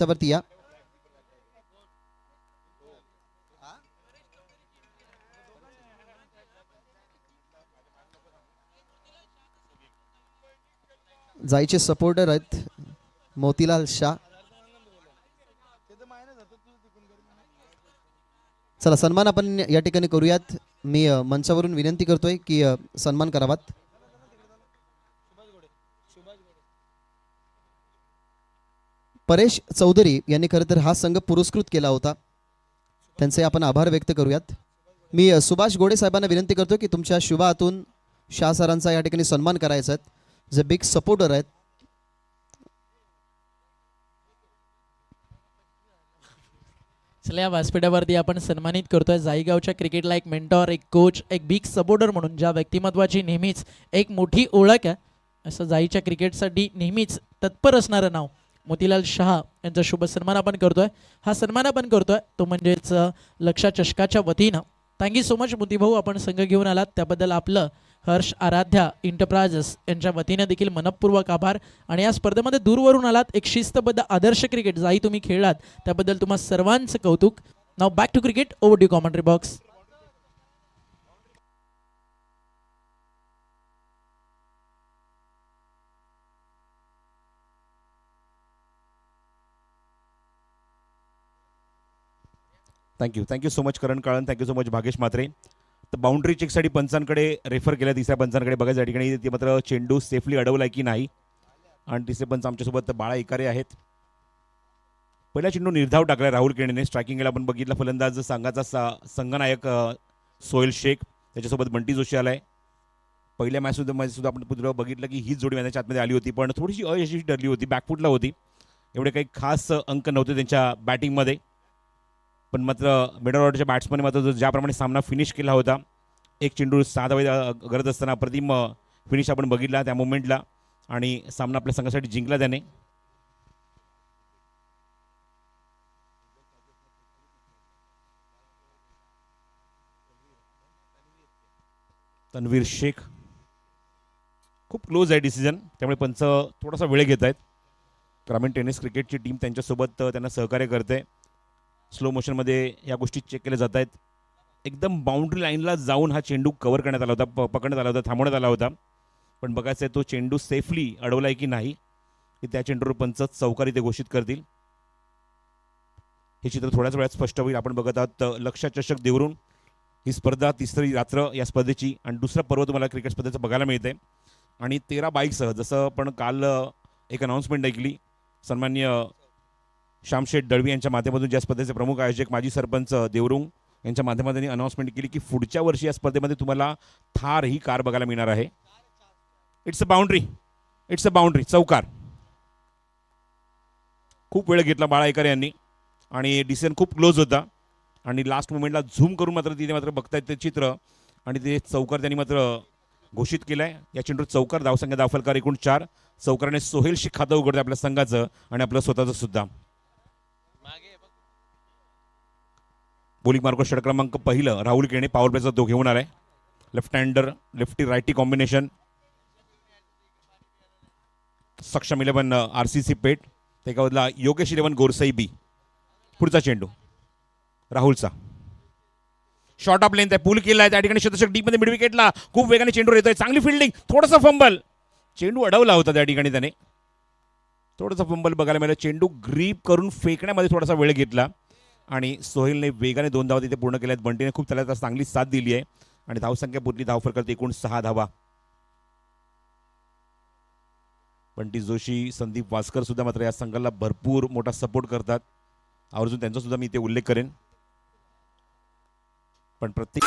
त्यावरती या. जायचे सपोर्टर आहेत मोतीलाल शाह. चला सन्मान आपण या ठिकाणी करूयात. मी मंचावरून विनंती करतोय की सन्मान करावात. परेश चौधरी यांनी खरं तर हा संघ पुरस्कृत केला होता, त्यांचे आपण आभार व्यक्त करूयात. मी सुभाष गोडे साहेबांना विनंती करतो की तुमच्या शुभ हातून शाह सरांचा या ठिकाणी सन्मान करायचा आहे. जे बिग सपोर्टर आहेत. चला या व्यासपीठावरती आपण सन्मानित करतोय जाईगावच्या क्रिकेटला एक मेंटॉर, एक कोच, एक बिग सपोर्टर म्हणून ज्या व्यक्तिमत्वाची नेहमीच एक मोठी ओळख आहे, असं जाईच्या क्रिकेटसाठी नेहमीच तत्पर असणारं नाव मोतीलाल शाह यांचा शुभ सन्मान आपण करतोय. हा सन्मान आपण करतोय तो म्हणजेच लक्षा चषकाच्या वतीनं. थँक्यू सो मच मोतीभाऊ, आपण संघ घेऊन आलात त्याबद्दल आपलं हर्ष आराध्या एंटरप्राइजेस यांच्या वतीने देखील मनपूर्वक आभार. आणि या स्पर्धेमध्ये दूरवरून आलात, एक शिस्तबद्ध आदर्श क्रिकेट जाई तुम्ही खेळलात त्याबद्दल तुम्हा सर्वांचं कौतुक. नाव back to cricket, over to commentary box. Thank you so much Karan Kalan, thank you so much Bhagesh Mhatre. तर बाउंड्री चेकसाठी पंचांकडे रेफर केल्या, तिसऱ्या पंचांकडे बघायचं या ठिकाणी ते मात्र चेंडू सेफली अडवलाय की नाही. आणि तिसरे पंच आमच्यासोबत बाळा इकारे आहेत. पहिला चेंडू निर्धाव टाकलाय राहुल केणेने. स्ट्रायकिंगला आपण बघितलं फलंदाज संघाचा संघनायक सोहेल शेख, त्याच्यासोबत बंटी जोशी आलाय. पहिल्या मॅचमध्ये सुद्धा आपण बघितलं की हीच जोडी मॅचच्या आतमध्ये आली होती, पण थोडीशी अयशस्वी ठरली होती, बॅकफुटला होती. एवढे काही खास अंक नव्हते त्यांच्या बॅटिंगमध्ये, पण मात्र मिडल ऑर्डरच्या बॅट्समॅनने मात्र ज्याप्रमाणे सामना फिनिश केला होता, एक चेंडू 6 धावे गरज असताना अप्रतिम फिनिश आपण बघितला त्या मोमेंटला, आणि सामना आपल्या संघासाठी जिंकला त्याने. तन्वीर शेख खूप क्लोज आहे डिसिजन, त्यामुळे पंच थोडासा वेळ घेत आहेत. ग्रामीण टेनिस क्रिकेटची टीम त्यांच्यासोबत त्यांना सहकार्य करते. स्लो मोशनमध्ये या गोष्टी चेक केल्या जात आहेत. एकदम बाउंड्री लाईनला जाऊन हा चेंडू कव्हर करण्यात आला होता, पकडण्यात आला होता, थांबवण्यात आला होता. पण बघायचं आहे तो चेंडू सेफली अडवला आहे की नाही, की त्या चेंडूवर पंच चौकारी ते घोषित करतील. हे चित्र थोड्याच वेळात स्पष्ट होईल. आपण बघत आहात लक्षा चषक देवरून ही स्पर्धा तिसरी रात्र या स्पर्धेची आणि दुसरं पर्व तुम्हाला क्रिकेट स्पर्धेचं बघायला मिळते. आणि 13 बाईकसह, जसं आपण काल एक अनाऊन्समेंट ऐकली सन्माननीय श्यामशेठ दळवी यांच्या माध्यमातून, ज्या स्पर्धेचे प्रमुख आयोजक माजी सरपंच देवरुंग यांच्या माध्यमातून अनाऊन्समेंट केली की पुढच्या वर्षी या स्पर्धेमध्ये तुम्हाला थार ही कार बघायला मिळणार आहे. इट्स अ बाउंड्री चौकार. खूप वेळ घेतला बाळा इकारे यांनी आणि डिसिजन खूप क्लोज होता, आणि लास्ट मोमेंटला झूम करून मात्र तिथे मात्र बघतायत ते चित्र, आणि ते चौकार त्यांनी मात्र घोषित केलाय. या चेंडूर चौकार, धावसंख्या धावफलकार एकूण 4. चौकाराने सोहेल शेख खातं उघडते आपल्या संघाचं आणि आपलं स्वतःचं सुद्धा. बॉलिंग मार्क षटक क्रमांक पहिलं राहुल केणे पॉवर प्लेचा तो घेऊन आलाय. Left हँडर lefty righty combination. सक्षम 11 RCC पेठ, त्याच्या बदला योगेश 11 गोरसाई बी. पुढचा चेंडू राहुलचा, शॉर्ट ऑफ लेंथ आहे, पूल केला आहे त्या ठिकाणी शतक डीप मध्ये मिड विकेटला खूप वेगाने चेंडू येतोय. चांगली फिल्डिंग, थोडासा फंबल, चेंडू अडवला होता त्या ठिकाणी त्याने, थोडासा फंबल बघायला मिळाला. चेंडू ग्रीप करून फेकण्यामध्ये थोडासा वेळ घेतला आणि सोहेलने वेगाने 2 धावा तिथे पूर्ण केल्यात. बंटीने खूप त्याला चांगली साथ दिली आहे आणि धावसंख्या पुरली, धावफरक एकूण 6 धावा. बंटी जोशी, संदीप वासकर सुद्धा मात्र या संघाला भरपूर मोठा सपोर्ट करतात. आवर्जून त्यांचा सुद्धा मी इथे उल्लेख करेन. पण प्रत्येक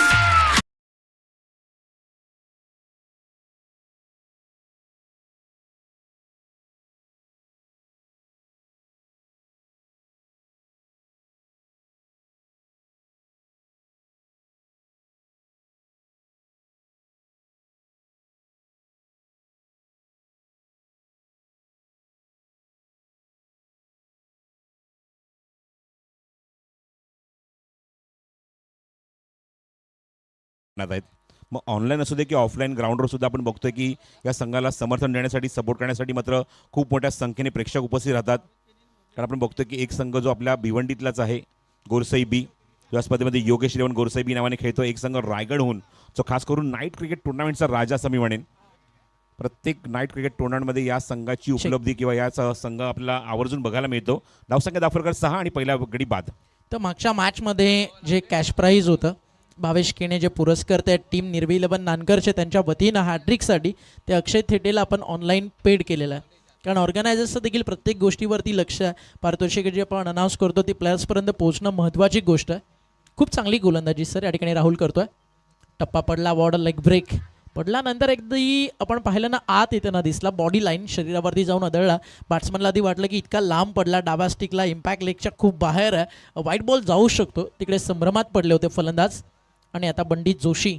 आहेत. मग ऑनलाईन असू दे की ऑफलाईन ग्राउंडवर सुद्धा आपण बघतोय की या संघाला समर्थन देण्यासाठी, सपोर्ट करण्यासाठी मात्र खूप मोठ्या संख्येने प्रेक्षक उपस्थित राहतात. कारण आपण बघतो की एक संघ जो आपल्या भिवंडीतलाच आहे गोरसई बी, या स्पर्धेमध्ये योगेश इलेवन गोरसई बी नावाने खेळतो. एक संघ रायगडहून जो खास करून नाईट क्रिकेट टुर्नामेंटचा राजा असं मी म्हणेन. प्रत्येक नाईट क्रिकेट टुर्नामेंटमध्ये या संघाची उपलब्धी किंवा याच संघ आपल्याला आवर्जून बघायला मिळतो. धावसंख्या दाफरकर 6 आणि पहिला गडी बाद. तर मागच्या मॅचमध्ये जे कॅश प्राईज होतं, भावेश केने जे पुरस्कर्ते आहेत टीम निर्वी 11 नानकरचे त्यांच्या वतीनं हॅट्रिकसाठी ते अक्षय थेटेला आपण ऑनलाईन पेड केलेलं आहे. कारण ऑर्गनायझर्सचं देखील प्रत्येक गोष्टीवरती लक्ष आहे. पारितोषिक जे आपण अनाऊन्स करतो ती प्लेयर्सपर्यंत पोहोचणं महत्त्वाची गोष्ट आहे. खूप चांगली गोलंदाजी सर या ठिकाणी राहुल करतोय. टप्पा पडला, बॉर्डर लेग ब्रेक पडल्यानंतर एकदी आपण पाहिलं ना, आत येताना दिसला, बॉडी लाईन शरीरावरती जाऊन आदळला. बॅट्समनला आधी वाटलं की इतका लांब पडला, डाव्या स्टिकला इम्पॅक्ट लेगच्या खूप बाहेर आहे, व्हाईट बॉल जाऊ शकतो. तिकडे संभ्रमात पडले होते फलंदाज. आणि आता बंडी जोशी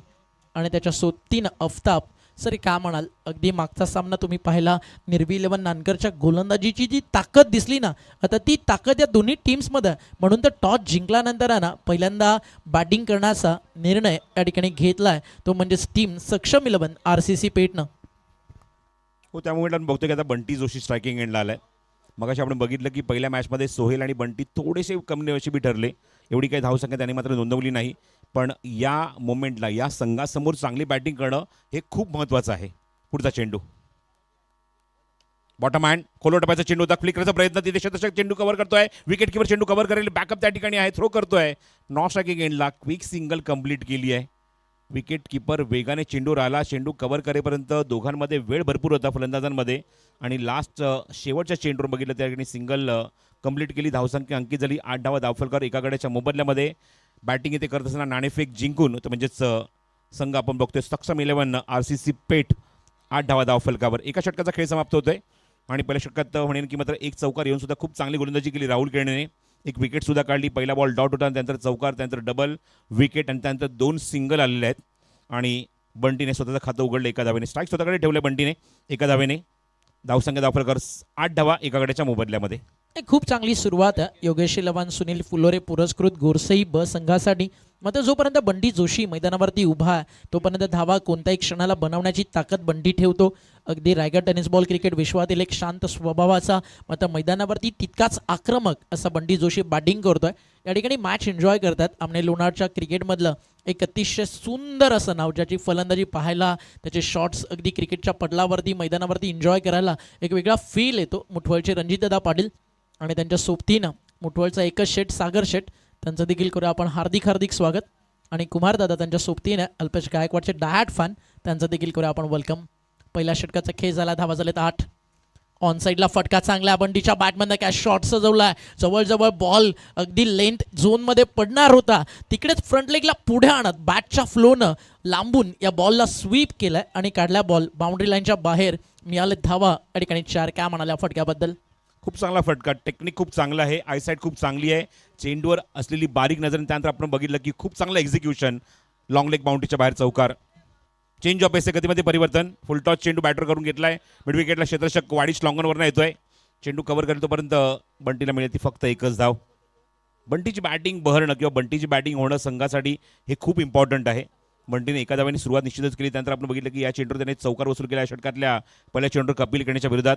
आणि त्याच्या सोबतीनं अफ्ताब. सर काय म्हणाल, अगदी मागचा सामना तुम्ही पाहिला, निर्वी 11 नानकरच्या गोलंदाजीची जी ताकद दिसली ना, आता ती ताकद या दोन्ही टीम्समध्ये आहे. म्हणून तर टॉस जिंकल्यानंतर आहे ना, पहिल्यांदा बॅटिंग करण्याचा निर्णय या ठिकाणी घेतला आहे, तो म्हणजेच टीम सक्षम 11 RCC पेटनं. हो, त्यामुळे आपण बघतो की आता बंटी जोशी स्ट्रायकिंग एंडला आलाय. मगाशी आपण बघितलं की पहिल्या मॅचमध्ये सोहेल आणि बंटी थोडेसे कमी नशिबी ठरले, एवढी काही धावसंख्या त्यांनी मात्र नोंदवली नाही. पण या मोमेंटला या संघासमोर चांगली बॅटिंग करणं हे खूप महत्त्वाचं आहे. पुढचा चेंडू बॉटम हँड, खोलो टप्प्याचा चेंडू होता, फ्लिकरचा प्रयत्न, तिथे शतशक चेंडू कव्हर करतोय, विकेट किपर चेंडू कव्हर करेल, बॅकअप त्या ठिकाणी आहे, थ्रो करतोय, नॉन स्ट्रायकिंग एंडला क्विक सिंगल कंप्लीट केली आहे. विकेट किपर वेगाने चेंडूवर आला, चेंडू कव्हर करेपर्यंत दोघांमध्ये वेळ भरपूर होता फलंदाजांमध्ये. आणि लास्ट शेवटच्या चेंडूवर बघितलं त्या ठिकाणी सिंगल कंप्लीट केली. धावसंख्या अंकित झाली 8 धावा. धावफलकार एका गड्याच्या मोबदल्यामध्ये बॅटिंग इथे करत असताना नाणेफेक जिंकून, तर म्हणजेच संघ आपण बघतोय सक्षम 11 RCC पेठ 8 धावा धावफलकावर. एका षटकाचा खेळ समाप्त होतोय. आणि पहिल्या षटकात म्हणेन की मात्र एक चौकार येऊन सुद्धा खूप चांगली गोलंदाजी केली राहुल केनेने. एक विकेट सुद्धा काढली. पहिला बॉल डॉट होता, त्यानंतर चौकार, त्यानंतर डबल विकेट आणि त्यानंतर 2 सिंगल आलेले आहेत. आणि बंटीने स्वतःचं खातं उघडलं एका धावेने. स्ट्राईक स्वतःकडे ठेवलं बंटीने एका धावेने. धावसंख्या धावफलकर 8 धावा एका गड्याच्या मोबदल्यामध्ये. खूप चांगली सुरुवात आहे योगेश इलेवन सुनील फुलोरे पुरस्कृत गोरसई ब संघासाठी. मात्र जोपर्यंत बंडी जोशी मैदानावरती उभा आहे तोपर्यंत धावा कोणत्याही क्षणाला बनवण्याची ताकद बंडी ठेवतो. अगदी रायगड टेनिस बॉल क्रिकेट विश्वातील एक शांत स्वभावाचा, मात्र मैदानावरती तितकाच आक्रमक असा बंडी जोशी बॅटिंग करतोय. या ठिकाणी मॅच एन्जॉय करतात. आमने लोणारच्या क्रिकेटमधलं एक अतिशय सुंदर असं नाव, ज्याची फलंदाजी पाहायला, त्याचे शॉट्स अगदी क्रिकेटच्या पडलावरती मैदानावरती एन्जॉय करायला एक वेगळा फील येतो. मुठवळचे रणजितदादा पाटील आणि त्यांच्या सोबतीनं मुठवळचा एकच शेट सागर शेट, त्यांचं देखील करूया आपण हार्दिक हार्दिक स्वागत. आणि कुमारदादा त्यांच्या सोबतीने अल्पेश गायकवाडचे डायट फॅन, त्यांचं देखील करूया आपण वेलकम. पहिल्या षटकाचा खेळ झाला, धावा झालेत 8. ऑन साईडला फटका चांगला, बंडीच्या बॅटमधनं काय शॉट सजवला आहे, जवळजवळ बॉल अगदी लेंथ झोनमध्ये पडणार होता, तिकडेच फ्रंट लेगला पुढे आणत बॅटच्या फ्लोनं लांबून या बॉलला स्वीप केलाय आणि काढला बॉल बाउंड्री लाईनच्या बाहेर. मिळाले धावा या ठिकाणी 4. काय म्हणाल्या फटक्याबद्दल? खूप चांगला फटका, टेक्निक खूप चांगलं आहे, आयसाईट खूप चांगली आहे, चेंडूवर असलेली बारीक नजर, त्यानंतर आपण बघितलं की खूप चांगलं एक्झिक्युशन, लॉंग लेग बाउंड्रीच्या बाहेर चौकार. चेंज ऑफ पेस गतीमध्ये परिवर्तन, फुल टॉस चेंडू बॅटर करून घेतलाय, मिड विकेटला क्षेत्ररक्षक वाडीश लॉंगनवरनं येतोय, चेंडू कव्हर करतोपर्यंत बंटीला मिळते फक्त एकच धाव. बंटीची बॅटिंग बहरणं किंवा बंटीची बॅटिंग होणं संघासाठी हे खूप इम्पॉर्टंट आहे. बंटीने एका धावाने सुरुवात निश्चितच केली. त्यानंतर आपण बघितलं की या चेंडूवर त्याने चौकार वसूल केला षटकातल्या पहिल्या चेंडूवर कपिल करण्याच्या विरोधात.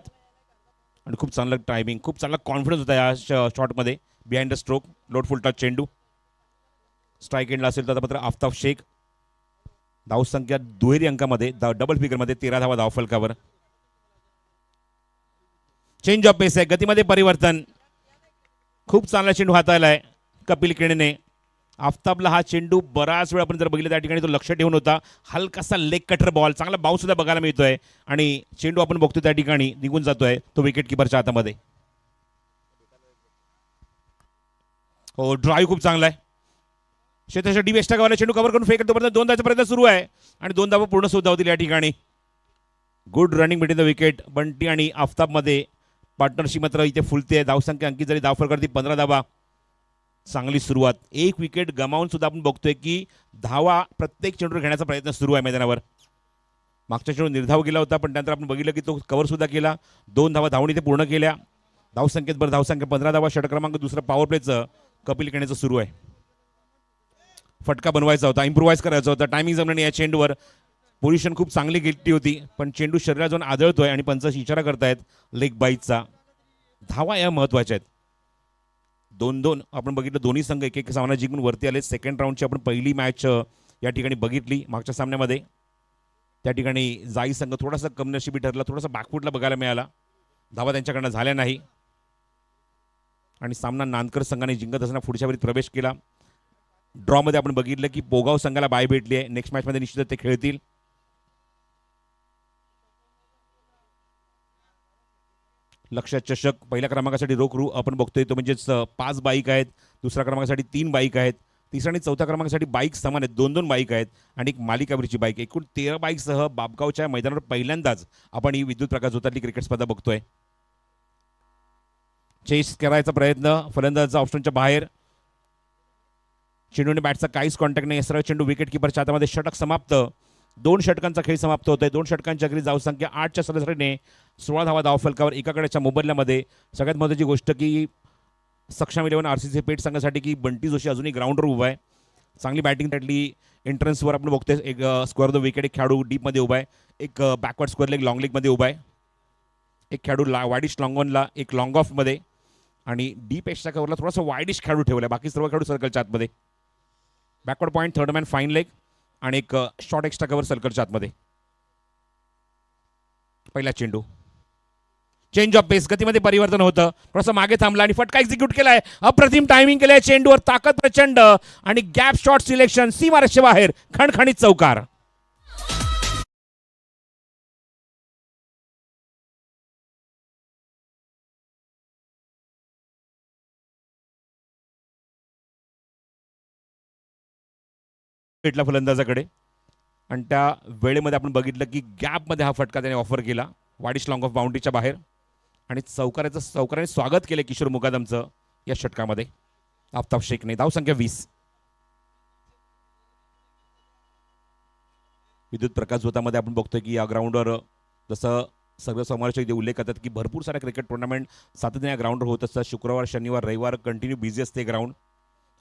आणि खूप चांगलं टायमिंग, खूप चांगला कॉन्फिडन्स होता या शॉटमध्ये. Behind the stroke, load full toss चेंडू स्ट्राईक एंडला असेल तर आता मात्र आफताब शेख. धावसंख्या दुहेरी अंकामध्ये, डबल फिगरमध्ये 13 धावा धावफलकावर. चेंज ऑफ पेस आहे, गतीमध्ये परिवर्तन, खूप चांगला चेंडू हाताळला आहे कपिल केणेने. आफताबला हा चेंडू बराच वेळ आपण जर बघितलं त्या ठिकाणी तो लक्ष ठेवून होता. हलकासा लेग कटर बॉल, चांगला बाउन्स सुद्धा बघायला मिळतोय आणि चेंडू आपण बघतो त्या ठिकाणी निघून जातोय तो विकेट किपरच्या हातामध्ये. हो, ड्राईव्ह खूप चांगला आहे. क्षेत्राच्या डी वेस्टा गावाला चेंडू कव्हर करून फेकत तोपर्यंत 2 धावाचा प्रयत्न सुरू आहे आणि 2 धावा पूर्ण सुद्धा होतील या ठिकाणी. Good running between the wicket. Bunty आणि आफताबमध्ये पार्टनरशिप मात्र इथे फुलते. धावसंख्या अंकित झाली, धावफलक करती 15 धावा. चांगली सुरुवात, एक विकेट गमावून सुद्धा आपण बघतोय की धावा प्रत्येक चेंडूवर घेण्याचा प्रयत्न सुरू आहे मैदानावर. मागच्या चेंडू निर्धाव केला होता पण त्यानंतर आपण बघितलं की तो कव्हर सुद्धा केला. 2 धावा धावून इथे पूर्ण केल्या. धावसंख्येत बरं, धावसंख्या 15 धावा. षटक क्रमांक 2 पॉवर प्लेचं कपिल केणेचं सुरू आहे. फटका बनवायचा होता, इम्प्रुव्हाइज करायचा होता, टायमिंग जमल्याने या चेंडूवर. पोझिशन खूप चांगली घेतली होती पण चेंडू शरीरात जाऊन आदळतोय आणि पंच इशारा करतायत लेग बाईटचा. धावा या महत्वाच्या आहेत. 2-2 आपण बघितलं, दोन्ही संघ एक एक सामना जिंकून वरती आले. सेकंड राऊंडची आपण पहिली मॅच या ठिकाणी बघितली मागच्या सामन्यामध्ये. त्या ठिकाणी जाई संघ थोडासा कमनशिबी ठरला, थोडासा बॅकफुटला बघायला मिळाला, धावा त्यांच्याकडनं झाल्या नाही आणि सामना नांदकर संघाने जिंकत असताना पुढच्या वेळी प्रवेश केला. ड्रॉमध्ये आपण बघितलं की पोगाव संघाला बाय भेटली आहे. नेक्स्ट मॅचमध्ये निश्चितच ते खेळतील. लक्षात चषक पहिल्या क्रमांकासाठी रोख आपण बघतोय तो म्हणजेच 5 बाईक आहेत, दुसऱ्या क्रमांकासाठी 3 बाईक आहेत, तिसऱ्या आणि चौथ्या क्रमांकासाठी बाईक समान आहेत, 2-2 बाईक आहेत आणि एक मालिकावरची बाईक. एकूण 13 बाईकसह बाबगावच्या मैदानावर पहिल्यांदाच आपण ही विद्युत प्रकाश झोतातली क्रिकेट स्पर्धा बघतोय. चेस करायचा प्रयत्न, फलंदाजाचा ऑप्शनच्या बाहेर, चेंडूने बॅटचा काहीच कॉन्टॅक्ट नाही. सरळ चेंडू विकेट किपरच्या हातामध्ये. षटक समाप्त. 2 षटकांचा खेळ समाप्त होतोय. 2 षटकांच्या अखेरीस धाव संख्या 8च्या सरासरीने 16 धावा धावफलकावर एकाकडेच्या मोबदल्यामध्ये. सगळ्यात महत्त्वाची गोष्ट की सक्षम 11 RCC पेठ संघासाठी की बंटी जोशी अजूनही ग्राउंडवर उभा आहे. चांगली बॅटिंग त्यातली एंट्रन्सवर आपण बघतोय. एक स्क्वेअर द विकेट, एक खेळाडू डीपमध्ये उभा आहे, एक बॅकवर्ड स्क्वेअर लेग लॉंग लेगमध्ये उभा आहे, एक खेळाडू वायडिश लॉंग ऑनला, एक लॉंग ऑफमध्ये आणि डीप एक्स्ट्रा कव्हरला थोडासा वायडिश खेळाडू ठेवला आहे. बाकी सर्व खेळाडू सर्कलच्या आतमध्ये. Backward point, third man, fine leg आणि एक शॉर्ट एक्स्ट्रा कव्हर सर्कलच्या आतमध्ये. पहिला चेंडू, चेंज ऑफ पेस, गतीमध्ये परिवर्तन होतं, थोडंसं मागे थांबला आणि फटका एक्झिक्यूट केलाय. अप्रतिम टायमिंग केलंय. चेंडूवर ताकद प्रचंड आणि गॅप शॉट सिलेक्शन, सीमारेषे बाहेर, खणखणीत चौकार. भेटला फलंदाजाकडे आणि त्या वेळेमध्ये आपण बघितलं की गॅपमध्ये हा फटका त्याने ऑफर केला, वाडिश लॉंग ऑफ बाउंड्रीच्या बाहेर आणि चौकाराने स्वागत केलं किशोर मुकादमचं या षटकामध्ये. आफताब शेखने. धाव संख्या 20. विद्युत प्रकाश झोतामध्ये आपण बघतोय की या ग्राउंडवर जसं सगळं समालोचक उल्लेख करतात की भरपूर साऱ्या क्रिकेट टुर्नामेंट सातत्याने या ग्राउंडवर होत असतात. शुक्रवार, शनिवार, रविवार कंटिन्यू बिझी असते ग्राउंड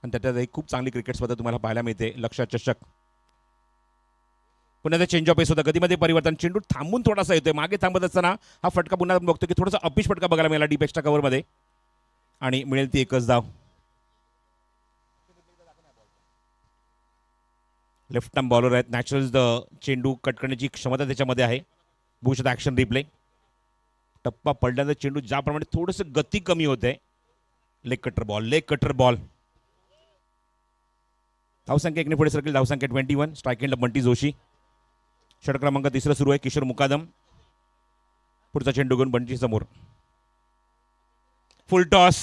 आणि त्याच्यात एक खूप चांगली क्रिकेट स्पर्धा तुम्हाला पाहायला मिळते. लक्षात चषक. पुन्हा ते चेंज ऑफ पेस होता, गतीमध्ये परिवर्तन, चेंडू थांबून थोडासा येतोय. मागे थांबत असताना हा फटका पुन्हा आपण बघतो की थोडासा अपिश फटका बघायला मिळाला डीप एक्स्ट्रा कव्हरमध्ये आणि मिळेल ती एकच धाव. लेफ्ट आर्म बॉलर आहेत. नॅचरल चेंडू कट करण्याची क्षमता त्याच्यामध्ये आहे. बघू शकता ॲक्शन रिप्ले. टप्पा पडल्यानंतर चेंडू ज्याप्रमाणे थोडंसं गती कमी होते. Leg cutter ball. धावसंख्या 1 ने पुढे सरकेल. धावसंख्या 21. स्ट्राईक एंडला बंटी जोशी. षटक क्रमांक 3 सुरू आहे. किशोर मुकादम पुढचा चेंडू घेऊन बंटी समोर. फुल टॉस,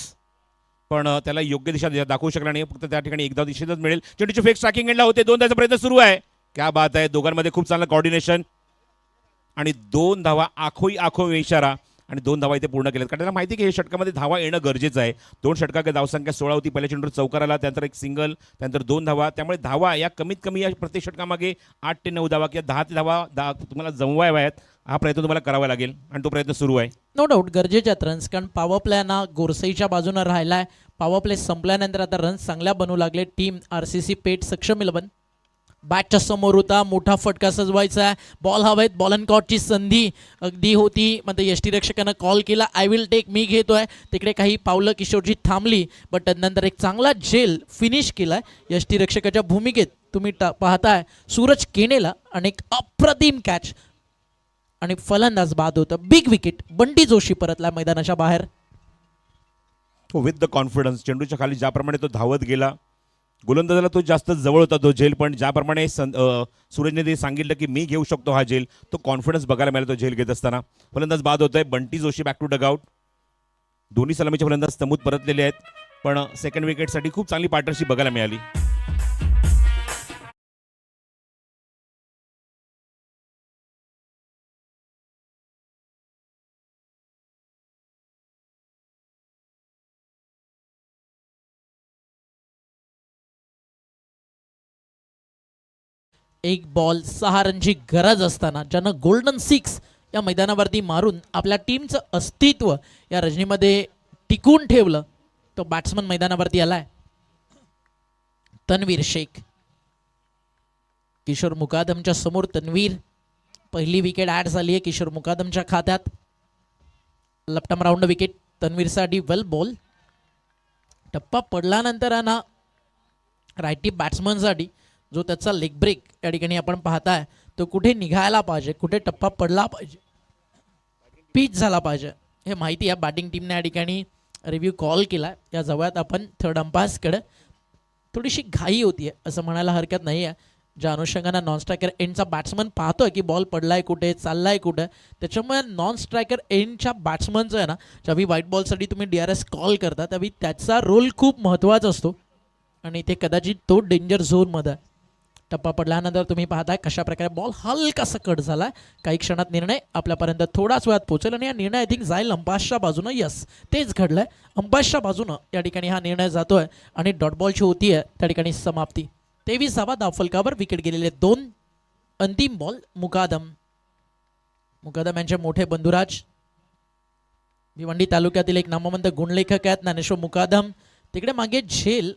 पण त्याला योग्य दिशा दाखवू शकला नाही. फक्त त्या ठिकाणी एकदा दिशेतच मिळेल. चेंडूची फेक स्ट्रायकिंग एंडला होते. 2 धावांचा प्रयत्न सुरू आहे. क्या बात आहे. दोघांमध्ये खूप चांगलं कॉर्डिनेशन आणि 2 धावा आखो इशारा आणि 2 धावा इथे पूर्ण केल्यात. कारण त्याला माहिती की हे षटकामध्ये धावा येणं गरजेचं आहे. 2 षटकाकडे धावसंख्या 16 होती. पहिल्या चेंडूवर चौकार आला, त्यानंतर एक सिंगल, त्यानंतर 2 धावा. त्यामुळे धावा या कमीत कमी या प्रत्येक षटकामागे 8 ते 9 धावा किंवा 10 ते धावा तुम्हाला जमवायला आहेत. हा प्रयत्न तुम्हाला करावा लागेल आणि तो प्रयत्न सुरू आहे. नो डाऊट गरजेच्या रन्स, कारण पॉवर प्ले ना गोरसईच्या बाजूने राहिलाय. पॉवर प्ले संपल्यानंतर आता रन्स चांगल्या बनवू लागले. टीम RCC पेठ सक्षम 11 बॅटच्या समोर होता. मोठा फटका सजवायचा आहे. बॉल हवेत. बॉल अँड कॉटची संधी अगदी होती. मग यष्टीरक्षकानं कॉल केला, आय विल टेक, मी घेतोय. तिकडे काही पावलं किशोरजी थांबली, बट नंतर एक चांगला झेल फिनिश केलाय यष्टीरक्षकाच्या भूमिकेत. तुम्ही पाहताय सूरज केनेला आणि एक अप्रतिम कॅच आणि फलंदाज बाद होतं. Big wicket. बंटी जोशी परतला मैदानाच्या बाहेर. With the confidence. चेंडूच्या खाली ज्याप्रमाणे तो धावत गेला, गोलंदाजाला तो जास्त जवळ होता तो झेल, पण ज्याप्रमाणे सूरजने ते सांगितलं की मी घेऊ शकतो हा झेल, तो कॉन्फिडन्स बघायला मिळाला तो झेल घेत असताना. फलंदाज बाद होत आहे. Bunty Joshi back to dugout. दोन्ही सलामीचे फलंदाज तमूत परतलेले आहेत, पण सेकंड विकेटसाठी खूप चांगली पार्टनरशिप बघायला मिळाली. एक बॉल 6 रनची गरज असताना ज्यानं गोल्डन 6 या मैदानावरती मारून आपल्या टीमचं अस्तित्व या रजनीमध्ये टिकून ठेवलं, तो बॅट्समन मैदानावरती आलाय. तन्वीर शेख. किशोर मुकादमच्या समोर तन्वीर. पहिली विकेट ॲड झाली आहे किशोर मुकादमच्या खात्यात. लेफ्ट आर्म राऊंड विकेट तन्वीरसाठी. Well ball. टप्पा पडल्यानंतर आहे ना रायटी बॅट्समनसाठी जो त्याचा लेग ब्रेक या ठिकाणी आपण पाहताय तो कुठे निघायला पाहिजे, कुठे टप्पा पडला पाहिजे, पिच झाला पाहिजे, हे माहिती आहे बॅटिंग टीमने या ठिकाणी रिव्ह्यू कॉल केला. या जवळात आपण थर्ड अंपायर्सकडे थोडीशी घाई होती आहे असं म्हणायला हरकत नाही आहे. ज्या अनुषंगानं नॉन स्ट्रायकर एंडचा बॅट्समन पाहतोय की बॉल पडलाय कुठे, चाललाय कुठे, त्याच्यामुळे नॉन स्ट्रायकर एंडच्या बॅट्समनचं आहे ना, ज्यावेळी व्हाईट बॉलसाठी तुम्ही DRS कॉल करता त्यावेळी त्याचा रोल खूप महत्त्वाचा असतो आणि ते कदाचित तो डेंजर झोनमध्ये आहे. टप्पा पडल्यानंतर तुम्ही पाहताय कशा प्रकारे बॉल हलकासा कट झाला. काही क्षणात निर्णय आपल्यापर्यंत थोडाच वेळात पोहोचेल आणि हा निर्णय आय थिंक जाईल अंपायर्सच्या बाजूनं. यस, तेच घडलंय, अंपायर्सच्या बाजूनं या ठिकाणी हा निर्णय जातोय आणि डॉट बॉलची होती आहे त्या ठिकाणी समाप्ती. 23 धावा धावफलकावर, विकेट गेलेले 2. अंतिम बॉल मुकादम यांचे मोठे बंधुराज, भिवंडी तालुक्यातील एक नामवंत गुणलेखक आहेत ज्ञानेश्वर मुकादम. तिकडे मागे झेल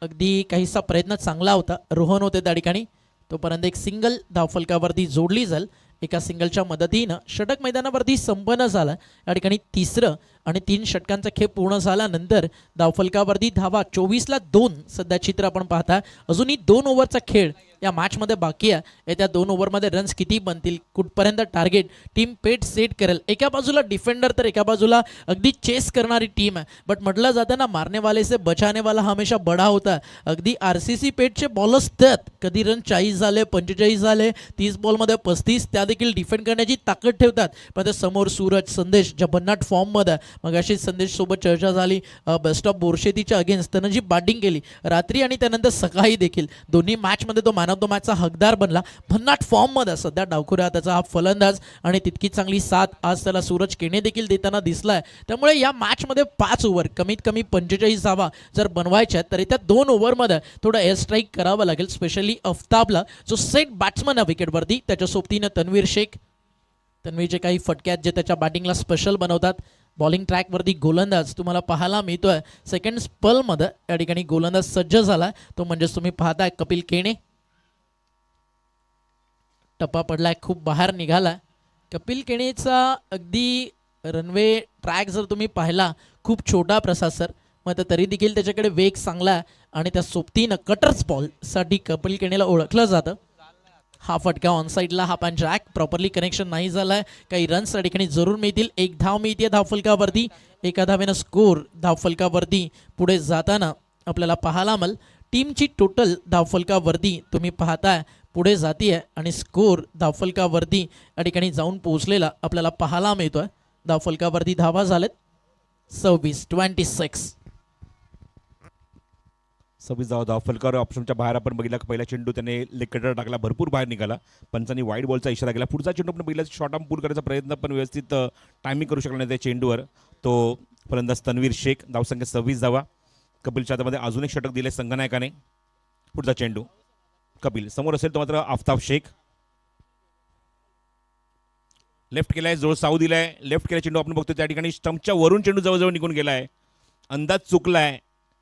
अगदी काहीसा प्रयत्न चांगला होता, रोहन होते त्या ठिकाणी, तोपर्यंत एक सिंगल धावफलकावरती जोडली जाईल. एका सिंगलच्या मदतीनं षटक मैदानावरती संपन्न झाला. या ठिकाणी तिसरं आणि 3 षटकांचा खेळ पूर्ण झाल्यानंतर धावफलकावरती धावा 24ला 2 सध्या चित्र आपण पाहता. अजूनही 2 ओव्हरचा खेळ या मॅचमध्ये बाकी आहे. येत्या 2 ओव्हरमध्ये रन्स किती बनतील, कुठपर्यंत टार्गेट टीम पेट सेट करेल. एका बाजूला डिफेंडर तर एका बाजूला अगदी चेस करणारी टीम आहे. बट म्हटलं जातं ना, मारने वाले से बचाने वाला हमेशा बडा होता. अगदी RCC पेटचे बॉलर्स त्यात कधी रन 40 झाले, 45 झाले, 30 बॉलमध्ये 35, त्या देखील डिफेंड करण्याची ताकद ठेवतात. पण त्या समोर सूरज, संदेश ज्या भन्नाट फॉर्ममध्ये, मग अशी संदेश सोबत चर्चा झाली बेस्ट ऑफ बोरशेतीच्या अगेन्स्ट त्यानं जी बॅटिंग केली रात्री आणि त्यानंतर सकाळी देखील, दोन्ही मॅचमध्ये तो मॅन ऑफ द मॅचचा हकदार बनला. भन्नाट फॉर्ममध्ये सध्या डावखुऱ्या त्याचा हा फलंदाज आणि तितकी चांगली साथ आज त्याला सूरज केने देखील देताना दिसलाय. त्यामुळे या मॅचमध्ये 5 ओव्हर कमीत कमी 45 धावा जर बनवायच्या तर त्या 2 ओव्हरमध्ये थोडं एअर स्ट्राईक करावं लागेल, स्पेशली अफ्ताबला जो सेट बॅट्समन आहे विकेटवरती. त्याच्या सोबतीनं तन्वीर शेख, तन्वीरचे काही फटके आहेत जे त्याच्या बॅटिंगला स्पेशल बनवतात. बॉलिंग ट्रॅकवरती गोलंदाज तुम्हाला पाहायला मिळतोय. सेकंड स्पेलमध्ये या ठिकाणी गोलंदाज सज्ज झाला, तो म्हणजेच तुम्ही पाहताय कपिल केणे. टप्पा पडलाय, खूप बाहेर निघाला. कपिल केणेचा अगदी रनवे ट्रॅक जर तुम्ही पाहिला खूप छोटा प्रसाद मग तरी देखील त्याच्याकडे वेग चांगला आहे आणि त्या सोबतीनं कटर्स बॉलसाठी कपिल केणेला ओळखलं जातं. हा फटका ऑनसाईडला, हा पण जॅक प्रॉपरली कनेक्शन नाही झालाय. काही रन्स त्या ठिकाणी जरूर मिळतील. 1 धाव मिळते धावफलकावरती, एका धावेनं स्कोर धावफलकावरती पुढे जाताना आपल्याला पाहायला मिळेल. टीमची टोटल धावफलकावरती तुम्ही पाहताय पुढे जातीये आणि स्कोर धावफलकावरती या ठिकाणी जाऊन पोहोचलेला आपल्याला पाहायला मिळतोय. धावफलकावरती धावा झालेत 26 धावा धावफलकावर ऑप्शनच्या बाहेर आपण बघितला. पहिला चेंडू त्याने लेग कटर टाकला, भरपूर बाहेर निघाला. पंचांनी वाईड बॉलचा इशारा केला. पुढचा चेंडू आपण बघितला, शॉर्ट आर्म पूल करायचा प्रयत्न पण व्यवस्थित टायमिंग करू शकला नाही त्या चेंडूवर. तो फलंदाज तन्वीर शेख, धावसंख्या 26 धावा. कपिलच्या हातामध्ये अजून एक षटक दिले संगनायकाने. पुढचा चेंडू कपिल समोर असेल तो मात्र आफ्ताब शेख. लेफ्ट केलाय, जोर साऊ दिलाय, लेफ्ट केला चेंडू आपण बघतो त्या ठिकाणी स्टंपच्या वरून चेंडू जवळजवळ निघून गेलाय. अंदाज चुकलाय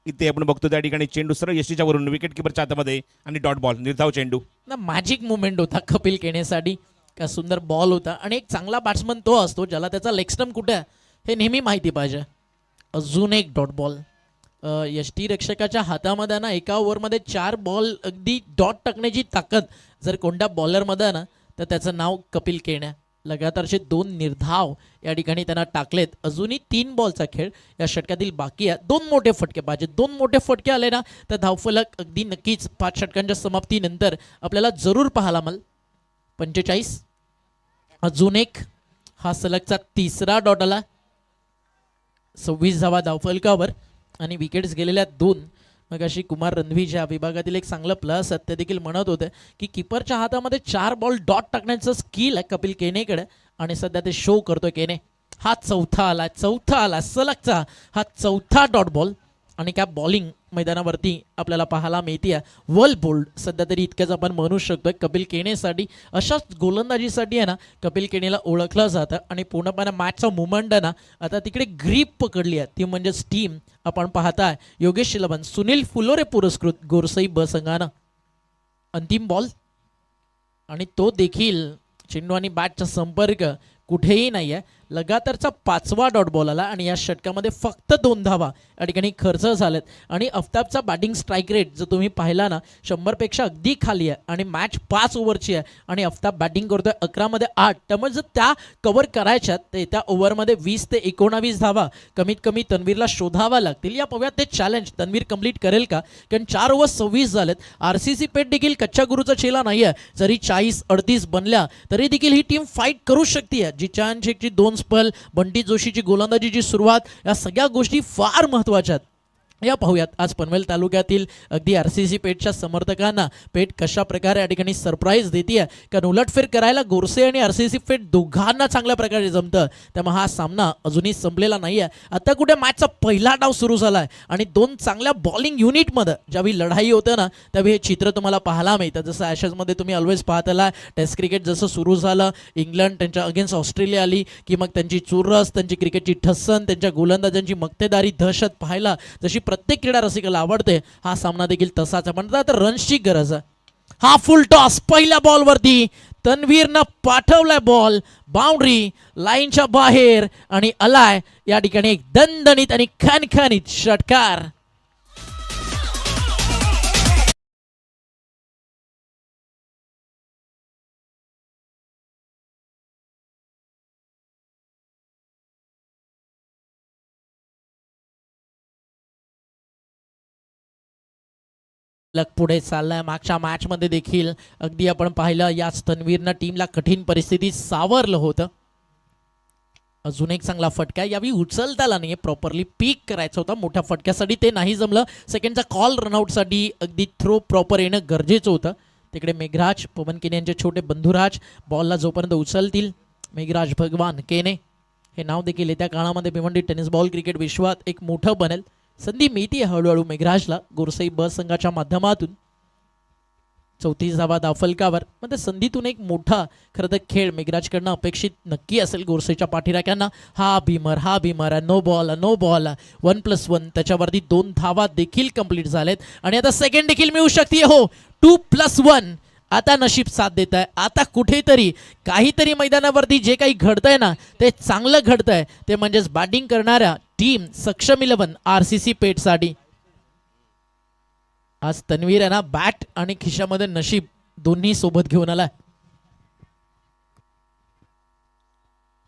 इथे आपण बघतो त्या ठिकाणी चेंडू सरळ यष्टीच्या वरून विकेट किपरच्या हातामध्ये आणि डॉट बॉल, निर्धाव चेंडू. ना मॅजिक मुवमेंट होता कपिल केणेसाठी. का सुंदर बॉल होता आणि एक चांगला बॅट्समन तो असतो ज्याला त्याचा लेग स्टंप कुठे आहे हे नेहमी माहिती पाहिजे. अजून एक डॉट बॉल. यष्टीरक्षकाच्या हातामध्ये ना एका ओव्हरमध्ये 4 बॉल अगदी डॉट टाकण्याची ताकद जर कोणत्या बॉलरमध्ये ना तर त्याचं नाव कपिल केणे. लगातारचे 2 निर्धाव या ठिकाणी त्यांना टाकलेत. अजूनही 3 बॉलचा खेळ या षटकातील बाकी आहे. 2 मोठे फटके पाहिजे. 2 मोठे फटके आले ना तर धावफलक अगदी नक्कीच 5 षटकांच्या समाप्तीनंतर आपल्याला जरूर पाहायला मिळेल. 45 अजून एक, हा सलगचा 3रा डॉट आला. 26 धावा धावफलकावर आणि विकेट्स गेलेल्या 2. मग अशी कुमार रणवी ज्या विभागातील एक चांगलं प्लस आहेत ते देखील म्हणत होते की किपरच्या हातामध्ये 4 बॉल डॉट टाकण्याचं स्किल आहे कपिल केनेकडे आणि सध्या ते शो करतोय केने. हा चौथा आला सलगचा, हा 4था डॉट बॉल आणि त्या बॉलिंग मैदानावरती आपल्याला पाहायला मिळते वर्ल्ड बोल्ड सध्या तरी इतकंच आपण म्हणू शकतोय कपिल केनेसाठी. अशाच गोलंदाजीसाठी आहे ना कपिल केनेला ओळखलं जातं आणि पूर्णपणे मॅचचा मुवमेंट आहे ना आता तिकडे ग्रीप पकडली आहे ती म्हणजेच टीम. आपण पाहताय योगेश शिलबन, सुनील फुलोरे पुरस्कृत गोरसई ब संघानं. अंतिम बॉल आणि तो देखील चेंडू आणि बॅटचा संपर्क कुठेही नाही आहे. लगातारचा 5वा डॉट बॉल आला आणि या षटकामध्ये फक्त 2 धावा या ठिकाणी खर्च झालेत आणि अफताबचा बॅटिंग स्ट्राईक रेट जर तुम्ही पाहिला ना 100पेक्षा अगदी खाली आहे आणि मॅच 5 ओव्हरची आहे आणि अफताब बॅटिंग करतोय 11मध्ये 8. त्यामुळे जर त्या कव्हर करायच्यात तर येत्या ओव्हरमध्ये 20 ते 19 धावा कमीत कमी तन्वीरला शोधावा लागतील. या पाहूयात ते चॅलेंज तन्वीर कंप्लीट करेल का, कारण 4 ओव्हर 26 झालेत. RCC पेठ देखील कच्च्या गुरुचा चेला नाही आहे. जरी 40-38 बनल्या तरी देखील ही टीम फाईट करू शकते. जिचान शेखची 2 स्पेल, बंटी जोशीची गोलंदाजीची सुरुवात, या सगळ्या गोष्टी फार महत्त्वाच्या आहेत. या पाहूयात आज पनवेल तालुक्यातील अगदी RCC पेठच्या समर्थकांना पेठ कशा प्रकारे या ठिकाणी सरप्राईज देते आहे. कारण उलटफेर करायला गोरसे आणि RCC पेठ दोघांना चांगल्या प्रकारे जमतं. त्यामुळे हा सामना अजूनही संपलेला नाही आहे. आता कुठे मॅचचा पहिला डाव सुरू झाला आहे आणि 2 चांगल्या बॉलिंग युनिटमध्ये ज्यावेळी लढाई होतं ना त्यावेळी हे चित्र तुम्हाला पाहायला मिळतं. जसं ॲशेसमध्ये तुम्ही ऑलवेज पाहत आला टेस्ट क्रिकेट जसं सुरू झालं, इंग्लंड त्यांच्या अगेन्स्ट ऑस्ट्रेलिया आली की मग त्यांची चुरस, त्यांची क्रिकेटची ठसन, त्यांच्या गोलंदाजांची मक्तेदारी, दहशत पाहायला जशी प्रत्येक क्रीडा रसिकाला आवडते, हा सामना देखील तसाच आहे. म्हणतात तर रन्सची गरज आहे. हा फुल टॉस पहिल्या बॉलवरती तन्वीरनं पाठवलाय बॉल बाउंड्री लाईनच्या बाहेर आणि आलाय या ठिकाणी एक दणदणीत आणि खणखणीत षटकार. पुढे चाललाय. मागच्या मॅचमध्ये देखील अगदी आपण पाहिलं याच तन्वीरनं टीमला कठीण परिस्थितीत सावरलं होतं. अजून एक चांगला फटका यावेळी उचलता आला नाही, प्रॉपरली पीक करायचा होता. मोठ्या फटक्यासाठी ते नाही जमलं. सेकंडचा कॉल रनआउटसाठी अगदी थ्रो प्रॉपर येणं गरजेचं होतं. तिकडे मेघराज, पवन केने यांचे छोटे बंधुराज बॉलला जोपर्यंत उचलतील, मेघराज भगवान केने हे नाव देखील येत्या काळामध्ये भिवंडी टेनिस बॉल क्रिकेट विश्वात एक मोठं बनेल. संधी मिळते हळूहळू मेघराजला गोरसई ब संघाच्या माध्यमातून. 34 धावा धावफलकावर. मग त्या संधीतून एक मोठा खरं तर खेळ मेघराजकडनं अपेक्षित नक्की असेल गोरसईच्या पाठीराख्यांना. हा भीमर नो बॉल 1+1 त्याच्यावरती 2 धावा देखील कंप्लीट झालेत आणि आता सेकंड देखील मिळू शकते. हो 2+1. आता नशीब साथ देत आहे. आता कुठेतरी काहीतरी मैदानावरती जे काही घडतंय ना ते चांगलं घडतंय. ते म्हणजेच बॅटिंग करणाऱ्या टीम सक्षम 11 RCC पेठसाठी. आज तन्वीर आहे ना बॅट आणि खिशामध्ये नशीब दोन्ही सोबत घेऊन आला.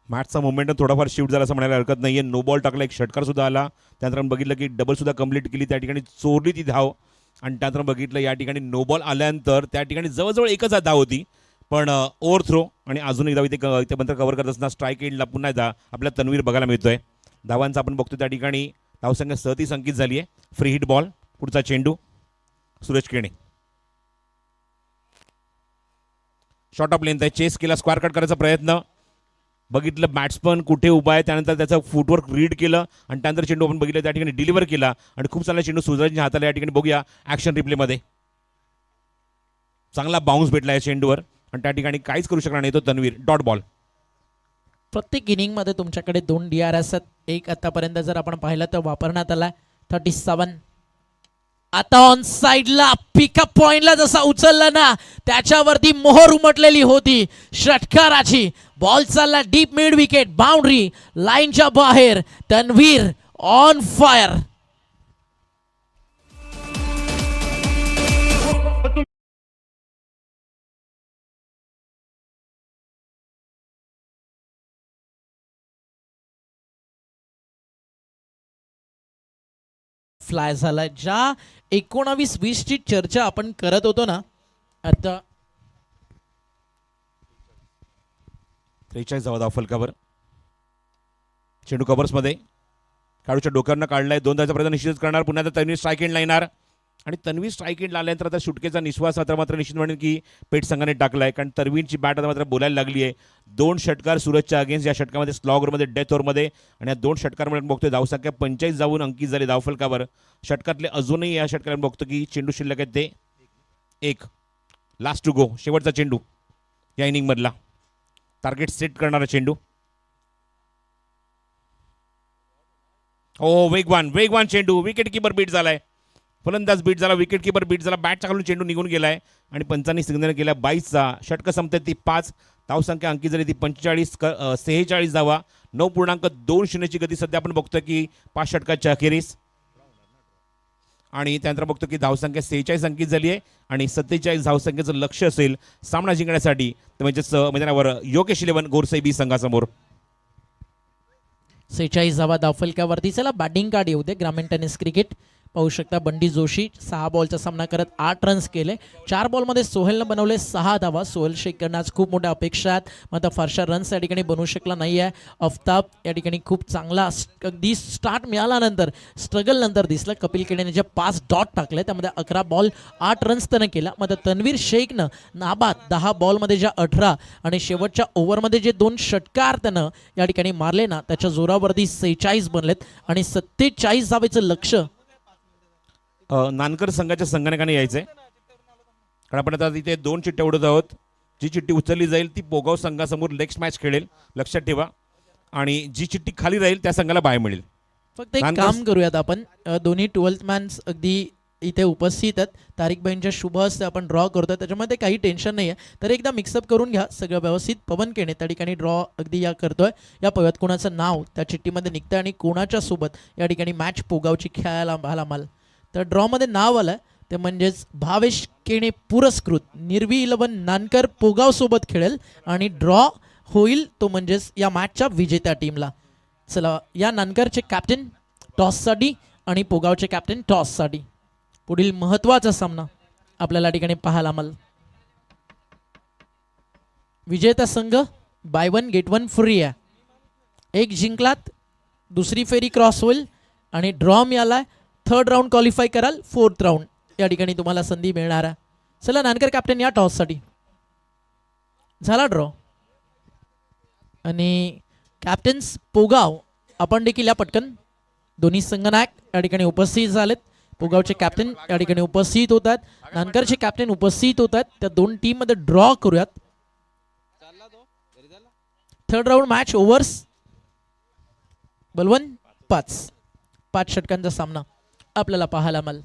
मॅचचा मोमेंटम थोडाफार शिफ्ट झाला असं म्हणायला हरकत नाहीये. नो बॉल टाकला, एक षटकार सुद्धा आला. त्यानंतर बघितलं की डबल सुद्धा कंप्लीट केली, त्या ठिकाणी चोरली ती धाव आणि त्यानंतर बघितलं या ठिकाणी नो बॉल आल्यानंतर त्या ठिकाणी जवळजवळ एकच धाव होती पण ओव्हर थ्रो आणि अजून एकदा इथे नंतर कव्हर करत असताना स्ट्राईक एंडला पुन्हा एकदा आपल्या तन्वीर बघायला मिळतोय. धावांचा आपण बघतो त्या ठिकाणी धावसंख्या 37 अंकित झाली आहे. फ्री हिट बॉल, पुढचा चेंडू Suraj Kene, short of length आहे, चेस केला, स्क्वेअर कट करायचा प्रयत्न. बघितलं बॅट्समन कुठे उभा आहे, त्यानंतर त्याचं फुटवर्क रीड केलं आणि त्यानंतर चेंडू आपण बघितलं त्या ठिकाणी डिलिव्हर केला आणि खूप चांगला चेंडू सूरजच्या हाताला. या ठिकाणी बघूया ॲक्शन रिप्लेमध्ये चांगला बाउन्स भेटला या चेंडूवर आणि त्या ठिकाणी काहीच करू शकणार नाही तो तन्वीर. Dot ball. प्रत्येक इनिंगमध्ये तुमच्याकडे 2 DRS आहेत. एक आतापर्यंत जर आपण पाहिलं तर वापरण्यात आला 37. आता ऑन साइडला पिकअप पॉइंटला जसा उचलला ना त्याच्यावरती मोहर उमटलेली होती षटकाराची. बॉल चालला डीप मिड विकेट, बाउंड्री लाईनच्या बाहेर. Tanveer on fire. फ्लाय झाला. ज्या 19-20 ची चर्चा आपण करत होतो ना आता 43 धावा फलकावर. चेंडू कव्हर्समध्ये काळूच्या डोक्यावरनं काढलाय. 2 धावाचा प्रयत्न निश्चितच करणार. पुन्हा आता तन्वीर स्ट्राईक एंडला येणार आणि तन्वीर स्ट्राईक एंडला आल्यानंतर आता सुटकेचा निश्वास आता मात्र निश्चित म्हणेल की पेठ संघाने टाकलाय. कारण तन्वीरची बॅट आता मात्र बोलायला लागली आहे. 2 षटकार सूरजच्या अगेन्स्ट या षटकामध्ये स्लॉगरमध्ये डेथ ओव्हरमध्ये आणि या 2 षटकारामध्ये बघतोय धावसंख्या 45 जाऊन अंकित झाली धावफलकावर. षटकातले अजूनही या षटकाला बघतो की चेंडू शिल्लक आहेत ते 1. लास्ट टू गो, शेवटचा चेंडू या इनिंगमधला. टार्गेट सेट करणारा चेंडू. वेगवान चेंडू, विकेट किपर बीट झालाय. फलंदाज बीट झाला, विकेट किपर बीट झाला, बॅटच्या खालून चेंडू निघून गेलाय आणि पंचांनी सिग्नल केला 22चा. षटकं संपते ती 5. धावसंख्या अंकित झाली ती 46 धावा. 9.20ची गती सध्या आपण बघतोय की 5 षटकाच्या अखेरीस. आणि त्यानंतर बघतो की धावसंख्या 46 अंकित झाली आहे आणि 47 धावसंख्येचं लक्ष असेल सामना जिंकण्यासाठी. तर म्हणजेच मैदानावर योगेश 11 गोरसई बी संघासमोर. 46 धावा धावफलकावरती. चला बॅटिंग कार्ड येऊ दे. ग्रामीण टेनिस क्रिकेट पाहू शकता बंडी जोशी 6 बॉलचा सामना करत 8 रन्स केले. 4 बॉलमध्ये सोहेलनं बनवले 6 धावा. सोहेल शेखकडनं आज खूप मोठ्या अपेक्षा आहेत, मात्र फारशा रन्स या ठिकाणी बनवू शकला नाही आहे. अफ्ताब या ठिकाणी खूप चांगला अगदी स्टार्ट मिळाल्यानंतर स्ट्रगल नंतर दिसलं. कपिल केडेने जे 5 डॉट टाकले त्यामध्ये 11 बॉल 8 रन्स त्यानं केला. मात्र तन्वीर शेखनं नाबाद 10 बॉलमध्ये ज्या 18 आणि शेवटच्या ओव्हरमध्ये जे 2 षटकार त्यानं या ठिकाणी मारले ना, त्याच्या जोरावरती 46 बनलेत आणि 47 धावेचं लक्ष नानकर संघाच्या संगणकाने यायचंय. कारण आपण आता तिथे 2 चिठ्ठ्या उडत आहोत. जी चिठ्ठी उचलली जाईल ती पोगाव संघासमोर नेक्स्ट मॅच खेळेल, लक्षात ठेवा. आणि जी चिठ्ठी खाली राहील त्या संघाला बाय मिळेल. फक्त एक काम करूयात आपण, दोन्ही 12th मॅन्स अगदी इथे उपस्थित आहेत. तारिकबाईंच्या शुभ हस्ते आपण ड्रॉ करतोय, त्याच्यामध्ये काही टेन्शन नाही आहे. तर एकदा मिक्सअप करून घ्या सगळं व्यवस्थित. पवन केणे त्या ठिकाणी ड्रॉ अगदी या करतोय. या पव्यात कोणाचं नाव त्या चिठ्ठीमध्ये निघतं आणि कोणाच्या सोबत या ठिकाणी मॅच पोगावची खेळायला भालामाल. तर ड्रॉमध्ये नाव आलं ते म्हणजेच भावेश केणे पुरस्कृत निर्वी 11 नानकर पोगाव सोबत खेळेल आणि ड्रॉ होईल तो म्हणजेच या मॅचच्या विजेत्या टीमला. चला, या नानकरचे कॅप्टन टॉससाठी आणि पोगावचे कॅप्टन टॉससाठी. पुढील महत्त्वाचा सामना आपल्याला ठिकाणी पाहायला मिळेल. विजेता संघ बाय 1 गेट 1 फ्री आहे. एक जिंकलात दुसरी फेरी क्रॉस होईल आणि ड्रॉ मिळाला. 3rd राऊंड क्वालिफाय कराल, 4th राऊंड या ठिकाणी तुम्हाला संधी मिळणार आहे. चला, नानकर कॅप्टन या टॉससाठी. झाला ड्रॉ आणि कॅप्टन्स पोगाव आपण देखील या पटकन. दोन्ही संघनायक या ठिकाणी उपस्थित झालेत. पोगावचे कॅप्टन या ठिकाणी उपस्थित होत आहेत, नानकरचे कॅप्टन उपस्थित होत आहेत. त्या 2 टीम मध्ये ड्रॉ करूयात. 3rd राऊंड मॅच ओव्हर्स बलवन 5 षटकांचा सामना आपल्याला पाहायला मिळेल.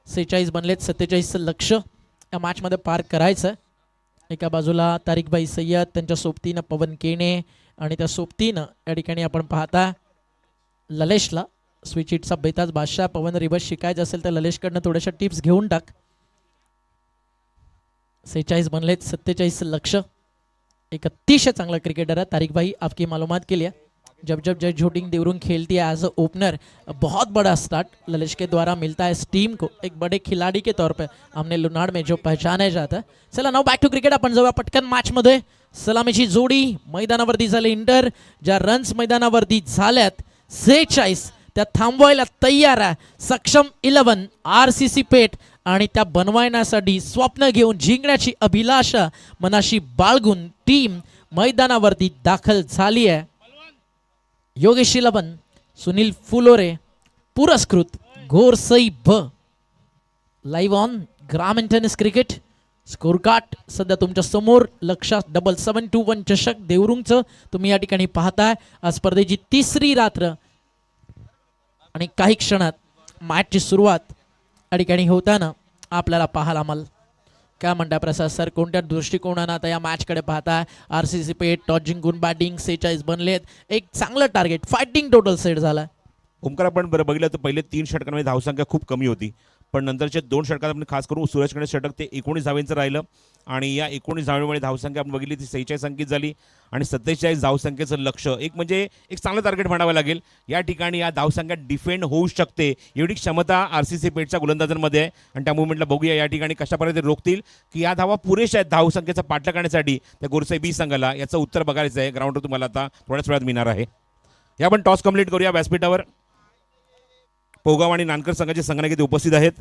46 बनलेत, 47चं लक्ष या मॅचमध्ये पार करायचं. एका बाजूला तारिकबाई सय्यद, त्यांच्या सोबतीनं पवन केणे आणि त्या सोबतीनं या ठिकाणी आपण पाहता ललेशला स्विच हिटचा बेताज बादशाह. पवन रिवर्स शिकायचं असेल तर ललेशकडनं थोड्याशा टिप्स घेऊन टाक. 46 बनलेत, 47चं लक्ष. एक अतिशय चांगला क्रिकेटर है तारिक भाई, आपकी मालूमात के लिए जब जब जय झोटिंग देवरुंग खेलती है एज अ ओपनर, बहुत बड़ा स्टार्ट ललिश के द्वारा मिलता है इस टीम को. एक बड़े खिलाड़ी के तौर पे हमने लुनाड में जो पहचाने जाता है. चला नाउ बॅक टू क्रिकेट. आपण जाऊया पटकन मॅच मध्ये. सलामीची जोडी मैदानावरती झाले इंटर. ज्या रन्स मैदानावरती झाल्यात 46 त्या थांबवायला तयार आहे सक्षम 11 RCC पेठ आणि त्या बनवायण्यासाठी स्वप्न घेऊन जिंकण्याची अभिलाषा मनाशी बाळगून टीम मैदानावरती दाखल झाली आहे. योगेश 11, सुनील फुलोरे पुरस्कृत घोरसई ब. लाईव्ह ऑन ग्रामीण टेनिस क्रिकेट. स्कोर कार्ड सध्या तुमच्या समोर. लक्षात 7721 चषक देवरुंगचं तुम्ही या ठिकाणी पाहताय. आज स्पर्धेची 3री रात्र आणि काही क्षणात मॅचची सुरुवात या ठिकाणी होताना आपल्याला पाहायला मिळेल. काय म्हणताय प्रसाद सर, कोणत्या दृष्टिकोनानं आता या मॅचकडे पाहताय? RCC पेठ टॉस जिंकून बॅटिंग 46 बनलेत. एक चांगलं टार्गेट फायटिंग टोटल सेट झाला. ओमकार, आपण बरं बघितलं तर पहिले 3 षटकांमध्ये धावसंख्या खूप कमी होती, पण नंतरचे 2 षटकात आपण खास करून सूरज गणेश षटक ते 19 धावेंचं राहिलं आणि या 19 धावेमुळे धावसंख्या आपण बघितली ती 46 अंकित झाली आणि 47 धावसंख्येचं लक्ष एक म्हणजे एक चांगलं टार्गेट म्हणावं लागेल. या ठिकाणी या धावसंख्या डिफेंड होऊ शकते एवढी क्षमता RCC पेठच्या गोलंदाजांमध्ये आहे आणि त्या मुवमेंटला बघूया या ठिकाणी कशाप्रकारे ते रोखतील की या धावा पुरेशा आहेत धावसंख्येचा पाठलाग करण्यासाठी त्या गोरसाई बी संघाला. याचं उत्तर बघायचं आहे. ग्राउंडवर तुम्हाला आता थोड्याच वेळात मिळणार आहे. या आपण टॉस कंप्लीट करूया व्यासपीठावर. पोगाव आणि नानकर संघाचे संघनायक इथे उपस्थित आहेत.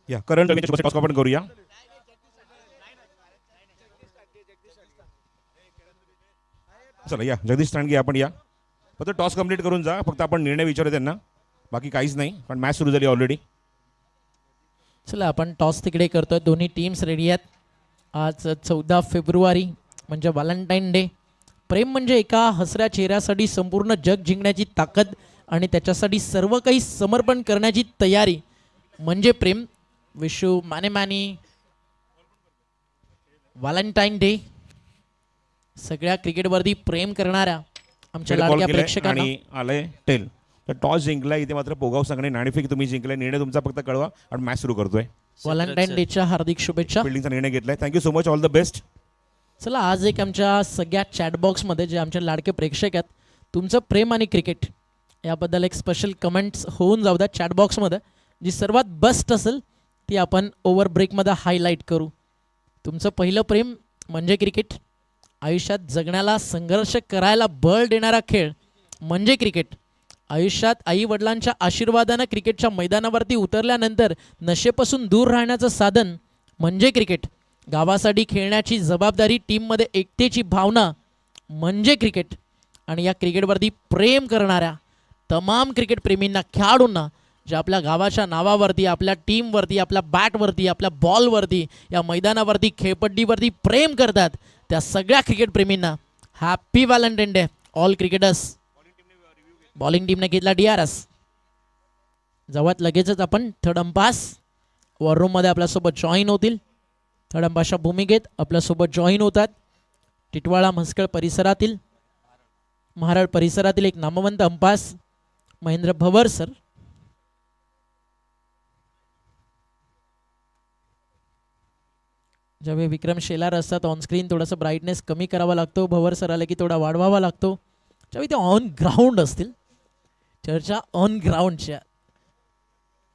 या करंट टॉस आपण करूया. चला या जगदीश तांडगे आपण या फक्त टॉस कंप्लीट करून जा. फक्त आपण निर्णय विचारू त्यांना, बाकी काहीच नाही कारण मॅच सुरू झाली ऑलरेडी. चला आपण टॉस तिकडे करतोय. दोन्ही टीम्स रेडी आहेत. आज 14 फेब्रुवारी म्हणजे व्हॅलेंटाईन डे. प्रेम म्हणजे एका हसऱ्या चेहऱ्यासाठी संपूर्ण जग जिंकण्याची ताकद आणि त्याच्यासाठी सर्व काही समर्पण करण्याची तयारी म्हणजे प्रेम. विशू माने मानी व्हॅलेंटाईन डे. सगळ्या क्रिकेटवरती प्रेम करणाऱ्या आमच्या कॉल लाडक्या केलाय प्रेक्षकांना आणि आलंय टेल. तर टॉस जिंकला इथे मात्र पोगाव संघाने नाणेफेक तुम्ही जिंकलाय. निर्णय तुमचा फक्त कळवा आणि मॅच सुरू करतोय. व्हॅलेंटाईन डेच्या हार्दिक शुभेच्छा. फिल्डिंगचा निर्णय घेतलाय. Thank you so much. All the best. चला आज एक आमच्या सगळ्या चॅटबॉक्समध्ये जे आमचे लाडके प्रेक्षक आहेत तुमचं प्रेम आणि क्रिकेट याबद्दल एक स्पेशल कमेंट्स होऊन जाऊ द्या चॅटबॉक्समध्ये. जी सर्वात बेस्ट असेल ती आपण ओव्हर ब्रेकमध्ये हायलाईट करू. तुमचं पहिलं प्रेम म्हणजे क्रिकेट. आयुष्यात जगण्याला संघर्ष करायला बळ देणारा खेळ म्हणजे क्रिकेट. आयुष्यात आई वडिलांच्या आशीर्वादानं क्रिकेटच्या मैदानावरती उतरल्यानंतर नशेपासून दूर राहण्याचं साधन म्हणजे क्रिकेट. गावासाठी खेळण्याची जबाबदारी, टीममध्ये एकतेची भावना म्हणजे क्रिकेट. आणि या क्रिकेटवरती प्रेम करणाऱ्या तमाम क्रिकेटप्रेमींना, खेळाडूंना जे आपल्या गावाच्या नावावरती, आपल्या टीमवरती, आपल्या बॅटवरती, आपल्या बॉलवरती, या मैदानावरती, खेळपट्टीवरती प्रेम करतात त्या सगळ्या क्रिकेटप्रेमींना happy Valentine Day all cricketers. Bowling टीमने घेतला DRS. जवळ लगेचच आपण थर्ड अंपास वॉर रूममध्ये आपल्यासोबत जॉईन होतील. थर्ड अंपासच्या भूमिकेत आपल्यासोबत जॉईन होतात टिटवाळा म्हस्कळ परिसरातील, महाराळ परिसरातील एक नामवंत अंपास महेंद्र भवर सर. ज्यावेळी विक्रम शेलार असतात ऑनस्क्रीन थोडासा ब्राईटनेस कमी करावा लागतो. भवर सर आले की थोडा वाढवावा लागतो. ज्यावेळी ते ऑन ग्राउंड असतील, चर्चा ऑन ग्राउंडच्या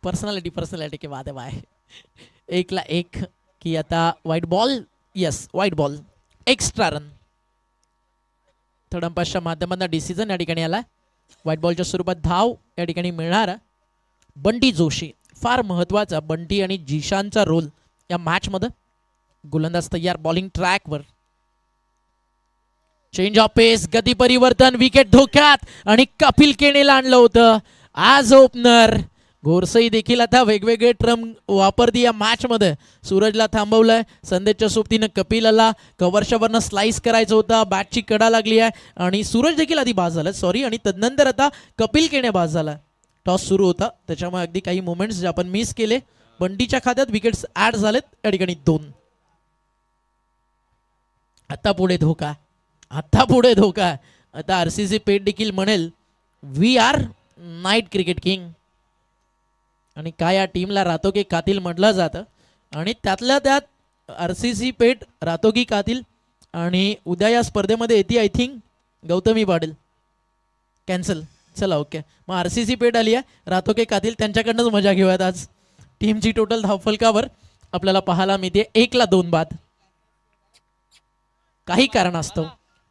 पर्सनॅलिटी के वाद आहे. 1-1 की आता white ball. Yes, white ball, extra run. Third अंपासच्या माध्यमातून डिसिजन या ठिकाणी आला. व्हाईट बॉलच्या स्वरूपात धाव या ठिकाणी मिळणार. बंटी जोशी फार महत्वाचा, बंटी आणि जिशानचा रोल या मॅचमध्ये. गोलंदाज तयार, बॉलिंग ट्रॅकवर. चेंज ऑफ पेस, गती परिवर्तन, विकेट धोक्यात आणि कपिल केनेला आणलं होतं आज ओपनर. घोरसई देखील आता वेगवेगळे ट्रम वापरती या मॅच मध्ये. सूरजला थांबवलंय, संदेशच्या सोबतीनं कपिल आला. कव्हरच्या वरनं स्लाइस करायचं होता, बॅटची कडा लागली आहे आणि सूरज देखील आधी बाद झाला सॉरी, आणि तदनंतर आता कपिल केने बाद झाला. टॉस सुरू होता त्याच्यामुळे अगदी काही मोमेंट्स जे आपण मिस केले. बंटीच्या खात्यात विकेट्स ऍड झालेत या ठिकाणी 2. आता पुढे धोका, आता पुढे धोका. आता RCC पेट देखील म्हणेल we are night cricket king. आणि काय या टीमला रातो की कातील म्हटलं जातं. आणि त्यातल्या त्यात RCC पेट रातो की कातील. आणि उद्या या स्पर्धेमध्ये येते I think Gautami Patil. Cancel. चला ओके, मग RCC पेट आली आहे, रातो के कातील त्यांच्याकडनंच मजा घेऊयात. आज टीमची टोटल धावफलकावर आपल्याला पाहायला मिळते 1-2 बाद काही कारणास्तव.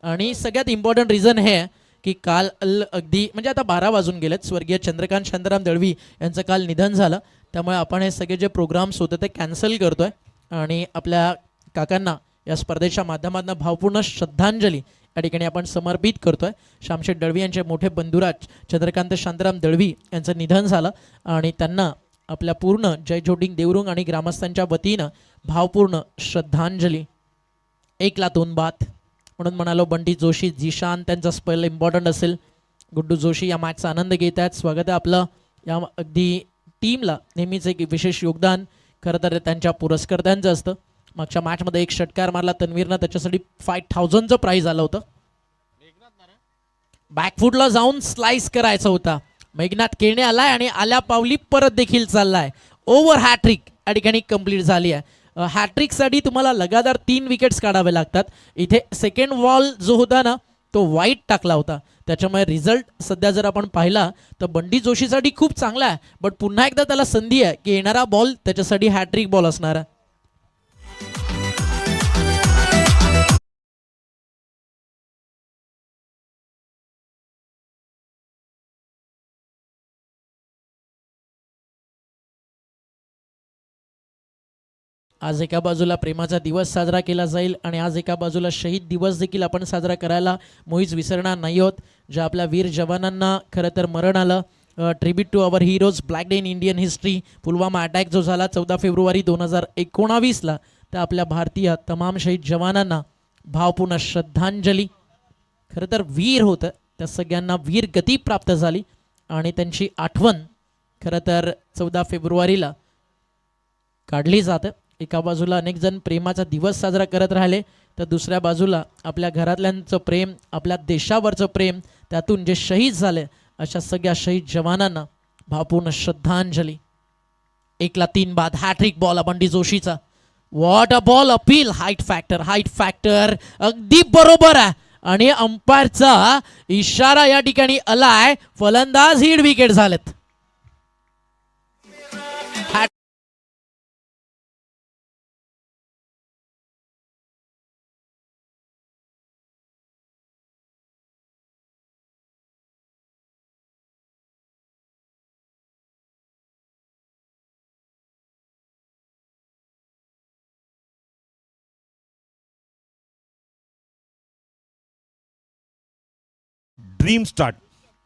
आणि सगळ्यात इम्पॉर्टंट रिझन हे आहे की काल अगदी म्हणजे आता 12 वाजून गेलेत. स्वर्गीय चंद्रकांत शांताराम दळवी यांचं काल निधन झालं. त्यामुळे आपण हे सगळे जे प्रोग्राम्स होते ते कॅन्सल करतोय आणि आपल्या काकांना या स्पर्धेच्या माध्यमातून भावपूर्ण श्रद्धांजली या ठिकाणी आपण समर्पित करतोय. श्यामशेठ दळवी यांचे मोठे बंधुराज चंद्रकांत शांताराम दळवी यांचं निधन झालं आणि त्यांना आपल्या पूर्ण जय जोटिंग देवरुंग आणि ग्रामस्थांच्या वतीनं भावपूर्ण श्रद्धांजली. 1-2 बाद म्हणून म्हणालो. बंटी जोशी, जिशान त्यांचा स्पेल इम्पॉर्टंट असेल. गुड्डू जोशी या मॅचचा आनंद घेत आहेत. स्वागत आहे आपलं या अगदी टीमला. नेहमीच एक विशेष योगदान खरं तर त्यांच्या पुरस्कर्त्यांचं असतं. मागच्या मॅचमध्ये एक षटकार मारला तन्वीरनं, त्याच्यासाठी 5000चं प्राईज आलं होतं. बॅकफुटला जाऊन स्लाइस करायचा होता. मेघनाथ केणे आलाय आणि आल्या पावली परत देखील चाललाय. ओव्हर हॅट्रिक या ठिकाणी कंप्लीट झाली आहे. हॅट्रिकसाठी तुम्हाला लगातार 3 विकेट्स काढावे लागतात. इथे सेकंड बॉल जो होता ना तो वाईट टाकला होता. त्याच्यामुळे रिझल्ट सध्या जर आपण पाहिला तर बंटी जोशीसाठी खूप चांगला आहे. बट पुन्हा एकदा त्याला संधी आहे की येणारा बॉल त्याच्यासाठी हॅट्रिक बॉल असणार आहे. आज एका बाजूला प्रेमाचा दिवस साजरा केला जाईल आणि आज एका बाजूला शहीद दिवस देखील आपण साजरा करायला मुळीच विसरणार नाही आहोत. ज्या आपल्या वीर जवानांना खरं तर मरण आलं tribute to our heroes, black day in Indian history. Pulwama attack जो झाला 14 फेब्रुवारी 2019ला, त्या आपल्या भारतीय तमाम शहीद जवानांना भावपूर्ण श्रद्धांजली. खरं तर वीर होतं, त्या सगळ्यांना वीर गती प्राप्त झाली आणि त्यांची आठवण खरं तर 14 फेब्रुवारीला काढली जातं. एका बाजूला अनेक जण प्रेमाचा दिवस साजरा करत राहिले, तर दुसऱ्या बाजूला आपल्या घरातल्यांचं प्रेम, आपल्या देशावरचं प्रेम, त्यातून जे शहीद झाले अशा सगळ्या शहीद जवानांना भावपूर्ण श्रद्धांजली. 1-3 बाद हॅट्रिक बॉल बंडी जोशीचा. What a ball appeal. Height factor अगदी बरोबर आहे आणि अंपायरचा इशारा या ठिकाणी आलाय. फलंदाज हिट विकेट झालेत. Dream start.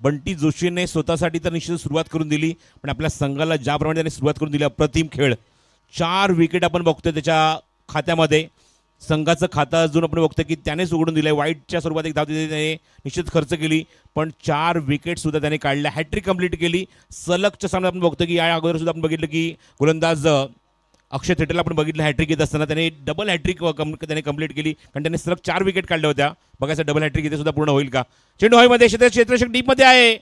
बंटी जोशीने स्वतःसाठी तर निश्चित सुरुवात करून दिली, पण आपल्या संघाला ज्याप्रमाणे त्याने सुरुवात करून दिली अप्रतिम खेळ. 4 विकेट आपण बघतोय त्याच्या खात्यामध्ये. संघाचं खातं अजून आपण बघतोय की त्यानेच उघडून दिलंय. वाईटच्या स्वरूपात एक धाव त्याने निश्चित खर्च केली, पण 4 विकेट सुद्धा त्याने काढल्या. हॅट्रिक कंप्लीट केली. सलगच्या सामन्यात आपण बघतोय की या अगोदर सुद्धा आपण बघितलं की गोलंदाज अक्षय थेटरला आपण बघितलं हॅट्रिक येत असताना त्याने डबल हॅट्रिक त्याने कंप्लीट केली, कारण त्याने सलग 4 विकेट काढल्या होत्या. बघायचं डबल हॅट्रिक इथे सुद्धा पूर्ण होईल का. चेंडू हवेमध्ये क्षेत्ररक्षक डीपमध्ये आहे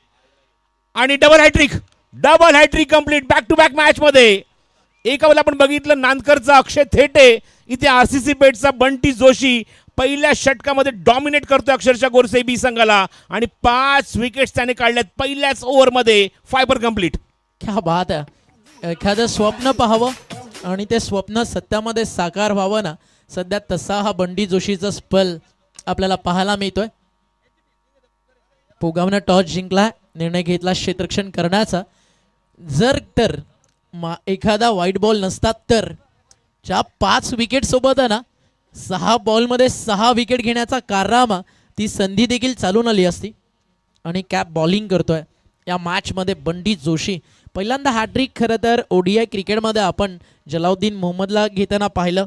आणि double hat trick complete back to back match मध्ये. एका वेळेला आपण बघितलं नांदकरचा अक्षय थेटे, इथे आरसीसी पेठचा बंटी जोशी पहिल्या षटकामध्ये डॉमिनेट करतोय अक्षरशः गोरसे बी संघाला आणि 5 विकेट्स त्याने काढल्यात पहिल्याच ओव्हरमध्ये. Fibre complete. क्या बात आहे. एखादं स्वप्न पाहावं आणि ते स्वप्न सत्यामध्ये साकार व्हावं ना, सध्या तसा हा बंडी जोशीचा स्पेल आपल्याला पाहायला मिळतोय. पोगावनं टॉस जिंकला, निर्णय घेतला क्षेत्ररक्षण करण्याचा. जर तर एखादा व्हाईट बॉल नसतात तर ज्या 5 विकेट सोबत आहे ना 6 बॉलमध्ये 6 विकेट घेण्याचा कारनामा, ती संधी देखील चालून आली असती. आणि कॅप बॉलिंग करतोय या मॅचमध्ये बंडी जोशी. पहिल्यांदा हॅट्रिक खरं तर ओडीआय क्रिकेटमध्ये आपण जलाउद्दीन मोहम्मदला घेताना पाहिलं.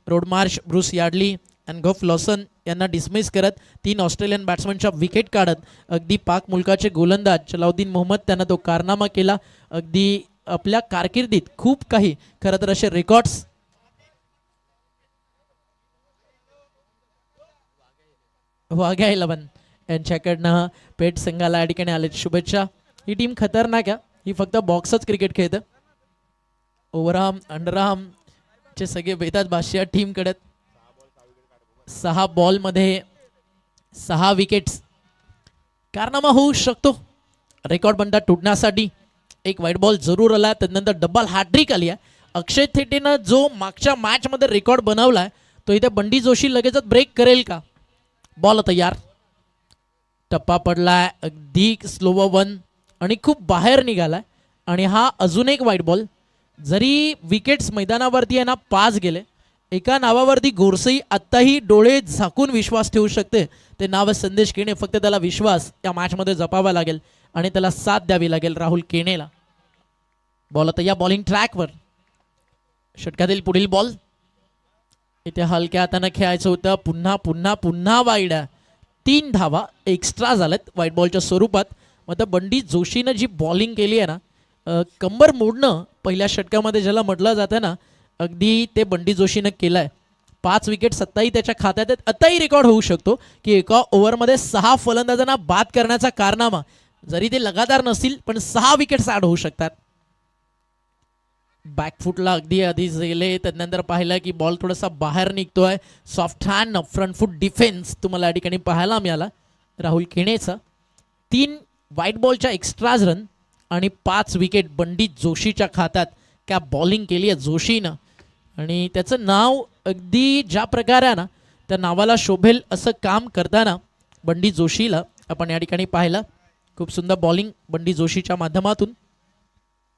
रोडमार्श, ब्रुस यार्डली अँड गफ लॉसन यांना डिसमिस करत 3 ऑस्ट्रेलियन बॅट्समनच्या विकेट काढत अगदी पाक मुलकाचे गोलंदाज जलाउद्दीन मोहम्मद त्यांना तो कारनामा केला. अगदी आपल्या कारकिर्दीत खूप काही खरं तर असे रेकॉर्ड्स वाघ्या 11 यांच्याकडनं पेट संघाला या ठिकाणी आले शुभेच्छा. ही टीम खतरनाक आहे, ही फक्त बॉक्सच क्रिकेट खेळतं. ओव्हरआर्म अंडरआर्म चे सगळे बेतात भाष्य टीमकडे. 6 बॉलमध्ये 6 विकेट्स. कारनामा होऊ शकतो. रेकॉर्ड बनता तुटण्यासाठी एक व्हाईट बॉल जरूर आला, त्यानंतर डबल हॅट्रिक आली आहे. अक्षय थेटेनं जो मागच्या मॅचमध्ये रेकॉर्ड बनवलाय तो इथे बंडी जोशी लगेचच ब्रेक करेल का. बॉल तयार, टप्पा पडलाय, अगदी स्लोवर 1 आणि खूप बाहेर निघालाय. आणि हा अजून एक व्हाईट बॉल. जरी विकेट्स मैदानावरती आहे ना 5 गेले, एका नावावरती गोरसई आत्ताही डोळे झाकून विश्वास ठेवू शकते. ते नाव संदेश केणे. फक्त त्याला विश्वास या मॅचमध्ये जपावा लागेल आणि त्याला साथ द्यावी लागेल राहुल केणेला. बॉल आता या बॉलिंग ट्रॅकवर. षटकातील पुढील बॉल इथे हलक्या हाताने खेळायचं होतं. पुन्हा वाईड. 3 धावा एक्स्ट्रा झाल्यात व्हाईट बॉलच्या स्वरूपात. मग बंडी जोशीनं जी बॉलिंग केली आहे ना, कंबर मोडणं पहिल्या षटकामध्ये ज्याला म्हटलं जातं ना, अगदी ते बंडी जोशीनं केलं आहे. 5 विकेट सत्ताही त्याच्या खात्यात आहेत. आताही रेकॉर्ड होऊ शकतो की एका ओव्हरमध्ये 6 फलंदाजांना बाद करण्याचा कारनामा, जरी ते लगातार नसतील पण 6 विकेट्स ॲड होऊ शकतात. बॅकफुटला अगदी आधी गेले, त्यानंतर पाहिलं की बॉल थोडासा बाहेर निघतोय. Soft hand front foot defence तुम्हाला या ठिकाणी पाहायला मिळाला राहुल केणेचा. 3 व्हाईट बॉलच्या एक्स्ट्राज रन आणि 5 विकेट बंडी जोशीच्या खात्यात. क्या बॉलिंग केली आहे जोशीनं. आणि त्याचं नाव अगदी ज्या प्रकारे आहे ना त्या नावाला शोभेल असं काम करताना बंडी जोशीला आपण या ठिकाणी पाहिलं. खूप सुंदर बॉलिंग बंडी जोशीच्या माध्यमातून.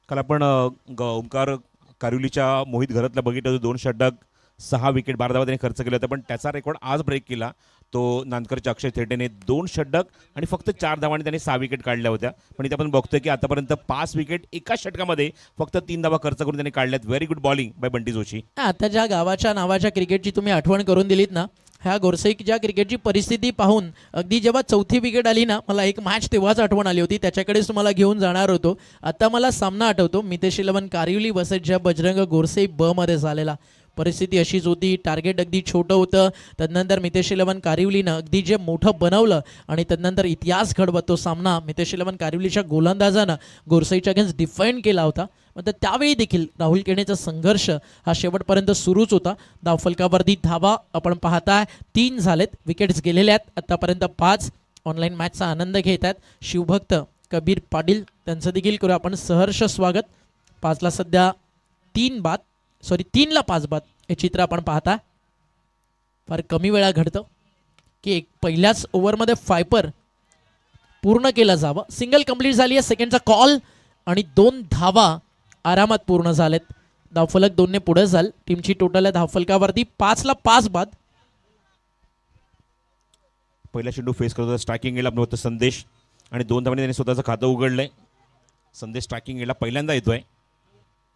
काल आपण ओंकार कारिवलीच्या मोहित घरातला बघितलं, 2 षटक 6 विकेट 12 धावा त्याने खर्च केले होते, पण त्याचा रेकॉर्ड आज ब्रेक केला. तो नांदकरच्या अक्षय थेटेने 2 षटक आणि फक्त 4 धावांनी त्याने 6 विकेट काढल्या होत्या. पण इथे आपण बघतोय की आतापर्यंत 5 विकेट एका षटकामध्ये फक्त 3 धावा खर्च करून त्याने काढल्यात. Very good bowling by Bunty Joshi. आता ज्या गावाच्या नावाच्या क्रिकेटची तुम्ही आठवण करून दिलीत ना, ह्या गोरसईच्या क्रिकेटची परिस्थिती पाहून अगदी जेव्हा 4थी विकेट आली ना, मला एक मॅच तेव्हाच आठवण आली होती. त्याच्याकडेच तुम्हाला घेऊन जाणार होतो. आता मला सामना आठवतो, मितेश 11 कारिवली वर्सेस ज्या बजरंग गोरसई ब मध्ये झालेला. परिस्थिती अशीच होती, टार्गेट अगदी छोटं होतं. तदनंतर मितेश 11 कारिवलीनं अगदी जे मोठं बनवलं आणि तदनंतर इतिहास घडवत तो सामना मितेश 11 कारिवलीच्या गोलंदाजानं गोरसईच्या अगेन्स्ट डिफेंड केला होता. मात्र त्यावेळी देखील राहुल केणेचा संघर्ष हा शेवटपर्यंत सुरूच होता. धावफलकावरती धावा आपण पाहताय 3 झालेत, विकेट्स गेलेल्या आहेत आतापर्यंत 5. ऑनलाईन मॅचचा आनंद घेत आहेत शिवभक्त कबीर पाटील, त्यांचं देखील करू आपण सहर्ष स्वागत. 5ला सध्या 3ला 5 बाद हे चित्र आपण पाहता. फार कमी वेळा घडतं की एक पहिल्याच ओव्हरमध्ये फायपर पूर्ण केलं जावं. सिंगल कंप्लीट झाली आहे, सेकंडचा कॉल आणि 2 धावा आरामात पूर्ण झालेत. धावफलक 2ने पुढे झाल. टीमची टोटल आहे धावफलकावरती 5ला 5 बाद. पहिला चेंडू फेस करत होता स्ट्रायकिंग एला होतं संदेश आणि 2 धावांनी त्याने स्वतःचं खातं उघडलंय. संदेश स्ट्रायकिंग एला पहिल्यांदा येतोय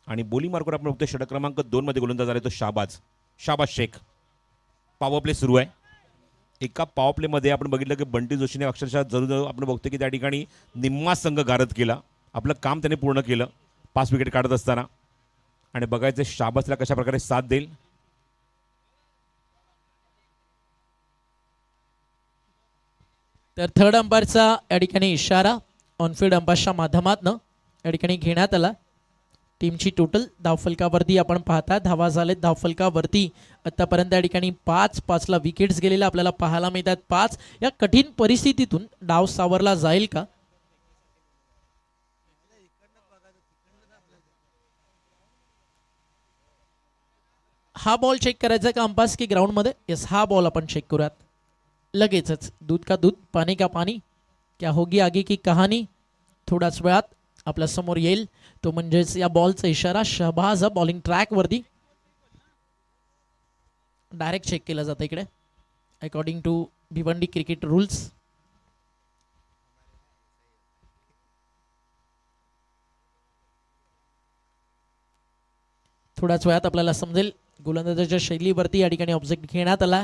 आणि बोली मार्कवर आपण बघतोय षटक क्रमांक 2 मध्ये गोलंदाज आला तो शाबाज शेख. पॉवर प्ले सुरू आहे. एका पॉवर प्लेमध्ये आपण बघितलं की बंटी जोशीने अक्षरशः जरूर आपण बघतो की त्या ठिकाणी निम्मा संघ गारद केला. आपलं काम त्याने पूर्ण केलं 5 विकेट काढत असताना. आणि बघायचं शाबाजला कशा प्रकारे साथ देईल. तर थर्ड अंपायरचा या ठिकाणी इशारा ऑनफिल्ड अंपायरच्या माध्यमातून या ठिकाणी घेण्यात आला. टीमची टोटल धावफलकावरती आपण पाहता धावा झालेत धावफलकावरती आतापर्यंत या ठिकाणी 5ला विकेट्स गेलेल्या आपल्याला पाहायला मिळतात. 5 या कठीण परिस्थितीतून डाव सावरला जाईल का? हा बॉल चेक करायचा का अंपास की ग्राउंड मध्ये? येस, हा बॉल आपण चेक करूयात लगेचच. दूध का दूध पाणी का पाणी, क्या होगी आगे की कहाणी थोड्याच वेळात आपल्या समोर येईल. तो म्हणजेच या बॉलचा इशारा शहबाज बॉलिंग ट्रॅक वरती डायरेक्ट चेक केला जातं इकडे according to Bhiwandi cricket rules. थोड्याच वेळात आपल्याला समजेल. गोलंदाजाच्या शैलीवरती या ठिकाणी ऑब्जेक्ट घेण्यात आला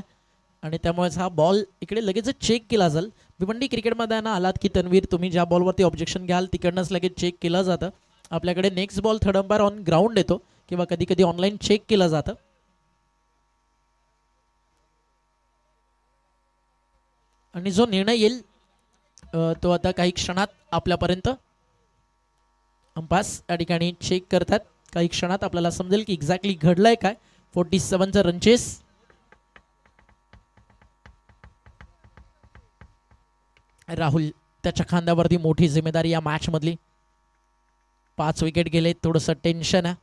आणि त्यामुळेच हा बॉल इकडे लगेच चेक केला जाईल. भिवंडी क्रिकेट मैदाना आलात की तन्वीर तुम्ही ज्या बॉलवरती ऑब्जेक्शन घ्याल तिकडनंच लगेच चेक केलं जातं. आपल्याकडे next ball third umpire on ground येतो किंवा कधी कधी ऑनलाईन चेक केलं जातं. आणि जो निर्णय येईल तो आता काही क्षणात आपल्यापर्यंत अंपास या ठिकाणी चेक करतात. काही क्षणात आपल्याला समजेल की एक्झॅक्टली घडलंय काय. 47चं रनचेस. राहुल त्याच्या खांद्यावरती मोठी जिम्मेदारी या मॅच मधली. 5 विकेट गेले, थोडंसं टेन्शन आहे.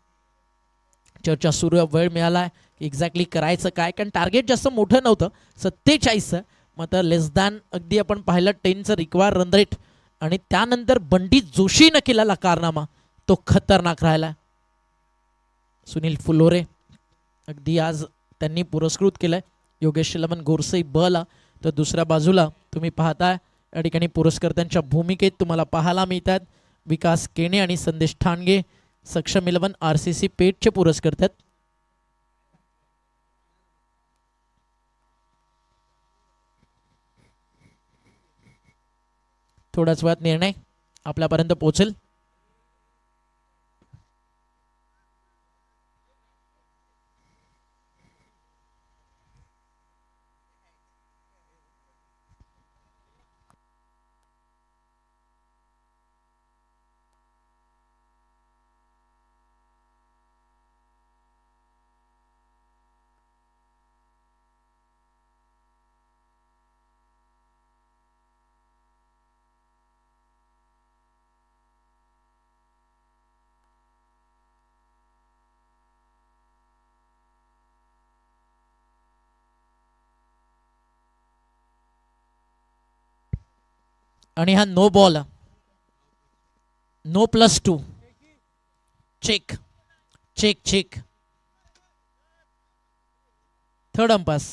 चर्चा सुरू आहे, वेळ मिळाला की एक्झॅक्टली करायचं काय, कारण टार्गेट जास्त मोठं नव्हतं 47चं. मात्र लेस दॅन अगदी आपण पाहिलं 10चं रिक्वायर रन रेट आणि त्यानंतर बंटी जोशीनं केलेला कारनामा तो खतरनाक राहिला. सुनील फुलोरे अगदी आज त्यांनी पुरस्कृत केलंय योगेश 11 गोरसई बला. तर दुसऱ्या बाजूला तुम्ही पाहताय या ठिकाणी पुरस्कर्त्यांच्या भूमिकेत तुम्हाला पाहायला मिळतात विकास केणे आणि संदेश ठाणगे. सक्षम 11 RCC पेठचे पुरस्कर्ते. थोड्याच वेळात निर्णय आपल्यापर्यंत पोहोचेल. आणि हा no ball, no +2 check check check. Third umpires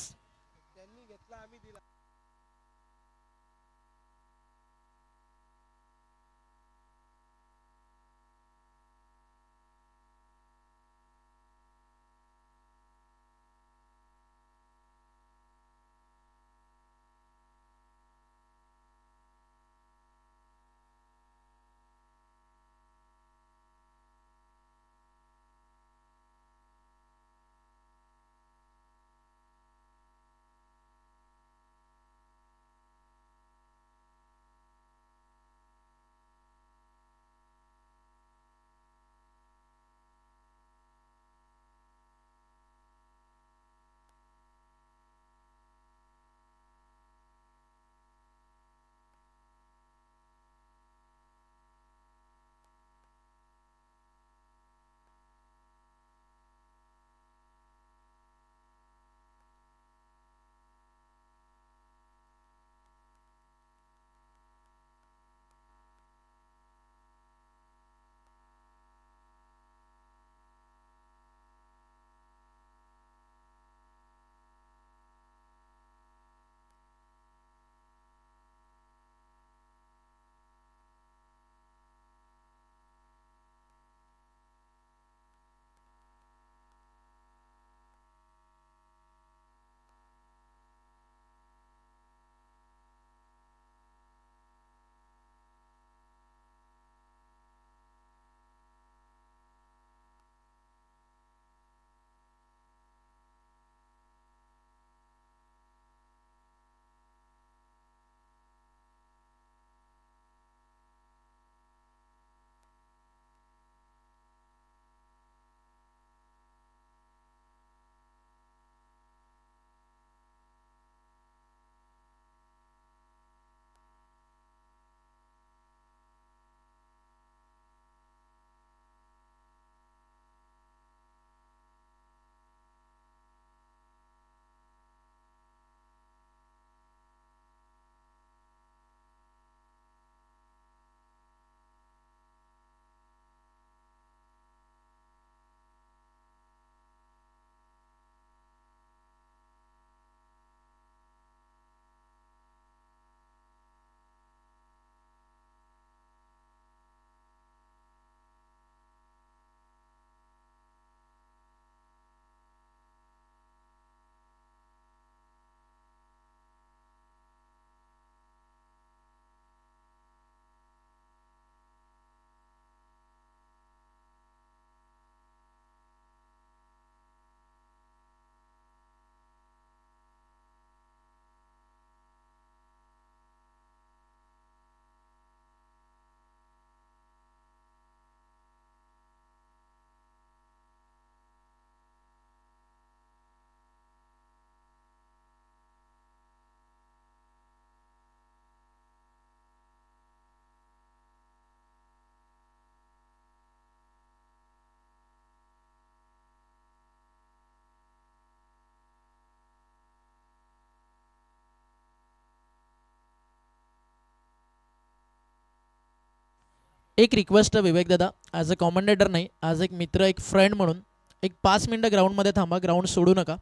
एक रिक्वेस्ट आहे विवेक दादा, ॲज अ कॉमेंटेटर नाही, ॲज एक मित्र, एक फ्रेंड म्हणून एक 5 मिनिटं ग्राउंडमध्ये थांबा, ग्राउंड सोडू नका.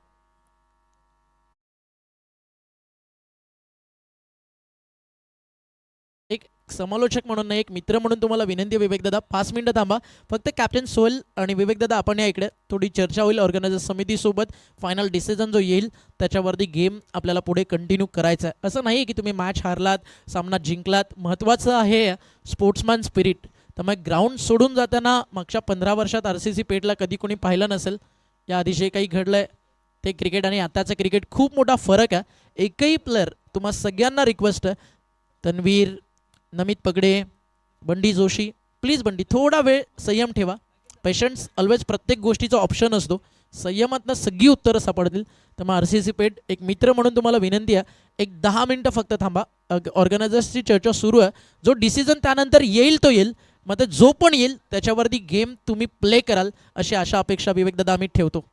एक समालोचक म्हणून नाही, एक मित्र म्हणून तुम्हाला विनंती आहे विवेक दादा, 5 मिनिटं थांबा. फक्त कॅप्टन सोहेल आणि विवेक दादा आपण या इकडे, थोडी चर्चा होईल ऑर्गनायझर समितीसोबत. फायनल डिसिजन जो येईल त्याच्यावरती गेम आपल्याला पुढे कंटिन्यू करायचा आहे. असं नाही की तुम्ही मॅच हारलात, सामना जिंकलात. महत्त्वाचं आहे स्पोर्ट्समॅन स्पिरिट. त्यामुळे ग्राउंड सोडून जाताना मागच्या 15 वर्षात RCC पेठला कधी कोणी पाहिलं नसेल. या आधी जे काही घडलंय ते क्रिकेट आणि आताचं क्रिकेट खूप मोठा फरक आहे. एकही प्लेअर, तुम्हा सगळ्यांना रिक्वेस्ट आहे, तन्वीर, नमित पगडे, बंडी जोशी, प्लीज बंडी थोडा वेळ संयम ठेवा. पेशन्स ऑलवेज प्रत्येक गोष्टीचा ऑप्शन असतो. संयमातनं सगळी उत्तरं सापडतील. त्यामुळे RCC पेठ एक मित्र म्हणून तुम्हाला विनंती आहे, एक 10 मिनिटं फक्त थांबा. ऑर्गनायझर्सची चर्चा सुरू आहे. जो डिसिजन त्यानंतर येईल तो येईल, मग जो पण येईल त्याच्यावरती गेम तुम्ही प्ले कराल अशी आशा अपेक्षा विवेक दादा आम्ही ठेवतो.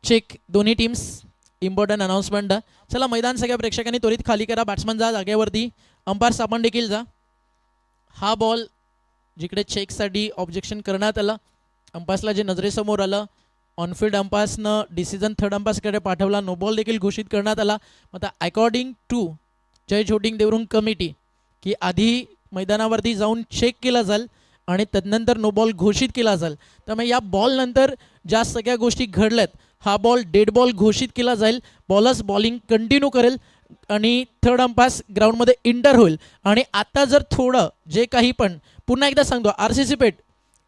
चेक दोन्ही टीम्स इम्पॉर्टंट अनाउन्समेंट. चला मैदान सगळ्या प्रेक्षकांनी त्वरित खाली करा. बॅट्समन जा जागेवरती. अंपायर्स आपण देखील जा. हा बॉल जिकडे चेकसाठी ऑब्जेक्शन करण्यात आलं, अंपायर्सला जे नजरेसमोर आलं, ऑनफिल्ड अंपायर्सनं डिसिजन थर्ड अंपायर्सकडे पाठवला. नो बॉल देखील घोषित करण्यात आला. आता अकॉर्डिंग टू जज होटिंग देवरुंग कमिटी की आधी मैदानावरती जाऊन चेक केला जाईल आणि तदनंतर नो बॉल घोषित केला जाईल. त्यामुळे या बॉलनंतर ज्या सगळ्या गोष्टी घडल्यात, हा बॉल डेड बॉल घोषित केला जाईल. बॉलर्स बॉलिंग कंटिन्यू करेल आणि थर्ड अंपायर्स ग्राउंडमध्ये इंटर होईल. आणि आता जर थोडं जे काही पण पुन्हा एकदा सांगतो, RCC पेठ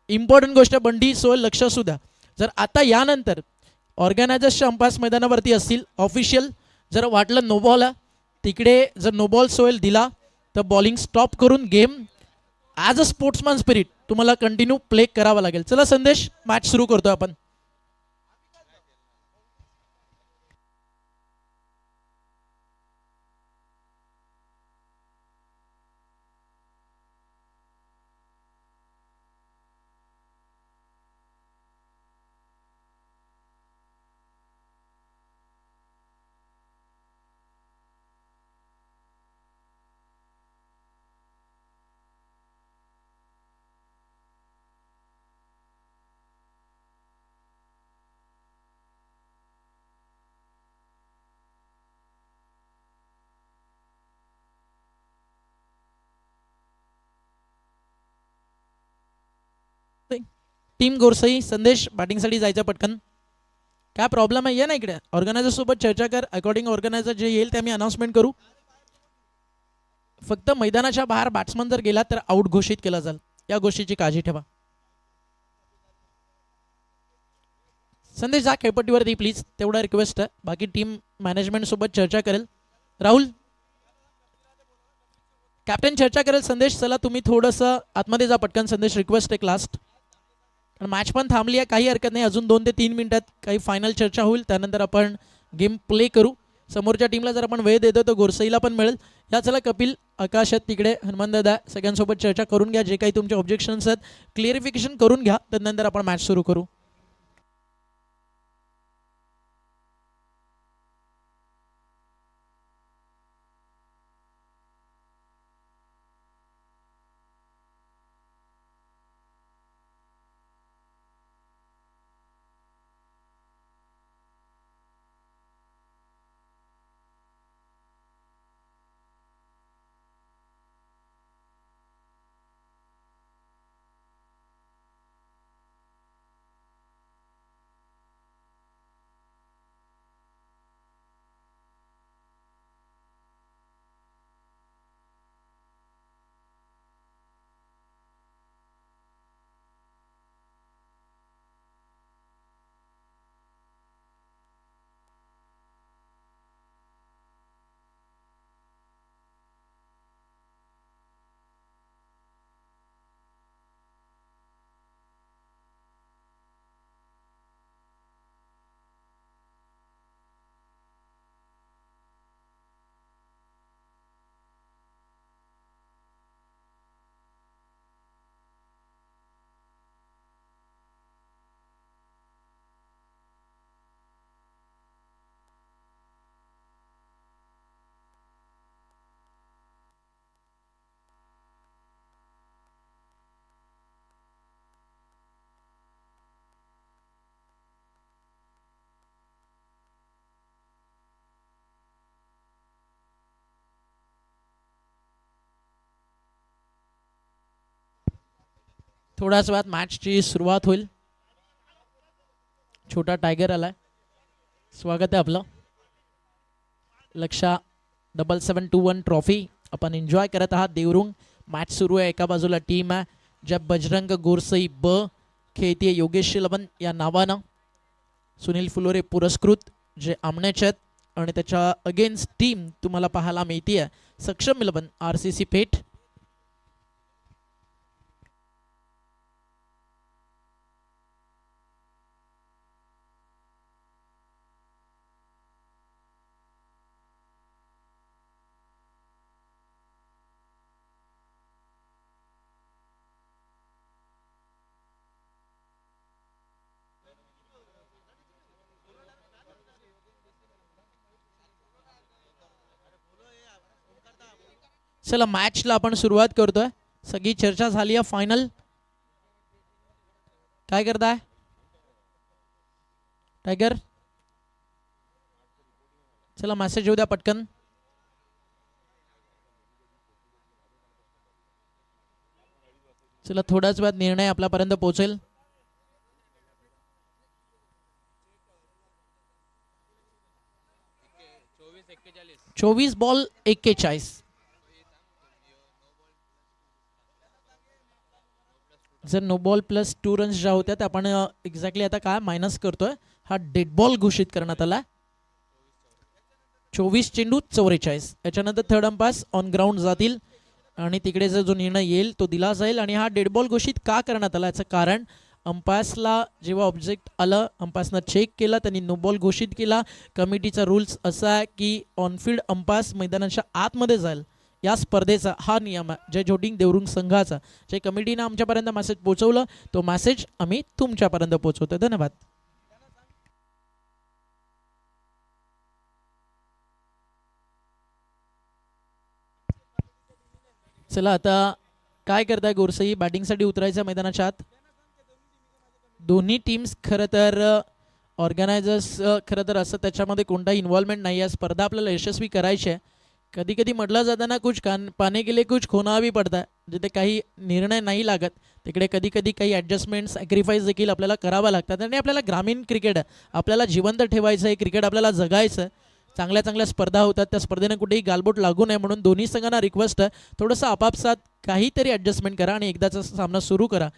इम्पॉर्टंट गोष्ट, बंडी सोय लक्ष असू द्या. जर आता यानंतर ऑर्गनायझर्सच्या अंपायर्स मैदानावरती असतील ऑफिशियल, जर वाटलं नो बॉल तिकडे जर नो बॉल सोयल दिला तर बॉलिंग स्टॉप करून game as a sportsman spirit तुम्हाला कंटिन्यू प्ले करावा लागेल. चला संदेश, मॅच सुरू करतोय आपण. टीम गोरसई, संदेश बॅटिंगसाठी जायचं पटकन. काय प्रॉब्लेम आहे ये ना इकडे. ऑर्गनायझर सोबत चर्चा कर. अकॉर्डिंग ऑर्गनायझर जे येईल ते आम्ही अनाउन्समेंट करू. फक्त मैदानाच्या बाहेर बॅट्समन जर गेला तर आउट घोषित केला जाईल, या गोष्टीची काळजी ठेवा. संदेश जा खेळपट्टीवरती प्लीज, तेवढा रिक्वेस्ट आहे. बाकी टीम मॅनेजमेंट सोबत चर्चा करेल. राहुल कॅप्टन चर्चा करेल. संदेश चला तुम्ही थोडंसं आतमध्ये जा पटकन. संदेश रिक्वेस्ट एक लास्ट. मॅच पण थांबली आहे, काही हरकत नाही. अजून 2 ते 3 मिनिटात काही फायनल चर्चा होईल, त्यानंतर आपण गेम प्ले करू. समोरच्या टीमला जर आपण वेळ देतो तर गोरसईला पण मिळेल. या चला कपिल, आकाश आहेत तिकडे, हनुमान दादा, सगळ्यांसोबत चर्चा करून घ्या. जे काही तुमचे ऑब्जेक्शन्स आहेत क्लिअरिफिकेशन करून घ्या, त्यानंतर आपण मॅच सुरू करू. थोड्याच वेळात मॅचची सुरुवात होईल. छोटा टायगर आलाय, स्वागत आहे आपलं. लक्षा 7721 ट्रॉफी आपण एन्जॉय करत आहात. देवरुंग मॅच सुरू आहे. एका बाजूला टीम आहे ज्या बजरंग गोरसई ब खेळतीये योगेश लबन या नावानं. सुनील फुलोरे पुरस्कृत जे आमण्याचे आहेत, आणि त्याच्या अगेन्स्ट टीम तुम्हाला पाहायला मिळतीये सक्षम 11 RCC पेठ. चला मॅचला आपण सुरुवात करतोय. सगळी चर्चा झाली आहे. फायनल काय करताय टायगर? चला मेसेज येऊ द्या पटकन. चला थोड्याच वेळात निर्णय आपल्यापर्यंत पोहोचेल. चोवीस बॉल 41. जर नो बॉल प्लस 2 रन्स ज्या होत्या त्या आपण एक्झॅक्टली आता काय मायनस करतोय. हा डेड बॉल घोषित करण्यात आला. 24 चेंडू 44. याच्यानंतर थर्ड अंपायर ऑन ग्राउंड जातील आणि तिकडे जो निर्णय येईल तो दिला जाईल. आणि हा डेड बॉल घोषित का करण्यात आला याचं कारण अंपायर्सला जेव्हा ऑब्जेक्ट आलं, अंपायर्सनं चेक केला, त्यांनी नो बॉल घोषित केला. कमिटीचा रूल्स असा आहे की ऑनफिल्ड अंपायर्स मैदानाच्या आतमध्ये जाईल. या स्पर्धेचा हा नियम आहे. जय जोटिंग देवरुंग संघाचा जे कमिटीनं आमच्यापर्यंत मेसेज पोहोचवलं तो मेसेज आम्ही तुमच्यापर्यंत पोहोचवतो. धन्यवाद. चला आता काय करताय गोरसई? बॅटिंगसाठी उतरायचं मैदानाच्या आत. दोन्ही टीम्स खरं तर ऑर्गनायझर्स खरं तर असं त्याच्यामध्ये कोणताही इन्व्हॉल्वमेंट नाही आहे. स्पर्धा आपल्याला यशस्वी करायची आहे. कधी कधी म्हटलं जातं ना, कुछ पाने के लिए कुछ खोना भी पडता है. जिथे काही निर्णय नाही लागत तिकडे कधी कधी काही ॲडजस्टमेंट सॅक्रिफाईस देखील आपल्याला करावं लागतात. आणि आपल्याला ग्रामीण क्रिकेट आहे, आपल्याला जिवंत ठेवायचं आहे. क्रिकेट आपल्याला जगायचं आहे. चांगल्या चांगल्या स्पर्धा होतात, त्या स्पर्धेने कुठेही गालबोट लागू नये म्हणून दोन्ही संघांना रिक्वेस्ट आहे, थोडंसं आपापसात काहीतरी ॲडजस्टमेंट करा आणि एकदाचा सामना सुरू करा.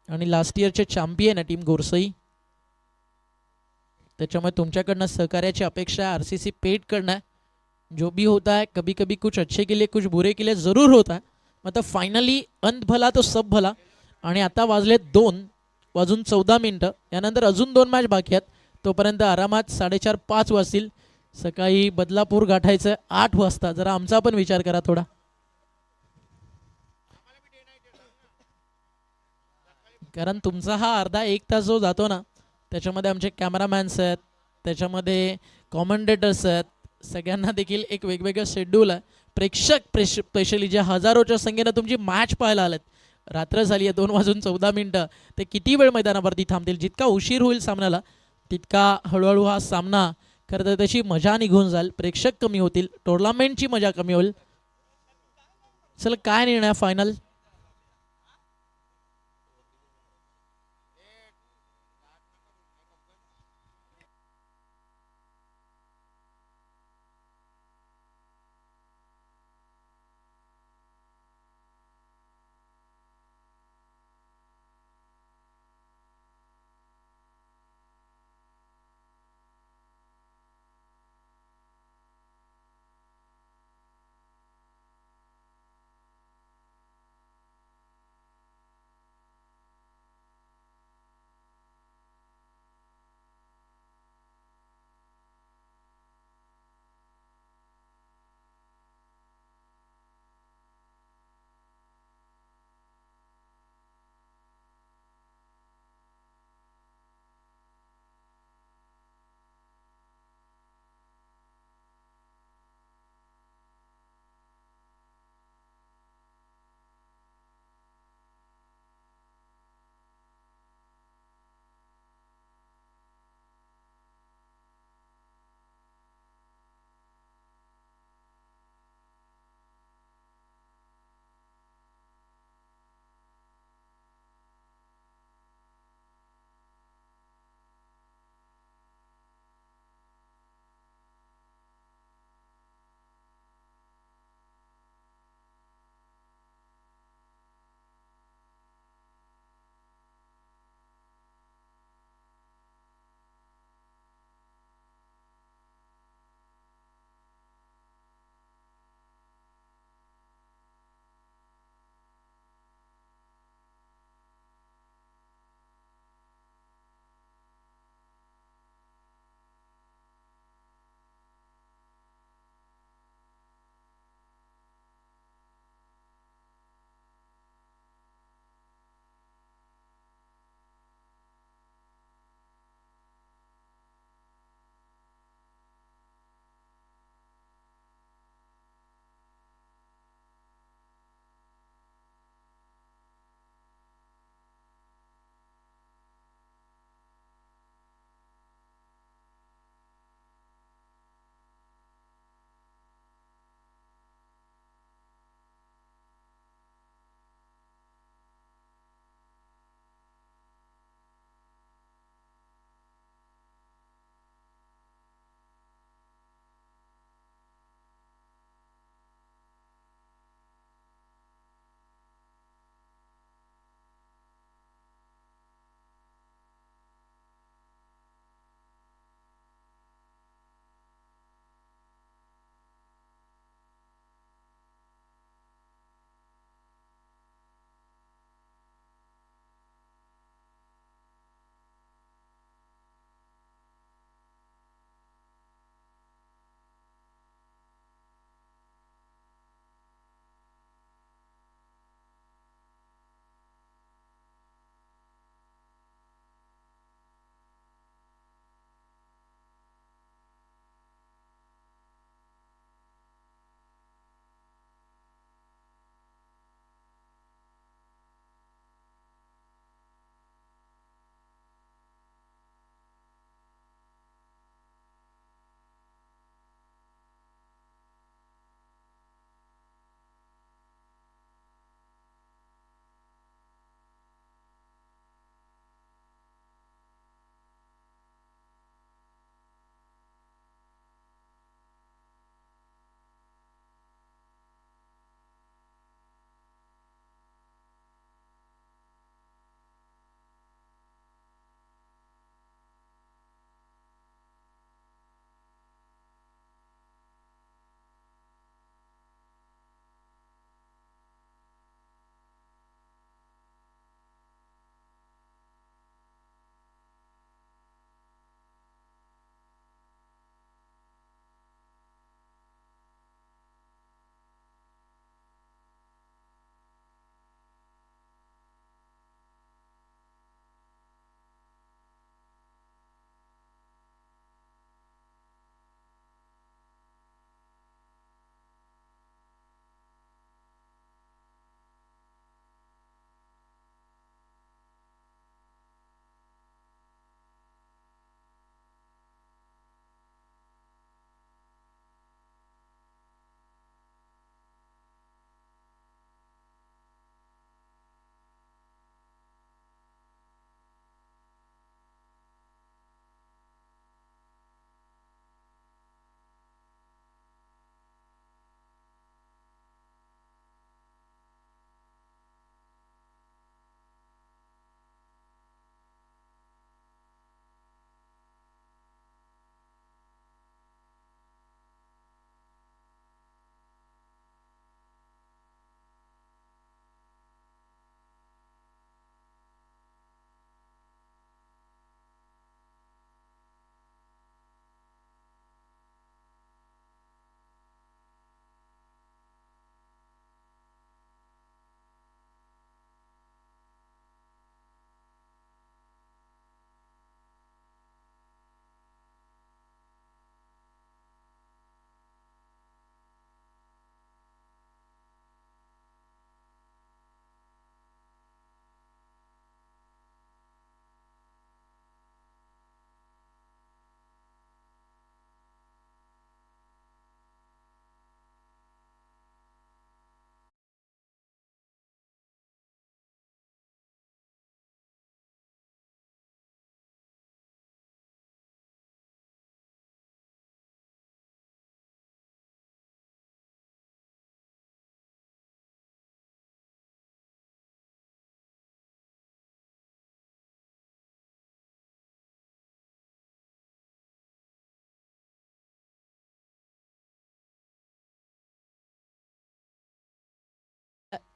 आणि लास्ट इयरचे चॅम्पियन आहे टीम गोरसई, त्याच्यामुळे तुमच्याकडनं सहकार्याची अपेक्षा आहे. RCC पेड करना है. जो भी होता है कभी कभी कुछ अच्छे के लिए कुछ बुरे के लिए ज़रूर होता है. मतलब फायनली अंत भला तो सब भला. आणि आता वाजले 2:14 यानंतर अजून 2 मॅच बाकी आहेत. तोपर्यंत आरामात 4:30-5 वाजतील. सकाळी बदलापूर गाठायचं 8 वाजता. जरा आमचा पण विचार करा थोडा. कारण तुमचा हा अर्धा 1 तास जो जातो ना, त्याच्यामध्ये आमचे कॅमेरामॅन्स आहेत, त्याच्यामध्ये कॉमेंटेटर्स आहेत, सगळ्यांना देखील एक वेगवेगळं शेड्यूल आहे. प्रेक्षक स्पेशली जे हजारोच्या संख्येनं तुमची मॅच पाहायला आलेत. रात्र झाली आहे 2:14. ते किती वेळ मैदानावरती थांबतील? जितका उशीर होईल सामन्याला तितका हळूहळू हा सामना खरं तर त्याची मजा निघून जाईल. प्रेक्षक कमी होतील, टुर्नामेंटची मजा कमी होईल. चला काय निर्णय फायनल?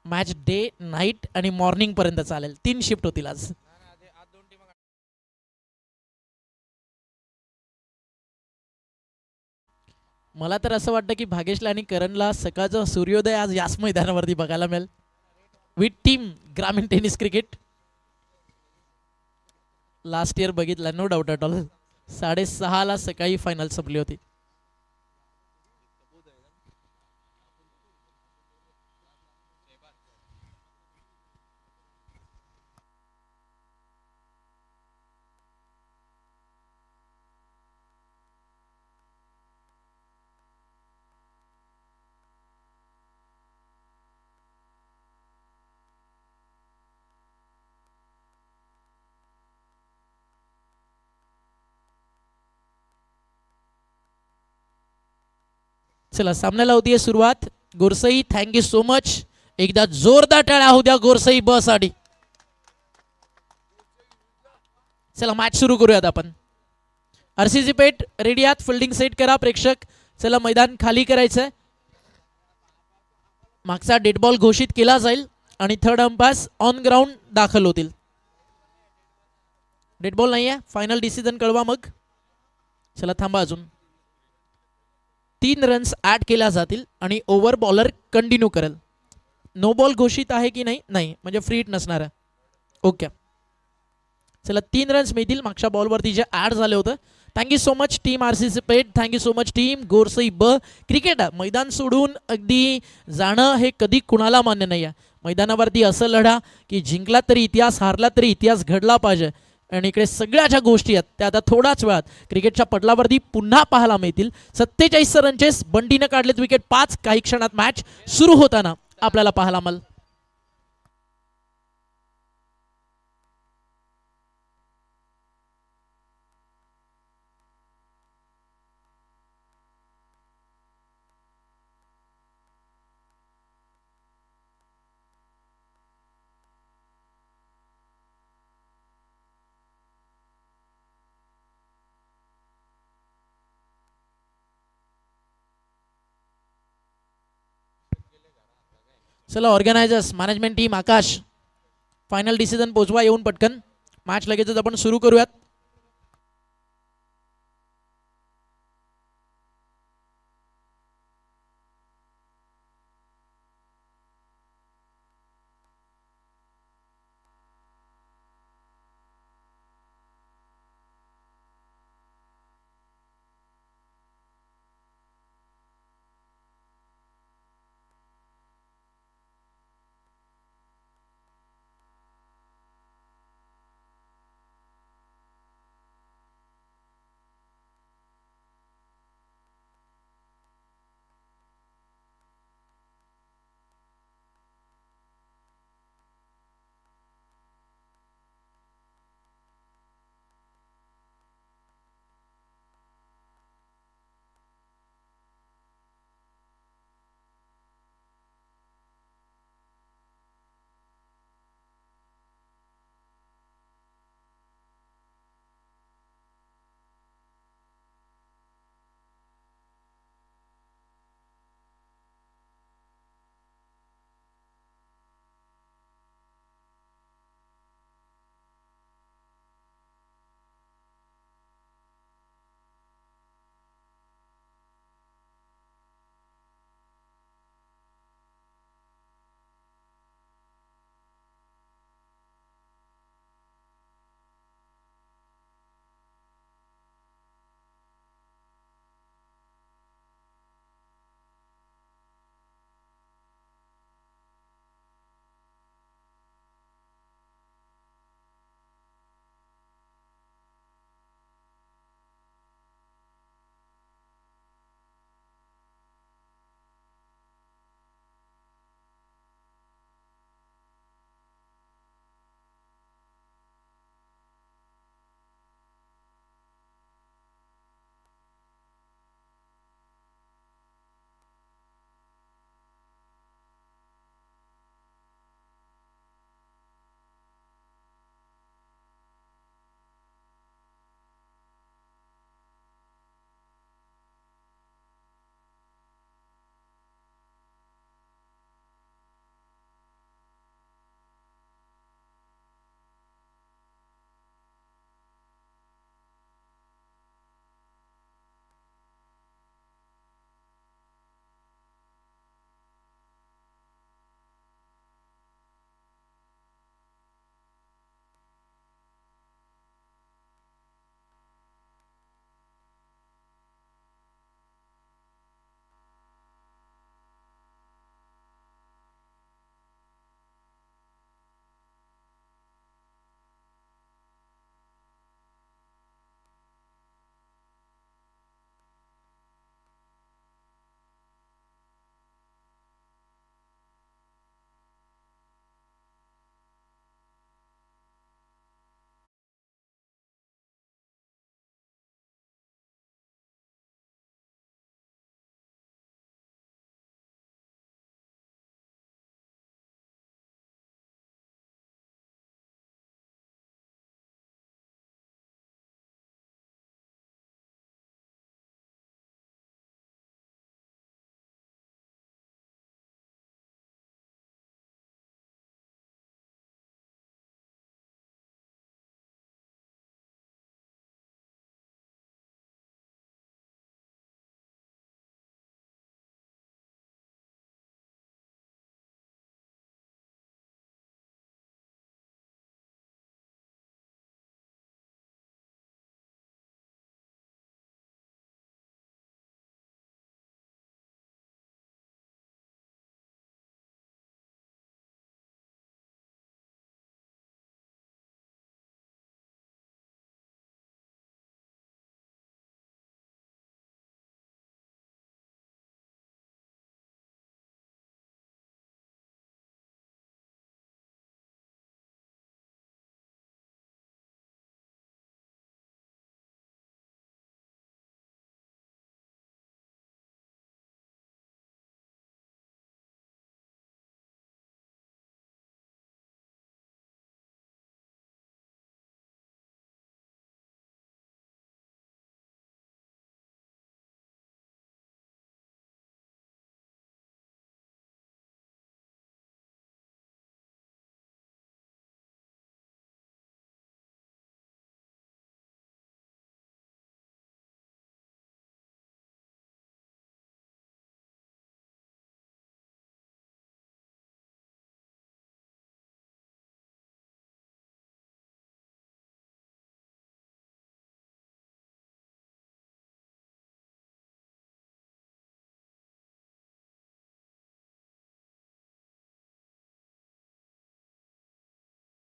मॅच डे नाईट आणि मॉर्निंग पर्यंत चालेल. 3 शिफ्ट होतील आज. मला तर असं वाटतं की भागेशला आणि करणला सकाळचा सूर्योदय आज याच मैदानावरती बघायला मिळेल विथ टीम ग्रामीण टेनिस क्रिकेट. लास्ट इयर बघितला, नो डाऊट ॲट ऑल. 6:30 सकाळी फायनल संपली होती. चला सामन्याला होतीये सुरुवात. गोरसई थँक्यू सो मच. एकदा जोरदार टाळ्या होऊ द्या गोरसई ब साठी. चला मॅच सुरू करूयात आपण. आरसीसी पेठ रेडी आहात, फिल्डिंग सेट करा प्रेक्षक. चला मैदान खाली करायचंय. मागचा डेड बॉल घोषित केला जाईल आणि थर्ड अंपायर्स ऑन ग्राउंड दाखल होतील. डेड बॉल नाहीये, फायनल डिसिजन कळवा मग. चला थांबा अजून. 3 रन्स ऍड केल्या जातील आणि ओव्हर बॉलर कंटिन्यू करेल. नो बॉल घोषित आहे की नाही? नाही, म्हणजे फ्री हिट नसणार आहे. ओके. चला 3 रन्स मिळतील मागच्या बॉलवरती जे ऍड झाले होतं. Thank you so much team RCC Peth. Thank you so much team Gorsai ब. क्रिकेट मैदान सोडून अगदी जाणं हे कधी कुणाला मान्य नाही आहे. मैदानावरती असं लढा की जिंकला तरी इतिहास, हारला तरी इतिहास घडला पाहिजे. आणि इकडे सगळ्या ज्या गोष्टी आहेत त्या आता थोड्याच वेळात क्रिकेटच्या पटलावरती पुन्हा पाहायला मिळतील. 47 रनचे बंटीनं काढलेत विकेट. 5 काही क्षणात मॅच सुरू होताना आपल्याला पाहायला मिळेल. चला ऑर्गनायझर्स मॅनेजमेंट टीम आकाश, फायनल डिसिजन पोचवा येऊन पटकन. मॅच लगेचच आपण सुरू करूयात.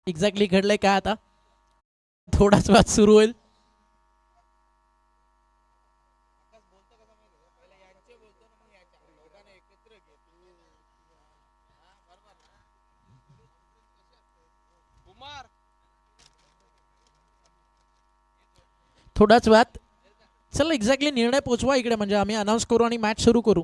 एक्झॅक्टली घडलंय काय आता थोडाच वेळात सुरू होईल. थोड्याच वेळात चला एक्झॅक्टली निर्णय पोचवा इकडे म्हणजे आम्ही अनाऊन्स करू आणि मॅच सुरू करू.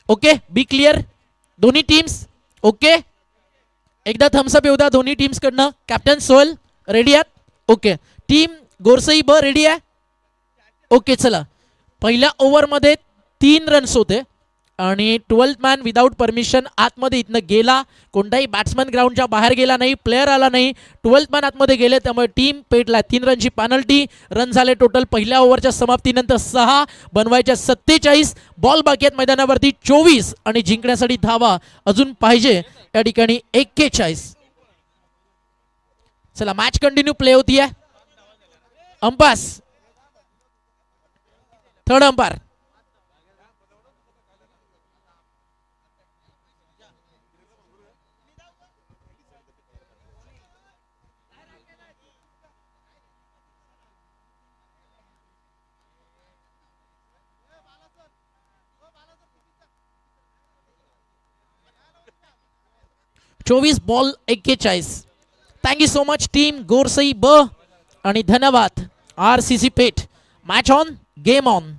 ओके बी क्लिअर दोन्ही टीम्स. ओके एकदा थम्सअप येऊ द्या दोन्ही टीम्स कडनं. कॅप्टन सोहेल रेडी आहात. ओके टीम गोरसई ब रेडी आहे. ओके चला पहिल्या ओव्हरमध्ये 3 रन्स होते आणि 12th मॅन विदाऊट परमिशन आतमध्ये इथनं गेला. कोणताही बॅट्समॅन ग्राउंडच्या बाहेर गेला नाही, प्लेअर आला नाही, 12th मॅन आतमध्ये गेले त्यामुळे टीम पेटला. 3 रनची पॅनल्टी. रन झाले टोटल पहिल्या ओव्हरच्या समाप्तीनंतर 6 बनवायच्या 47. बॉल बाकी आहेत मैदानावरती 24 आणि जिंकण्यासाठी धावा अजून पाहिजे या ठिकाणी 41. चला मॅच कंटिन्यू प्ले होतीये. Umpires third umpire. चोवीस ball 41. Thank you so much team Gorsai ब आणि धन्यवाद RCC Peth. Match on game on.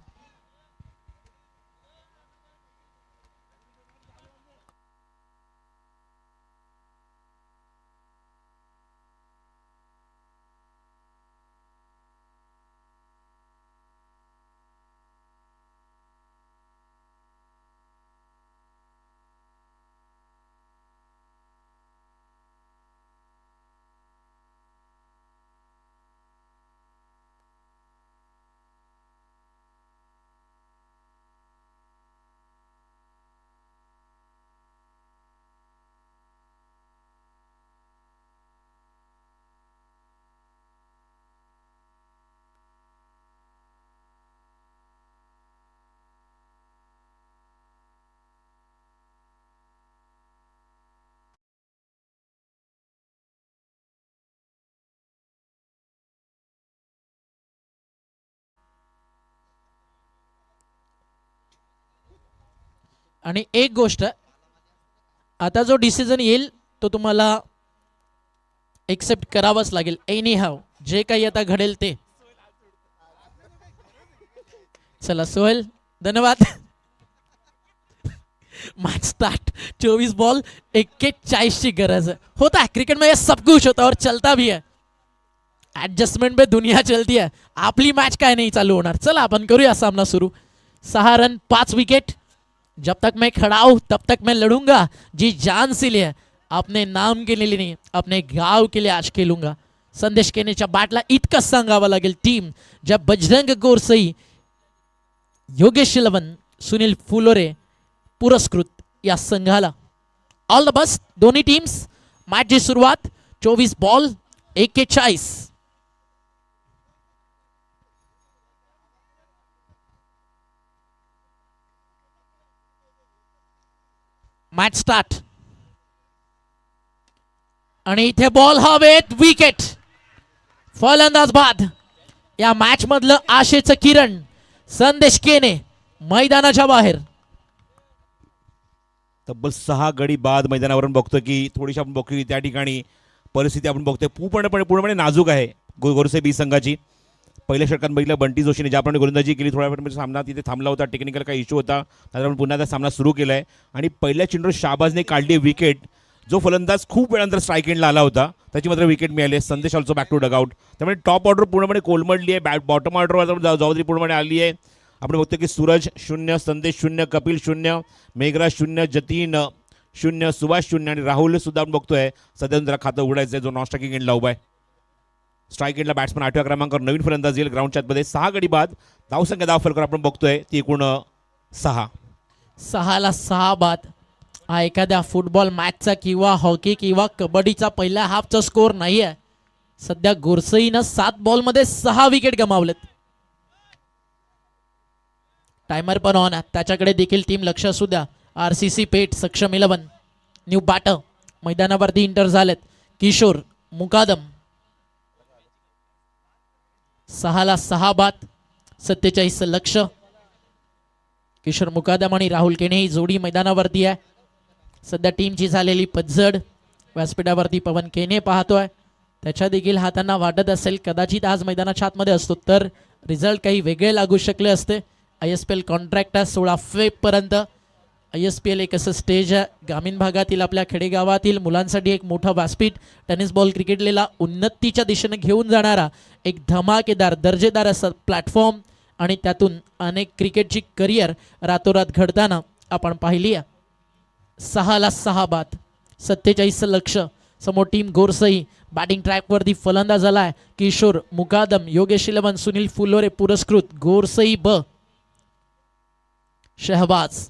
आणि एक गोष्ट, आता जो डिसिजन येईल तो तुम्हाला एक्सेप्ट करावाच लागेल एनी हाव, जे काही आता घडेल ते. चला सोहेल, धन्यवाद. Match start. 24 बॉल 41 की गरज है. होता है क्रिकेट में, ये सब कुछ होता है और चलता भी है. ऍडजस्टमेंट पे दुनिया चलती है. आपली मॅच काय नाही चालू होणार. चला आपण करूया सामना सुरू. 6 रन 5 विकेट. जब तक मैं खड़ा हूं तब तक मैं लड़ूंगा, जी जान से लिए, अपने नाम के लिए नहीं, अपने गाव के लिए आज खेलूंगा. संदेश केनेच्या बॅटला इतकं सांगावं लागेल टीम, जब बजरंग गोरसई, योगेश शिलवन, सुनील फुलोरे पुरस्कृत या संघाला ऑल द बेस्ट दोन्ही टीम्स. मॅचची सुरुवात. 24 बॉल 41. Match start. आणि इथे बॉल हवेत, विकेट. फलंदाज बाद. या मॅच मधलं आशेचं किरण संदेश केने मैदानाच्या बाहेर. तब्बल 6 गडी बाद मैदानावरून बघतो की थोडीशी आपण बघतो की त्या ठिकाणी परिस्थिती आपण बघतोय पूर्णपणे नाजूक आहे गोरसे बी संघाची. पहिल्या षटकात बघितलं बंटी जोशीने ज्याप्रमाणे गोलंदाजी केली, थोड्या वेळ सामना तिथे थांबला होता, टेक्निकल काही इश्यू होता, नंतर आपण पुन्हा सामना सुरू केला आहे. आणि पहिल्या चेंडूवर शाहबाजने काढली विकेट. जो फलंदाज खूप वेळानंतर स्ट्राईक एंडला आला होता त्याची मात्र विकेट मिळाली. संदेश ऑल्सो बॅक टू डगआउट. त्यामुळे टॉप ऑर्डर पूर्णपणे कोलमडली आहे. बॉटम ऑर्डर जबाबदारी पूर्णपणे आली आहे. आपण बघतो की सूरज 0, संदेश 0, कपिल 0, मेघराज 0, जतीन 0, सुभाष 0 आणि राहुल सुद्धा आपण बघतोय सध्या जरा खातं उघडायचं आहे, जो नॉन स्ट्रायकिंग एंडला उभा आहे. स्ट्राईक एंडला बॅट्समन 8व्या क्रमांकावर नवीन फलंदाज येईल ग्राउंडच्या आतमध्ये. 6 गडी बाद. धावसंख्या धाव फलकर आपण बघतोय ती एकूण 6. 6ला 6 बाद. हा एखाद्या फुटबॉल मॅचचा किंवा हॉकी किंवा कबड्डीचा पहिल्या हाफचा स्कोर नाही आहे. सध्या गोरसईनं 7 बॉलमध्ये 6 विकेट गमावलेत. टायमर पण ऑन आहे, त्याच्याकडे देखील टीम लक्ष असू द्या. RCC पेठ, सक्षम 11, न्यू बॅटर मैदानावरती इंटर झालेत. किशोर मुकादम. 6ला 6 बाद. 47 लक्ष. किशोर मुकादम आणि राहुल केने ही जोडी मैदानावरती आहे. सध्या टीमची झालेली पतझड व्यासपीठावरती पवन केने पाहतोय. त्याच्या देखील हातांना वाटत असेल कदाचित आज मैदानाच्या आतमध्ये असतो तर रिझल्ट काही वेगळे लागू शकले असते. ISPL कॉन्ट्रॅक्ट आहे 16 फेब्रुवारीपर्यंत. ISPL एक असं स्टेज आहे ग्रामीण भागातील आपल्या खेडेगावातील मुलांसाठी एक मोठं व्यासपीठ, टेनिस बॉल क्रिकेटला उन्नतीच्या दिशेने घेऊन जाणारा एक धमाकेदार दर्जेदार असा प्लॅटफॉर्म आणि त्यातून अनेक क्रिकेटची करिअर रातोरात घडताना आपण पाहिली आहे. 6ला 6 बाद. 47 लक्ष. समोर टीम गोरसई. बॅटिंग ट्रॅकवरती फलंदाज आलाय किशोर मुकादम, योगेश शिलवन, सुनील फुलोरे पुरस्कृत. गोरसई ब. शहबाज.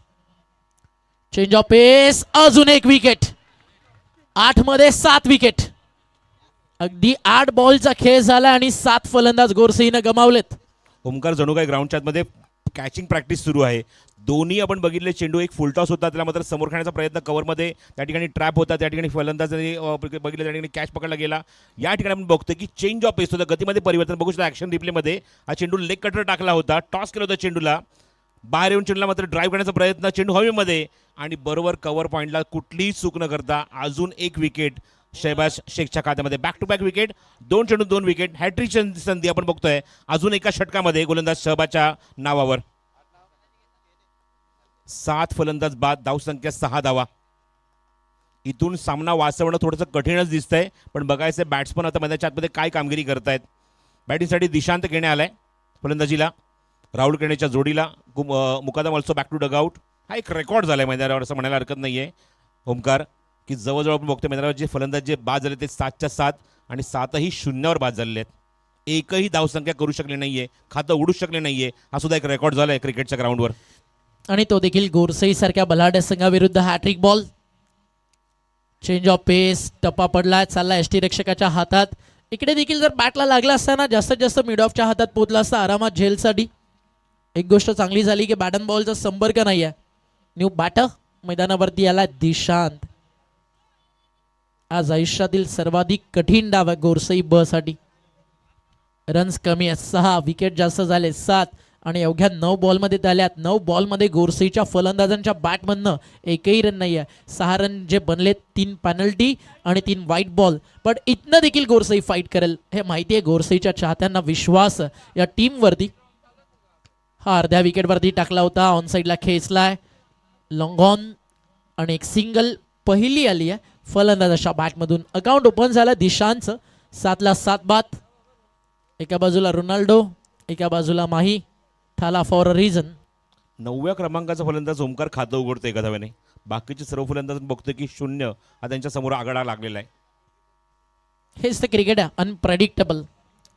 चेंज ऑफ पेस. अजून एक विकेट. 8 मध्ये 7 विकेट. अगदी 8 बॉलचा खेळ झाला आणि 7 फलंदाज गोरसईनं गमावलेत. ओमकार जणू काय ग्राउंडच्या आतमध्ये कॅचिंग प्रॅक्टिस सुरू आहे. दोन्ही आपण बघितले चेंडू, एक फुलटॉस होता त्याला मात्र समोर खाण्याचा प्रयत्न, कव्हरमध्ये त्या ठिकाणी ट्रॅप होता, त्या ठिकाणी फलंदाजाने बघितलं त्या ठिकाणी कॅच पकडला गेला. या ठिकाणी आपण बघतोय की चेंज ऑफ पेस होता, गतीमध्ये परिवर्तन बघू शकता. ॲक्शन रिप्लेमध्ये हा चेंडू लेग कटर टाकला होता, टॉस केला होता चेंडूला, बाहेर येऊन चेंडूला मात्र ड्राईव्ह करण्याचा प्रयत्न, चेंडू हवेमध्ये आणि बरोबर कव्हर पॉईंटला कुठलीही चूक न करता अजून एक विकेट शहबाज शेखच्या खात्यामध्ये. बॅक टू बॅक विकेट, 2 चेंडू 2 विकेट. हॅट्रिक संधी आपण बघतोय अजून एका षटकामध्ये गोलंदाज शहबाजच्या नावावर. 7 फलंदाज बाद, धावसंख्या 6 धावा. इथून सामना वाचवणं थोडंसं कठीणच दिसतंय, पण बघायचं बॅट्समन आता मैदानाच्या आतमध्ये काय कामगिरी करतायत. बॅटिंगसाठी दिशांत केने आलाय फलंदाजीला, राहुल केनेच्या जोडीला. मुकादम ऑल्सो बॅक टू डगआउट. हा एक रेकॉर्ड झालाय मैदानावर असं म्हणायला हरकत नाहीये ओमकार, की जवळजवळ आपण बघतोय मैदानावर जे फलंदाज जे बाद झाले ते 7च्या 7 आणि 7ही शून्यावर बाद झालेले आहेत. एकही धावसंख्या करू शकले नाहीये, खातं उडू शकले नाहीये. हा सुद्धा एक रेकॉर्ड झालाय क्रिकेटच्या ग्राउंडवर आणि तो देखील गोरसई सारख्या बलाढ्य संघाविरुद्ध. Hattrick ball. Change of pace. टप्पा पडला, चालला एसटी रक्षकाच्या हातात. इकडे देखील जर बॅटला लागला असताना जास्तीत जास्त मिड ऑफच्या हातात पोहोचला असता आरामात झेलसाठी. एक गोष्ट चांगली झाली की बॅट अँड बॉलचा संपर्क नाही आहे. न्यू बॅटर मैदानावरती आला दिशांत. आज आयुष्यातील सर्वाधिक कठीण डाव आहे गोरसई ब साठी. रन्स कमी आहेत 6, विकेट जास्त झाले 7 आणि अवघ्या 9 बॉलमध्ये झाल्यात. 9 बॉलमध्ये गोरसईच्या फलंदाजांच्या बॅटमधनं एकही रन नाही आहे. 6 रन जे बनले, 3 पेनल्टी आणि 3 व्हाईट बॉल. पण इथनं देखील गोरसई फाईट करेल हे माहिती आहे. गोरसईच्या चाहत्यांना विश्वास या टीमवरती. हा अर्ध्या विकेटवरती टाकला होता, ऑन साईडला खेचलाय, लॉंग ऑन आणि एक सिंगल पहिली आली आहे फलंदाजाच्या बॅटमधून. अकाउंट ओपन झालं दिशांचं. 7ला 7 बाद. एका बाजूला रोनाल्डो, एका बाजूला माही. ठाला फॉर अ रिझन. 9व्या क्रमांकाचा फलंदाज ओमकार खातं उघडतो एका धाव्याने. बाकीचे सर्व फलंदाज बघतोय की 0 हा त्यांच्या समोर आघाडा लागलेला आहे. हेच ते क्रिकेट आहे, अनप्रेडिक्टेबल.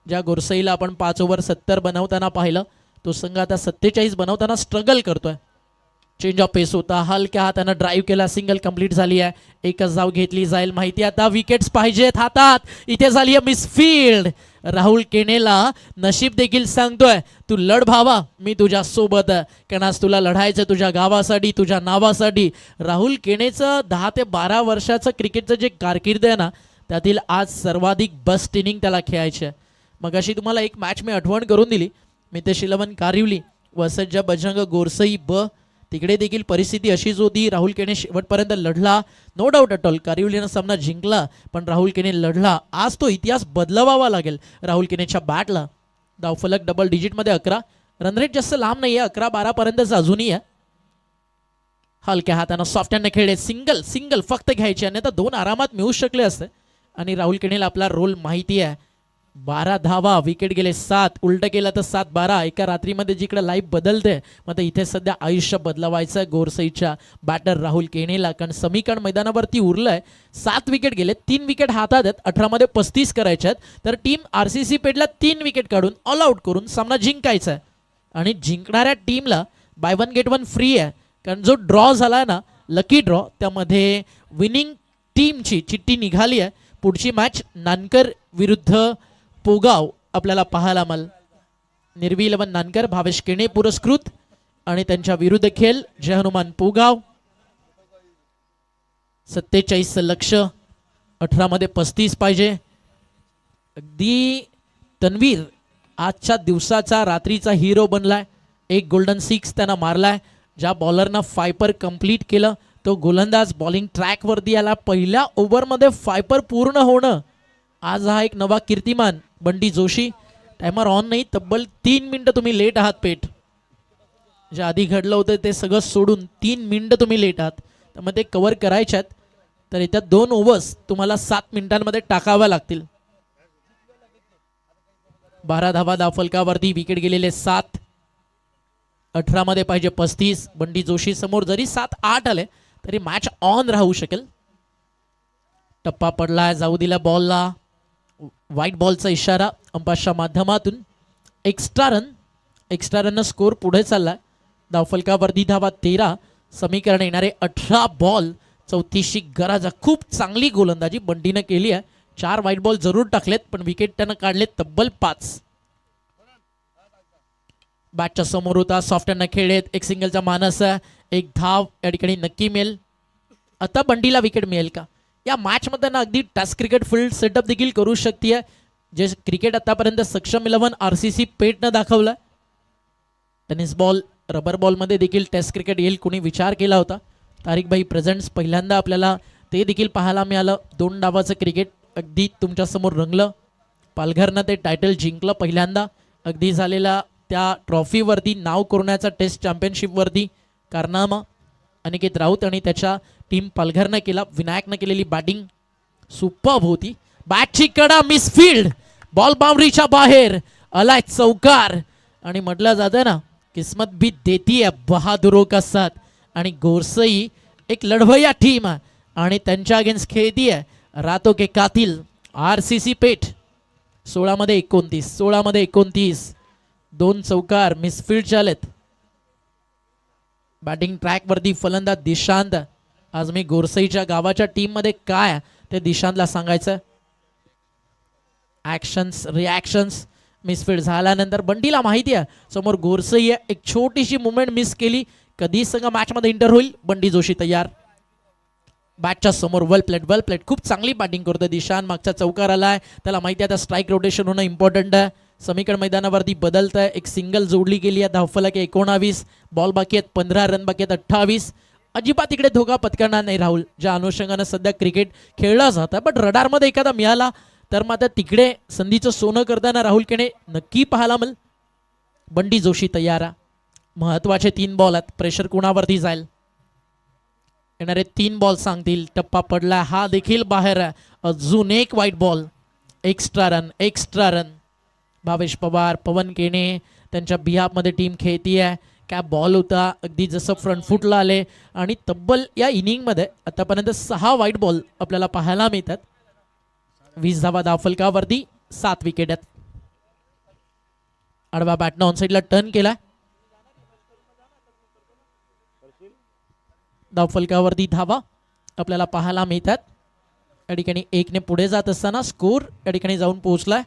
ज्या गोरसईला आपण 5 ओव्हर 70 बनवताना पाहिलं, तो संघ आता 47 बनवताना स्ट्रगल करतोय. चेंज ऑफ पेस होता, हलक्या हातानं ड्राईव्ह केला, सिंगल कंप्लीट झाली आहे. एकच धाव घेतली जाईल माहिती. आता विकेट्स पाहिजेत हातात. इथे झाली आहे मिसफील्ड. राहुल केनेला नशीब देखील सांगतोय, तू लढ भावा, मी तुझ्या सोबत आहे. कारण आज तुला लढायचं तुझ्या गावासाठी, तुझ्या नावासाठी. राहुल केनेचं 10 ते 12 वर्षाचं क्रिकेटचं जे कारकीर्द आहे ना, त्यातील आज सर्वाधिक बेस्ट इनिंग त्याला खेळायची आहे. मग अशी तुम्हाला एक मॅच मी आठवण करून दिली. मितेश 11 कारिवली वर्सेस बजरंग गोरसई ब. तिकडे देखील परिस्थिती अशीच होती. राहुल केने शेवटपर्यंत लढला, नो डाऊट अट ऑल. कारिवलीनं सामना जिंकला, पण राहुल केने लढला. आज तो इतिहास बदलवावा लागेल राहुल केनेच्या बॅटला. धावफलक डबल डिजिटमध्ये 11. रनरेट जास्त लांब नाही आहे, 11-12 पर्यंतच अजूनही आहे. हलक्या हातानं सॉफ्ट हँडने खेळले. सिंगल सिंगल फक्त घ्यायचे, आणि आता 2 आरामात मिळू शकले असते. आणि राहुल केनेला आपला रोल माहिती आहे. 12 धावा, विकेट गेले 7. उलट केलं तर 7-12. एका रात्रीमध्ये जिकडे लाईफ बदलते, मग इथे सध्या आयुष्य बदलवायचं गोरसईच्या बॅटर राहुल केनेला. कारण समीकरण मैदानावरती उरलंय. 7 विकेट गेले, 3 विकेट हातात आहेत. 18 मध्ये 35 करायचे आहेत. तर टीम RCC पेडला 3 विकेट काढून ऑल आउट करून सामना जिंकायचा आहे. आणि जिंकणाऱ्या टीमला बाय 1 गेट 1 फ्री आहे. कारण जो ड्रॉ झाला ना, लकी ड्रॉ, त्यामध्ये विनिंग टीमची चिठ्ठी निघाली आहे. पुढची मॅच नानकर विरुद्ध पोगाव आपल्याला पाहायला मिळेल. निर्वी 11 नानकर, भावेश केणे पुरस्कृत, आणि त्यांच्या विरुद्ध खेळ जय हनुमान पोगाव. 47 लक्ष, 18 मध्ये 35 पाहिजे. अगदी तन्वीर आजच्या दिवसाचा रात्रीचा हिरो बनलाय. एक गोल्डन 6 त्यानं मारलाय. ज्या बॉलरनं 5 कंप्लीट केलं, तो गोलंदाज बॉलिंग ट्रॅकवरती आला. पहिल्या ओव्हरमध्ये 5 पूर्ण होणं, आज हा एक नवा कीर्तिमान. बंडी जोशी, टायमर ऑन नाही, तब्बल 3 मिनिटं तुम्ही लेट आहात पेट. जे आधी घडलं होतं ते सगळं सोडून 3 मिनिटं तुम्ही लेट आहात. त्यामुळे ते कव्हर करायचे आहेत. तर येत्या 2 ओव्हर्स तुम्हाला 7 मिनिटांमध्ये टाकाव्या लागतील. 12 धावा धावफलकावरती, विकेट गेलेले 7. 18 मध्ये पाहिजे 35. बंडी जोशी समोर जरी 7-8 आले तरी मॅच ऑन राहू शकेल. टप्पा पडलाय, जाऊ दिला बॉलला. व्हाईट बॉलचा इशारा अंपायरच्या माध्यमातून. एक्स्ट्रा रन स्कोर पुढे चाललाय. धावफलकावरती धावा 13. समीकरण येणारे 18 बॉल, 34ची गरज. खूप चांगली गोलंदाजी बंडीनं केली आहे. 4 व्हाईट बॉल जरूर टाकलेत, पण विकेट त्यानं काढले तब्बल 5. बॅटच्या समोर होता, सॉफ्ट हँडनं खेळलेत. एक सिंगलचा मानस आहे. एक धाव या ठिकाणी नक्की मिळेल. आता बंडीला विकेट मिळेल का? या मॅचमध्ये ना अगदी टेस्ट क्रिकेट फील्ड सेटअप देखील करू शकते. जे क्रिकेट आतापर्यंत सक्षम 11 RCC पेटनं दाखवलं. टेनिस बॉल, रबर बॉलमध्ये देखील टेस्ट क्रिकेट येईल, कोणी विचार केला होता? तारिक भाई प्रेझेंट्स, पहिल्यांदा आपल्याला ते देखील पाहायला मिळालं. 2 डावाचं क्रिकेट अगदी तुमच्यासमोर रंगलं. पालघरनं ते टायटल जिंकलं पहिल्यांदा. अगदी झालेला त्या ट्रॉफीवरती नाव कोरण्याचा टेस्ट चॅम्पियनशिपवरती कारनामा अनिकेत राऊत आणि त्याच्या टीम पालघरनं केला. विनायकनं केलेली बॅटिंग सुपर्ब होती. बॅटची कडा, मिसफील्ड, बॉल बाउंड्रीच्या बाहेर आलाय, चौकार. आणि म्हटलं जातं ना, किस्मत भी देती है बहादुरों का साथ. आणि गोरसई एक लढवय्या टीम आहे आणि त्यांच्या अगेन्स्ट खेळती आहे रातो के कातिल RCC पेठ. 16 मध्ये 29, 16 मध्ये 29. 2 चौकार, मिसफील्ड चालेत. बॅटिंग ट्रॅकवरती फलंदाज दिशांत. आज मी गोरसईच्या गावाच्या टीम मध्ये काय ते दिशांतला सांगायचं. Actions, reactions. मिसफील्ड झाल्यानंतर बंडीला माहिती आहे समोर गोरसई आहे. एक छोटीशी मुवमेंट मिस केली, कधी संघ मॅच मध्ये इंटर होईल. बंडी जोशी तयार. बॅटच्या समोर वेल प्लेट. खूप चांगली बॅटिंग करतोय दिशांत. मागचा चौकार आलाय, त्याला माहिती आहे आता स्ट्राईक रोटेशन होणं इम्पॉर्टंट आहे. समीकरण मैदानावरती बदलत आहे. एक सिंगल जोडली गेली आहे. धावफलक आहे 19. बॉल बाकी आहेत 15. रन बाकी आहेत 28. अजिबात इकडे धोका पत्करणार नाही राहुल. ज्या अनुषंगानं सध्या क्रिकेट खेळलं जातं, बट रडारमध्ये एखादा मिळाला तर मात्र तिकडे संधीचं सोनं करताना राहुल केणे नक्की पाहायला मिळेल. बंडी जोशी तयार आहे. महत्वाचे 3 बॉल आहेत. प्रेशर कुणावरती जाईल? येणारे 3 बॉल सांगतील. टप्पा पडला, हा देखील बाहेर आहे. अजून एक wide ball. Extra run. Bhavesh Pawar, Pawan Kene त्यांच्या बिहाफमध्ये टीम खेळती आहे. काय बॉल होता, अगदी जसं फ्रंट फुटला आले. आणि तब्बल या इनिंगमध्ये आतापर्यंत 6 वाईट बॉल आपल्याला पाहायला मिळतात. 20 धावा धावफलकावरती, 7 विकेट आहेत. आडवा बॅटनं ऑन साईडला टर्न केला. धावफलकावरती धावा आपल्याला पाहायला मिळतात. या ठिकाणी 1 ने पुढे जात असताना स्कोर या ठिकाणी जाऊन पोहोचलाय.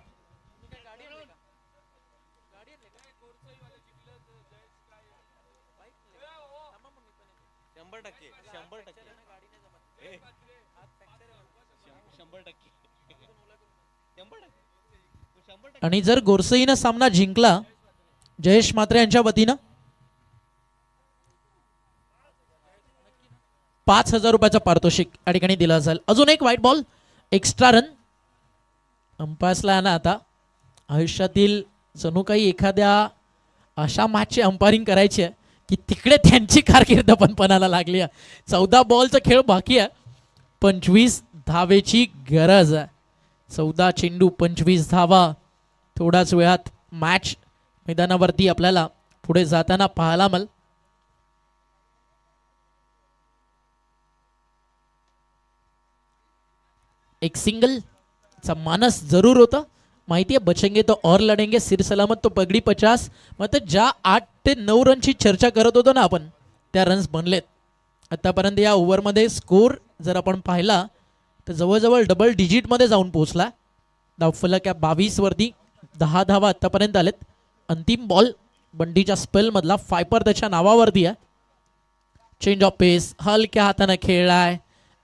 आणि जर गोरसईनं सामना जिंकला जयेश म्हात्रे यांच्या वतीनं 5,000 रुपयाचा पारितोषिक या ठिकाणी दिला जाईल. अजून एक व्हाईट बॉल, एक्स्ट्रा रन. अंपायर्सला ना आता आयुष्यातील जणू काही एखाद्या अशा मॅचची अंपायरिंग करायची आहे की तिकडे त्यांची कारकीर्द पण पणाला लागली आहे. 14 बॉलचा खेळ बाकी आहे. 25 धावेची गरज आहे. 14 चेंडू 25 धावा. थोड्याच वेळात मॅच मैदानावरती आपल्याला पुढे जाताना पाहायला मिळेल. एक सिंगल चा मानस जरूर होता. माहिती आहे बचेंगे तो और लढेंगे, सिर सलामत तो पगडी 50. मात्र ज्या 8 ते 9 रनची चर्चा करत होतो ना आपण, त्या रन्स बनलेत आतापर्यंत. या ओव्हरमध्ये स्कोर जर आपण पाहिला तर जवळजवळ डबल डिजिटमध्ये जाऊन पोहोचला. धावफलक 22 वरती 10 धावा आतापर्यंत आलेत. अंतिम बॉल बंडीच्या स्पेलमधला फायपर त्याच्या नावावरती आहे. चेंज ऑफ पेस हलक्या हाताने खेळलाय.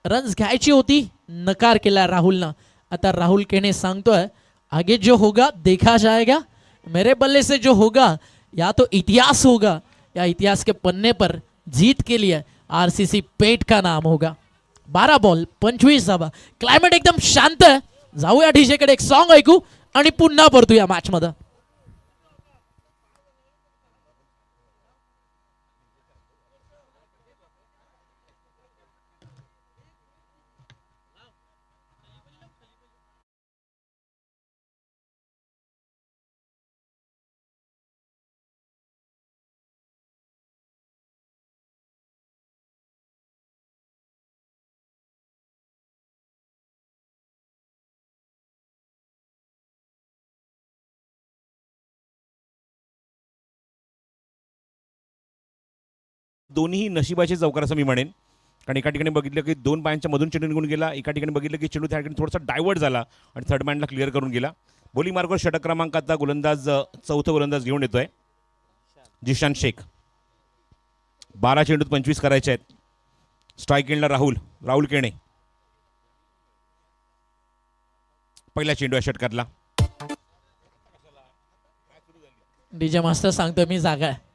रन्स घ्यायची होती, नकार केला राहुलनं. आता राहुल केने सांगतोय आगे जो होगा देखा जाएगा, मेरे बल्ले से जो होगा या तो इतिहास होगा, या इतिहास के पन्ने पर जीत के लिए आरसीसी पेट का नाम होगा. 12 बॉल 25 धावा. क्लायमेट एकदम शांत आहे. जाऊया डीजेकडे, एक सॉन्ग ऐकू आणि पुन्हा परतू या मॅच मध्ये. दोन्ही नशिबाचे चौकार असं मी म्हणेन. कारण एका ठिकाणी बघितलं की 2 पायांच्या मधून चेंडू निघून गेला. एका ठिकाणी बघितलं की चेंडू त्या ठिकाणी थोडासा डायव्हर्ट झाला आणि थर्ड मॅनला क्लिअर करून गेला. बोली मार्गवर षटक क्रमांक आता गोलंदाज चौथं गोलंदाज घेऊन येतोय जिशान शेख. 12 चेंडूत 25 करायचे आहेत. स्ट्राईक एंडला राहुल केणे. पहिला चेंडू आहे षटकातला. डीजे मास्टर सांगतोय मी जागा आहे.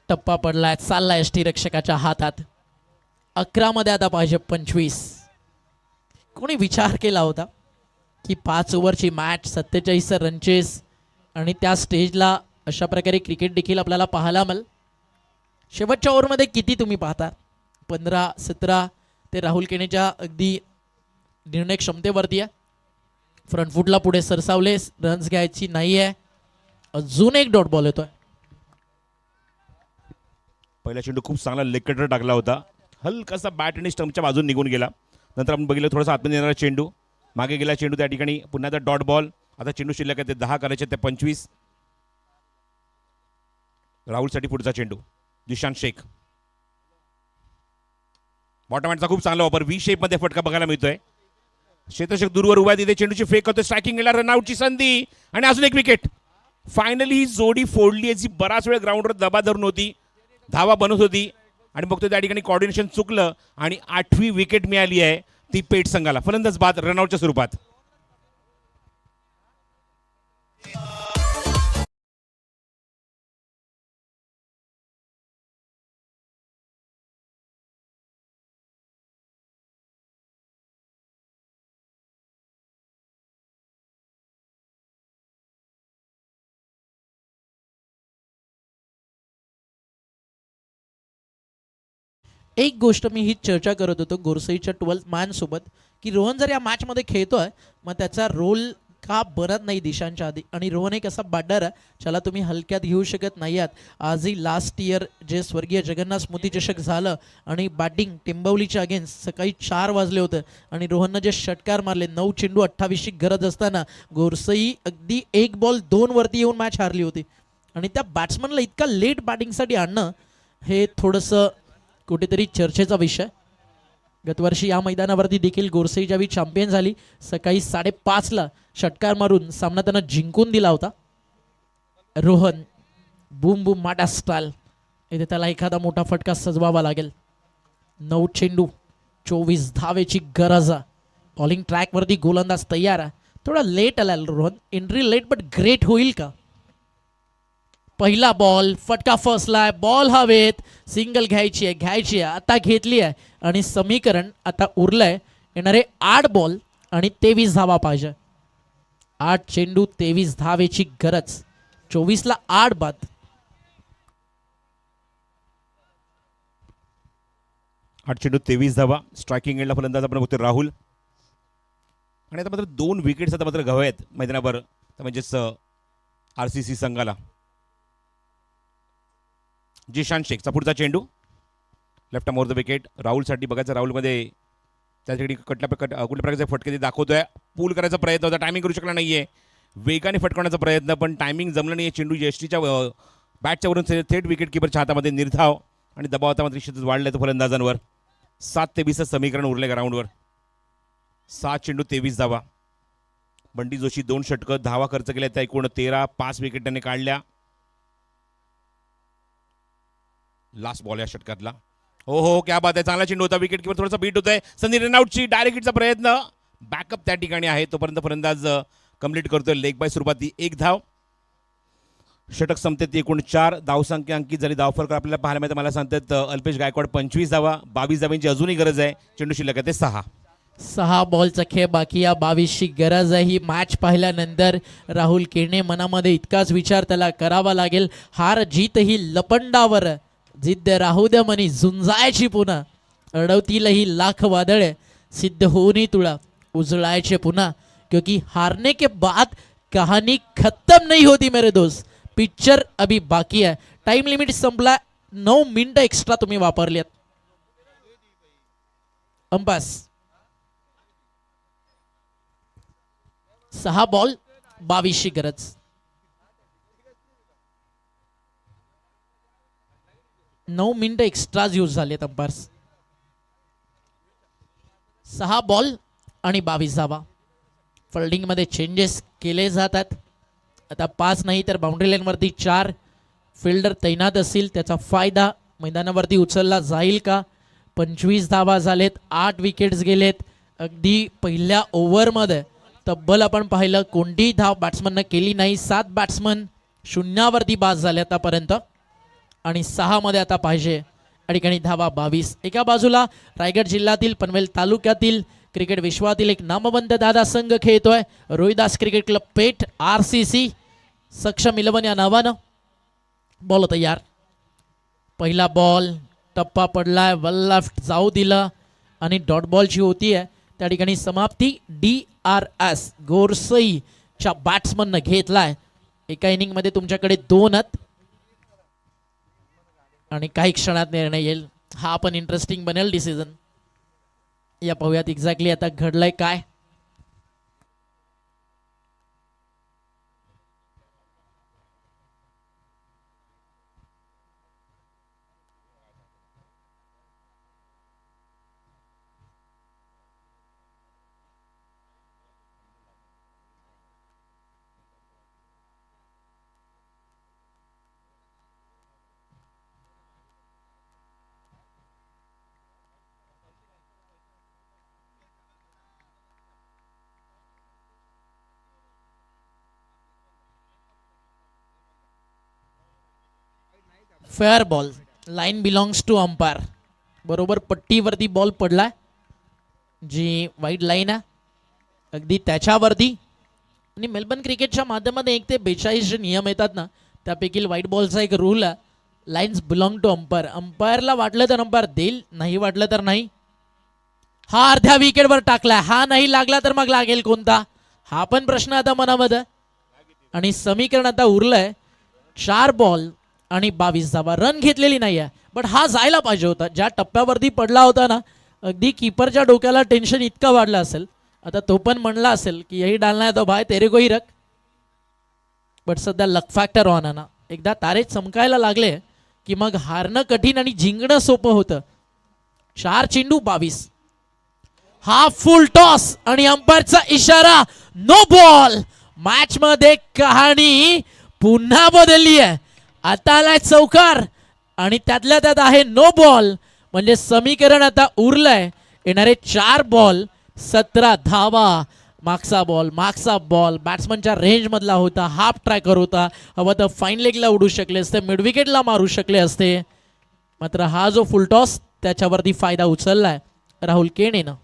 टप्पा पडलाय, चाललाय यष्टी रक्षकाच्या हातात. 11 मध्ये आता पाहिजे 25. कोणी विचार केला होता की 5 ओव्हरची मॅच, 47 रनचेस आणि त्या स्टेजला अशा प्रकारे क्रिकेट देखील आपल्याला पाहायला मिळेल. शेवटच्या ओव्हरमध्ये किती तुम्ही पाहता 15-17 ते राहुल केनेच्या अगदी निर्णय क्षमतेवरती आहे. फ्रंट फुटला पुढे सरसावले, रन्स घ्यायची नाही आहे. अजून एक डॉट बॉल येतोय. पहिला चेंडू खूप चांगला लेग कटर टाकला होता. हलकासा बॅट आणि स्टंपच्या बाजून निघून गेला. नंतर आपण बघितलं थोडासा आतमध्ये येणारा चेंडू, मागे गेला चेंडू. त्या ठिकाणी पुन्हा एकदा डॉट बॉल. आता चेंडू शिल्लक आहे ते 10 करायचे, ते 25. राहुलसाठी पुढचा चेंडू जिशान शेख. बॉटम हँडचा खूप चांगला वापर. व्ही शेप मध्ये फटका बघायला मिळतोय. क्षेत्ररक्षक दूरवर उभा तिथे चेंडूची फेक करतोय. स्ट्रायकिंग गेला, रनआउटची संधी आणि अजून एक विकेट. फायनली ही जोडी फोडली आहे जी बराच वेळ ग्राउंडवर दबा धरून होती, धावा बनत होती आणि बघतो त्या ठिकाणी कॉर्डिनेशन चुकलं आणि 8वी विकेट मिळाली आहे ती पेट संघाला. फलंदाज बाद रनआउटच्या स्वरूपात. एक गोष्ट मी ही चर्चा करत होतो गोरसईच्या 12th मॅन सोबत की रोहन जर या मॅच मध्ये खेळतोय मग त्याचा रोल का बनत नाही दिशांच्या आधी आणि रोहन एक असा बॅटर आहे ज्याला तुम्ही हलक्यात घेऊ शकत नाही आहात. आजही लास्ट इयर जे स्वर्गीय जगन्नाथ स्मृती चषक झालं आणि बॅटिंग टिंबवलीच्या अगेन्स्ट सकाळी 4 वाजले होते आणि रोहननं जे षटकार मारले 9 चेंडू 28ची गरज असताना गोरसई अगदी 1 बॉल 2 वरती येऊन मॅच हारली होती आणि त्या बॅट्समनला इतका लेट बॅटिंगसाठी आणणं हे थोडंसं कुठेतरी चर्चेचा विषय. गतवर्षी या मैदानावरती देखील गोरसई ज्यावेळी चॅम्पियन झाली सकाळी 5:30ला षटकार मारून सामना त्यानं जिंकून दिला होता. रोहन बूम बूम माटा स्टाईल इथे त्याला एखादा मोठा फटका सजवावा लागेल. 9 चेंडू 24 धावेची गरज. बॉलिंग ट्रॅकवरती गोलंदाज तयार आहे. थोडा लेट आला Rohan, entry late but great होईल का. पहिला बॉल फटका फसलाय, बॉल हवेत, सिंगल घ्यायची आहे आता घेतली आहे आणि समीकरण आता उरलंय येणारे 8 बॉल आणि 23 धावा पाहिजे. 8 चेंडू 23 धावेची गरज. 24ला 8 बाद. आठ चेंडू 23 धावा. स्ट्रायकिंग एंडला फलंदाज आपण बघतोय राहुल आणि आता मात्र 2 विकेट्स आता मात्र गवळ आहेत मैदानावर म्हणजेच RCC संघाला. जिशान शेखचा पुढचा चेंडू left arm over the wicket. राहुलसाठी बघायचं राहुलमध्ये त्याच्याकडे कुठल्या प्रकारचे फटके ते दाखवतोय. पूल करायचा प्रयत्न होता, टायमिंग करू शकला नाहीये. वेगाने फटकवण्याचा प्रयत्न पण टायमिंग जमलं नाही. चेंडू यष्टीच्या बॅटच्या वरून थेट विकेट किपरच्या हातामध्ये निर्धाव आणि दबाव आता मात्र निश्चितच वाढलाय तो फलंदाजांवर. 7-23 समीकरण उरले ग्राउंडवर. 7 चेंडू 23 धावा. बंटी जोशी 2 षटकं, धावा खर्च केल्या त्या एकूण 13. 5 विकेट त्याने काढल्या. लास्ट बॉल या षटकातला. हो क्या बात आहे, चांगला चेंडू होता. विकेट किपर थोडासा बीट होत आहे. संधी रनआउटची डायरेक्ट हिटचा प्रयत्न. बॅकअप त्या ठिकाणी आहे तोपर्यंत फलंदाज कंप्लीट करतोय लेग बाय स्वरूपात 1 धाव. षटक संपते एकूण 4 धावसंख्या अंकित झाली. धावफरक आपल्याला पाहायला मिळतं. मला सांगतात अल्पेश गायकवाड 25 धावा. 22 धावांची अजूनही गरज आहे. चेंडू शिल्लक आहे ते 6 बॉलचा खेळ बाकी. या 22ची गरज आहे. ही मॅच पाहिल्यानंतर राहुल केणे मनामध्ये इतकाच विचार त्याला करावा लागेल. हार जीत ही लपंडावर, जिद्द राहू द्या मनी झुंजायची पुन्हा. अडवतीलही लाख वादळे, सिद्ध होऊनही तुळा उजळायचे पुन्हा. क्योंकि हारने के बाद कहानी खत्म नहीं होती मेरे दोस्त. पिक्चर अभी बाकी है. टाइम लिमिट संपला. 9 मिनिटं एक्स्ट्रा तुम्ही वापरल्यात. अंपास 6 बॉल 22ची गरज. 9 मिनिटं एक्स्ट्रा यूज झालेत अंपायर्स. 6 बॉल आणि 22 धावा. फिल्डिंग मध्ये चेंजेस केले जातात. आता 5 नाही तर बाउंड्री लाईन वरती 4 फिल्डर तैनात असतील. त्याचा फायदा मैदानावरती उचलला जाईल का. 25 धावा झालेत. 8 विकेट्स गेलेत. अगदी पहिल्या ओव्हरमध्ये तब्बल आपण पाहिलं कोणतीही धाव बॅट्समननं केली नाही. 7 बॅट्समन शून्यावरती बाद झाले आतापर्यंत आणि 6 मध्ये आता पाहिजे. या ठिकाणी धावा 22. एका बाजूला रायगड जिल्ह्यातील पनवेल तालुक्यातील क्रिकेट विश्वातील एक नामवंत दादा संघ खेळतोय. रोहिदास क्रिकेट क्लब पेठ RCC सक्षम 11 या नावानं. बॉल तयार. पहिला बॉल टप्पा पडलाय. वेल लेफ्ट जाऊ दिलं आणि डॉट बॉलची होती आहे. त्या ठिकाणी समाप्ती. DRS गोरसईच्या बॅट्समननं घेतलाय. एका इनिंग मध्ये तुमच्याकडे 2 आणि काही क्षणात निर्णय येईल. हा पण इंटरेस्टिंग बनेल डिसिजन. या पाहूयात एक्झॅक्टली आता घडलंय काय. Fair ball. Line belongs to umpire. बरोबर पट्टीवरती बॉल पडलाय, जी वाईट लाईन आहे अगदी त्याच्यावरती. आणि मेलबर्न क्रिकेटच्या माध्यमातून 1 ते 42 जे नियम येतात ना, त्यापैकी व्हाईट बॉलचा एक रूल आहे, लाईन्स बिलॉंग टू अंपायर. अंपायरला वाटलं तर अंपायर देईल, नाही वाटलं तर नाही. हा अर्ध्या विकेटवर टाकलाय, हा नाही लागला तर मग लागेल कोणता, हा पण प्रश्न आता मनामध्ये. आणि समीकरण आता उरलंय 4 बॉल आणि 22 धावा. रन घेतलेली नाही आहे, बट हा जायला पाहिजे होता. ज्या टप्प्यावरती पडला होता ना, अगदी किपरच्या डोक्याला टेन्शन इतकं वाढलं असेल. आता तो पण म्हणला असेल की यही डालना है तो भाई तेरे को ही रख. बट सध्या लक फॅक्टर ऑन आहे ना, एकदा तारे चमकायला लागले की मग हारणं कठीण आणि जिंकणं सोपं होतं. 4 चेंडू 22. हा फुल टॉस आणि अंपायरचा इशारा, नो बॉल. मॅच मध्ये कहाणी पुन्हा बदलली आहे. आता आलाय चौकार आणि त्यातल्या त्यात आहे नो बॉल. म्हणजे समीकरण आता उरलंय येणारे 4 बॉल 17 धावा. मागचा बॉल बॅट्समनच्या रेंज मधला होता, हाफ ट्रॅकर होता. हवं तर फाईन लेगला उडू शकले असते, मिड विकेटला मारू शकले असते. मात्र हा जो फुल टॉस त्याच्यावरती फायदा उचललाय राहुल केनेनं.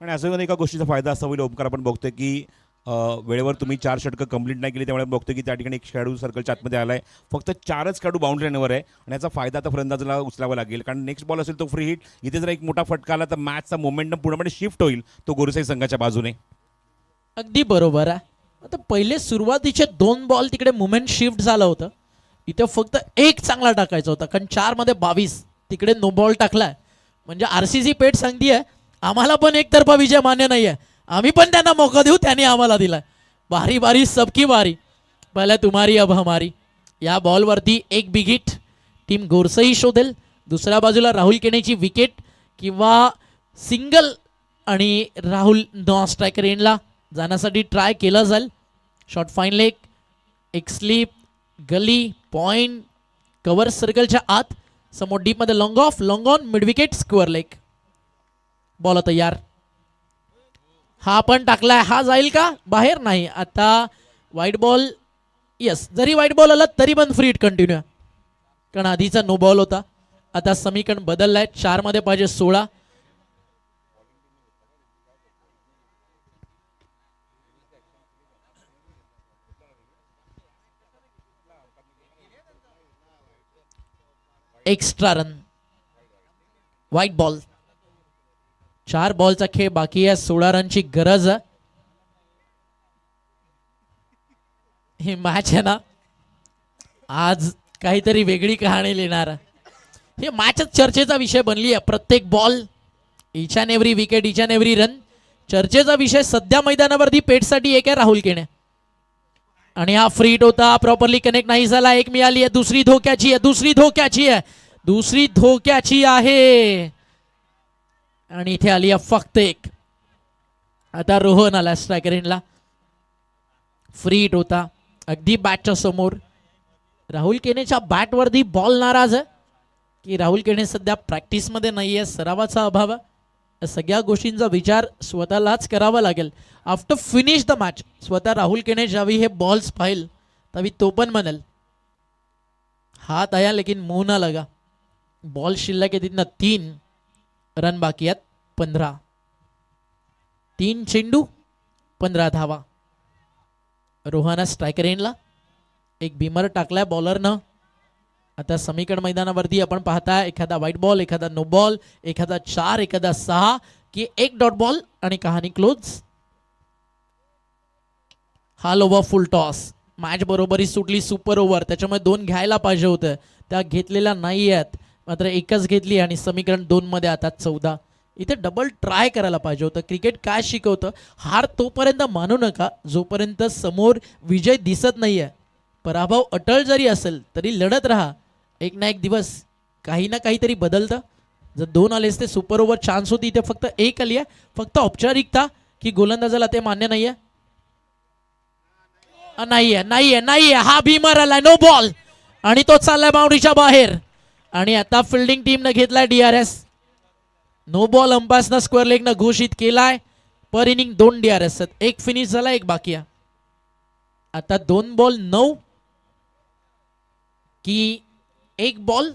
आणि अजून एका गोष्टीचा फायदा असा होईल ओमकार, आपण बघतोय की वेळेवर तुम्ही 4 षटकं कंप्लीट नाही केली, त्यामुळे बघतोय की त्या ठिकाणी एक खेळाडू सर्कलच्या आतमध्ये आलाय. फक्त 4च खेळाडू बाउंड्री लाईनवर आहे आणि याचा फायदा आता फलंदाजाला उचलावा लागेल, कारण नेक्स्ट बॉल असेल तो फ्री हिट. इथे जर एक मोठा फटका आला तर मॅचचा मोमेंटम पूर्णपणे शिफ्ट होईल तो गोरुसाई संघाच्या बाजूने. अगदी बरोबर आहे. आता पहिले सुरुवातीचे 2 बॉल तिकडे मुवमेंट शिफ्ट झालं होतं, इथे फक्त एक चांगला टाकायचा होता, कारण 4 मध्ये 22 तिकडे नो बॉल टाकलाय. म्हणजे आरसीसी पेट सांगतीये आम्हाला पण एकतर्फा विजय मान्य नाहीये, आम्ही पण त्यांना मौका देऊ, त्यांनी आम्हाला दिलाय. बारी बारी सबकी बारी, पहले तुम्हारी अब हमारी. या बॉलवरती एक बिग हिट टीम गोरसई शोधेल. दुसऱ्या बाजूला राहुल केनेची विकेट किंवा सिंगल आणि राहुल नॉन स्ट्रायकर एंडला जाण्यासाठी ट्राय केलं जाईल. शॉर्ट फाईन लेग, एक स्लीप, गली, पॉइंट, कव्हर सर्कलच्या आत, समोर डीपमध्ये long off, long on, mid wicket, square leg. Ball तयार. हा पण टाकलाय, हा जाईल का बाहेर? नाही. आता वाईट बॉल, यस, जरी वाईट बॉल आला तरी पण फ्री हिट कंटिन्यू, कारण आधीचा नो बॉल होता. आता समीकरण बदललाय, 4 मध्ये पाहिजे 16. Extra run, white ball. 4 बॉलचा खेळ बाकी आहे, 16 रनची गरज आहे. ही मॅच आहे ना, आज काहीतरी वेगळी कहाणी लिहिणार. हे मॅचच चर्चेचा विषय बनली आहे. प्रत्येक ball, each and every wicket, each and every run चर्चेचा विषय. सध्या मैदानावरती पेटसाठी एक आहे राहुल केने, आणि हा फ्री हिट होता, प्रॉपरली कनेक्ट नाही झाला. एक मिळाली आहे, दुसरी धोक्याची आहे, दुसरी धोक्याची आहे आणि इथे आली आहे फक्त एक. आता रोहन आला स्ट्रायकर एंडला. फ्री हिट होता अगदी बॅटच्या समोर. राहुल केनेच्या बॅटवरती बॉल नाराज आहे की राहुल केने सध्या प्रॅक्टिसमध्ये नाही आहे, सरावाचा अभाव आहे. या सगळ्या गोष्टींचा विचार स्वतःलाच करावा लागेल. आफ्टर फिनिश द मॅच स्वतः राहुल केने ज्यावेळी हे बॉल्स पाहिल तभी तो पण म्हणेल हात आया लेकिन मुंह ना लगा. बॉल शिल्लक आहे तिथनं 3 रन बाकी आहेत, 15. 3 चेंडू 15 धावा. रोहाना स्ट्रायकर एंडला. एक बीमर टाकलाय बॉलरनं. आता समीकरण मैदानावरती आपण पाहताय एखादा व्हाईट बॉल, एखादा नो बॉल, एखादा 4, एखादा 6 की एक डॉट बॉल आणि कहाणी क्लोज. हाल ओव्हर फुल टॉस. मॅच बरोबरी सुटली, सुपर ओव्हर, त्याच्यामुळे 2 घ्यायला पाहिजे होतं, त्या घेतलेल्या नाही आहेत. मात्र एकच घेतली आणि समीकरण 2 मध्ये आता 14. इथे डबल ट्राय करायला पाहिजे होतं. क्रिकेट काय शिकवतं, हार तोपर्यंत मानू नका जोपर्यंत समोर विजय दिसत नाहीये. पराभव अटळ जरी असेल तरी लढत राहा, एक ना एक दिवस काही ना काहीतरी बदलतं. जर 2 आले असते, सुपर ओव्हर चान्स होती, इथे फक्त 1 आली आहे. फक्त औपचारिकता की गोलंदाजाला ते मान्य नाहीये. नाहीये. हा भीमर आलाय, नो बॉल आणि तो चाललाय बाउंड्रीच्या बाहेर. आणि आता फिल्डिंग टीमनं घेतलाय DRS. नो बॉल अंपायर्सनं स्क्वेअर लेगनं घोषित केलाय. पर इनिंग 2 DRS, एक फिनिश झाला, एक बाकी आहे. आता 2 बॉल 9 की एक बॉल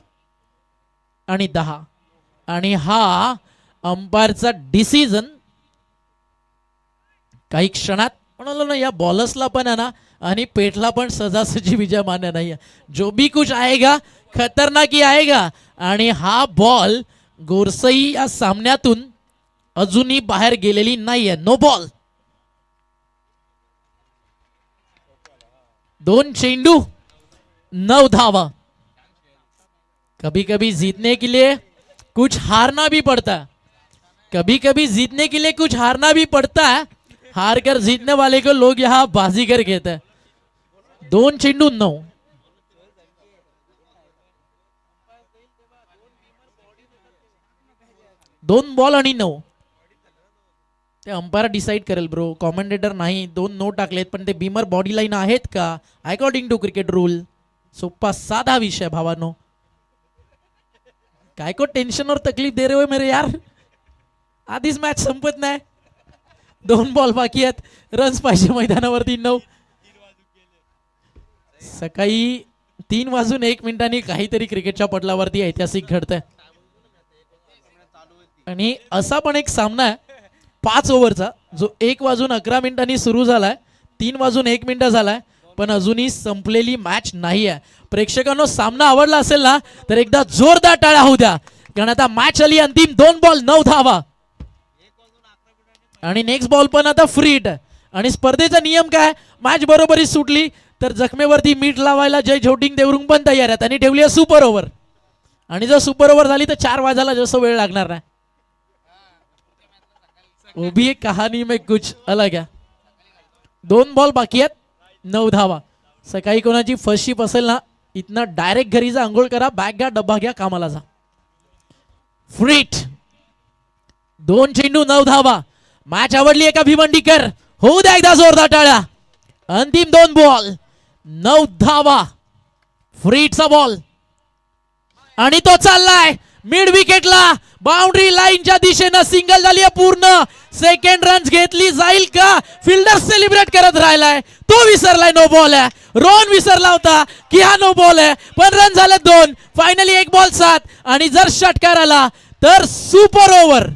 आणि 10. आणि हा अंपायरचा डिसिजन काही क्षणात. म्हणालो ना, या बॉलर्सला पण आहे ना आणि पेटला पण सजासजी विजय मान्य नाही. जो भी कुछ आएगा खतरनाक ही आएगा. आणि हा बॉल गोरसई या सामन्यातून अजूनही बाहेर गेलेली नाहीये. No ball. 2 चेंडू 9 धावा. कभी कभी जीतने के लिए कुछ हारना भी पड़ता है. कभी कभी जीतने के लिए कुछ हारना भी पड़ता है. हार कर जीतने वाले को लोग यहाँ बाजीगर कहते हैं. 2 चेंडू 9. दोन बॉल आणि 9. ते अंपायर डिसाइड करेल ब्रो. कॉमेंटेटर नाही. 2 नो टाकलेत पण ते बीमर बॉडी लाईन आहेत का अकॉर्डिंग टू क्रिकेट रूल. सोपा साधा विषय भावानो. काय को टेन्शन और तकलीफ दे रहे हो मेरे यार. आधीच मॅच संपत नाही. 2 बॉल बाकी आहेत. रन्स पाहिजे मैदानावरती 9. सकाळी 3:01 काहीतरी क्रिकेटच्या पटलावरती ऐतिहासिक घडतंय. आणि असा पण एक सामना आहे 5 ओव्हरचा जो 1:11 सुरू झालाय. 3:01 झालाय पण अजूनही संपलेली मॅच नाही आहे. प्रेक्षकांनो, सामना आवडला असेल ना तर एकदा जोरदार टाळ्या होऊ द्या. कारण आता मॅच आली अंतिम. 2 बॉल 9 धावा. आणि नेक्स्ट बॉल पण आता फ्री हिट आहे. आणि स्पर्धेचा नियम काय, मॅच बरोबरी सुटली तर जखमेवरती मीठ लावायला जय झोटिंग देवरुंग पण तयार आहे. त्यांनी ठेवली आहे सुपर ओव्हर. आणि जर सुपर ओव्हर झाली तर 4 वाजायला जास्त वेळ लागणार नाही. वो भी एक कहानी में कुछ अलग है. 2 बॉल बाकी आहेत 9 धावा. सकाळी कोणाची फर्स्ट शिप असेल ना इथनं डायरेक्ट घरी जा, आंघोळ करा, बॅग घ्या, डब्बा घ्या, कामाला जा. फ्रीट. 2 चेंडू 9 धावा. मॅच आवडली का भिवंडीकर? होऊ द्या एकदा जोरदार टाळ्या. अंतिम 2 बॉल 9 धावा. फ्रीटचा बॉल आणि तो चाललाय मिड विकेटला. बाउंड्री लाईनच्या दिशेनं सिंगल झाली आहे पूर्ण. सेकंड रन्स घेतली जाईल का? फिल्डर सेलिब्रेट करत राहिलाय. तो विसरलाय नो बॉल आहे. रोहन विसरला होता की हा नो बॉल आहे. पण रन झाले 2. Finally 1 ball 7. आणि जर षटकार आला तर super over.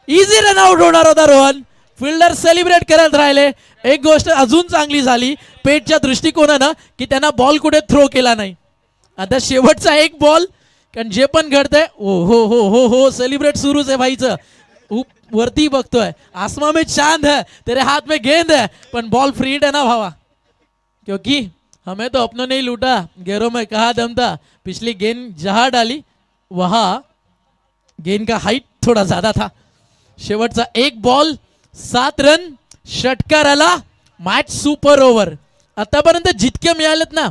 Easy run out होणार होता रोहन. फिल्डर सेलिब्रेट करत राहिले. एक गोष्ट अजून चांगली झाली पेटच्या दृष्टिकोनानं की त्यांना बॉल कुठे थ्रो केला नाही. आता शेवटचा 1 बॉल. कारण जे पण घडतंय ओ हो हो हो हो सेलिब्रेट सुरूच आहे भाईचं. वरती बघतोय आसमा में चांद है तेरे हाथ में गेंद है. पण बॉल फ्री हिट है ना भावा. क्योंकि हमें तो अपनों ने ही लूटा. गैरों में कहा दम था. पिछली गेंद जहां डाली वहां गेंद का हाइट थोड़ा ज्यादा था. शेवटचा 1 बॉल 7 रन. षटकार आला. Match super over. आतापर्यंत जितके मिळालेत ना,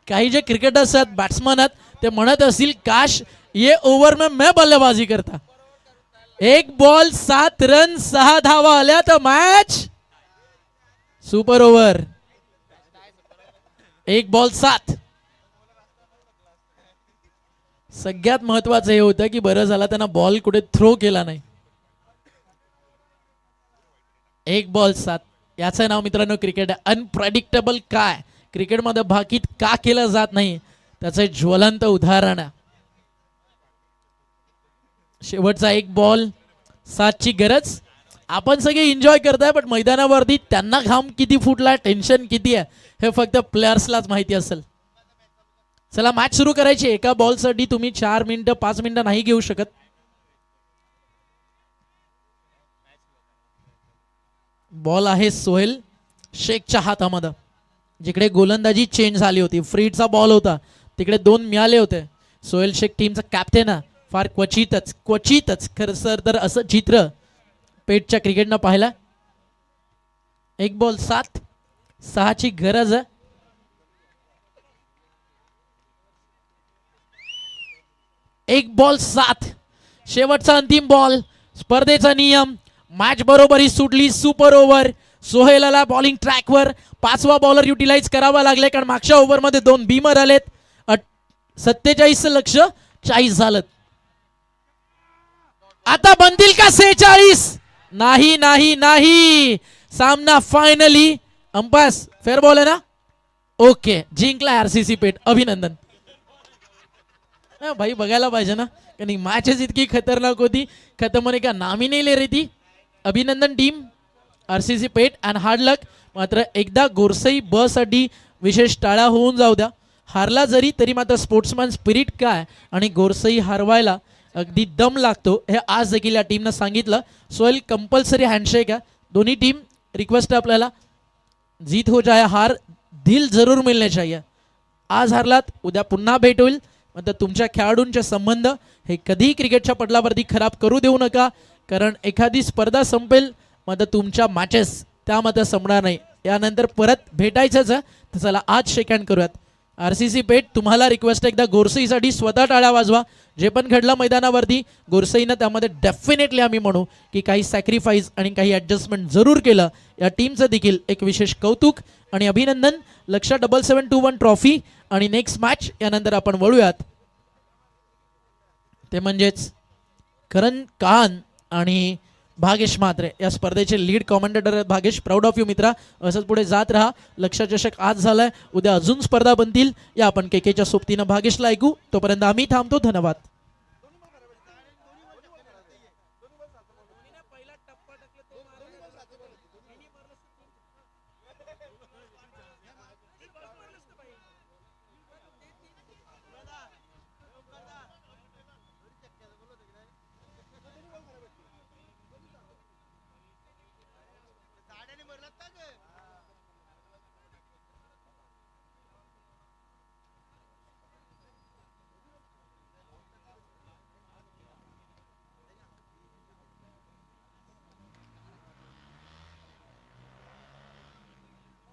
काही जे क्रिकेटर्स आहेत, बॅट्समन आहेत, ते म्हणत असतील काश ये ओव्हर में मैं बल्लेबाजी करता. 1 बॉल 7 रन 6 धावा आल्या तर मॅच सुपर ओव्हर. 1 बॉल 7. सगळ्यात महत्वाचं हे होतं की बरं झालं त्यांना बॉल कुठे थ्रो केला नाही. 1 बॉल 7. याचं नाव मित्रांनो क्रिकेट आहे. अनप्रेडिक्टेबल काय क्रिकेटमध्ये भाकीत का केलं जात नाही त्याचं ज्वलंत उदाहरण आहे. शेवटचा 1 बॉल 7 ची गरज. आपण सगळे एन्जॉय करताय पण मैदानावरती त्यांना घाम किती फुटलाय, टेन्शन किती आहे हे फक्त प्लेयर्सलाच माहिती असेल. चला मॅच सुरू करायची. एका बॉलसाठी तुम्ही 4 मिनिटं 5 मिनिटं नाही घेऊ शकत. बॉल आहे सोहेल शेखच्या हातामध्ये. जिकडे गोलंदाजी चेंज झाली होती, फ्रीडचा बॉल होता, तिकडे 2 मिळाले होते. सोहेल शेख टीमचा कॅप्टन आहे. फार क्वचितच खरं सर तर असं चित्र पेटच्या क्रिकेटनं पाहिलं. 1 बॉल 7. 6 ची गरज आहे. एक बॉल 7. शेवटचा अंतिम बॉल. स्पर्धेचा नियम. मॅच बरोबरी सुटली. Super over. सोहेलला बॉलिंग ट्रॅकवर 5वा बॉलर युटिलाइज करावा लागले कारण मागच्या ओव्हरमध्ये 2 बीमर आलेत. 47 लक्ष 40 झालं. आता बनतील का 46? नाही नाही नाही. सामना फायनली अंपायर फेअर बॉल आहे ना. ओके, जिंकला आरसीसी पेट. अभिनंदन. भाई बघायला पाहिजे ना, कारण मॅचच इतकी खतरनाक होती. खतम होने का नाम ही नहीं ले रही थी. अभिनंदन team RCC Peth and hard luck. मात्र एकदा गोरसई ब साठी विशेष टाळा होऊन जाऊ द्या. हारला जरी तरी मात्र स्पोर्ट्समॅन स्पिरिट काय आणि गोरसई हरवायला अगदी दम लागतो हे आज देखील या टीमनं सांगितलं. सोयल कंपल्सरी हँडशेक आहे दोन्ही टीम. रिक्वेस्ट आहे आपल्याला, जीत हो जाए हार दिल जरूर मिलने चाहिए. आज हारलात उद्या पुन्हा भेट होईल. मात्र तुमच्या खेळाडूंचे संबंध हे कधीही क्रिकेटच्या पटलावरती खराब करू देऊ नका, कारण एखादी स्पर्धा संपेल मात्र तुमच्या मॅचेस त्या मात्र संपणार नाही. यानंतर परत भेटायचंच आहे. तर चला आज शेक हँड करूयात. RCC पेठ तुम्हाला रिक्वेस्ट एकदा गोरसईसाठी स्वतः टाळ्या वाजवा. जे पण घडलं मैदानावरती गोरसईनं त्यामध्ये डेफिनेटली आम्ही म्हणू की काही सॅक्रिफाईस आणि काही ॲडजस्टमेंट जरूर केलं. या टीमचं देखील एक विशेष कौतुक आणि अभिनंदन. लक्ष 7721 ट्रॉफी आणि नेक्स्ट मॅच यानंतर आपण वळूयात. ते म्हणजेच करण कान आणि भागेश म्हात्रे या स्पर्धेचे लीड कॉमेंटेटर आहेत. भागेश, प्राऊड ऑफ यू मित्रा. असंच पुढे जात राहा. लक्ष चषक आज झालाय, उद्या अजून स्पर्धा बनतील. या आपण केकेच्या सोबतीनं भागेशला ऐकू. तोपर्यंत आम्ही थांबतो. धन्यवाद.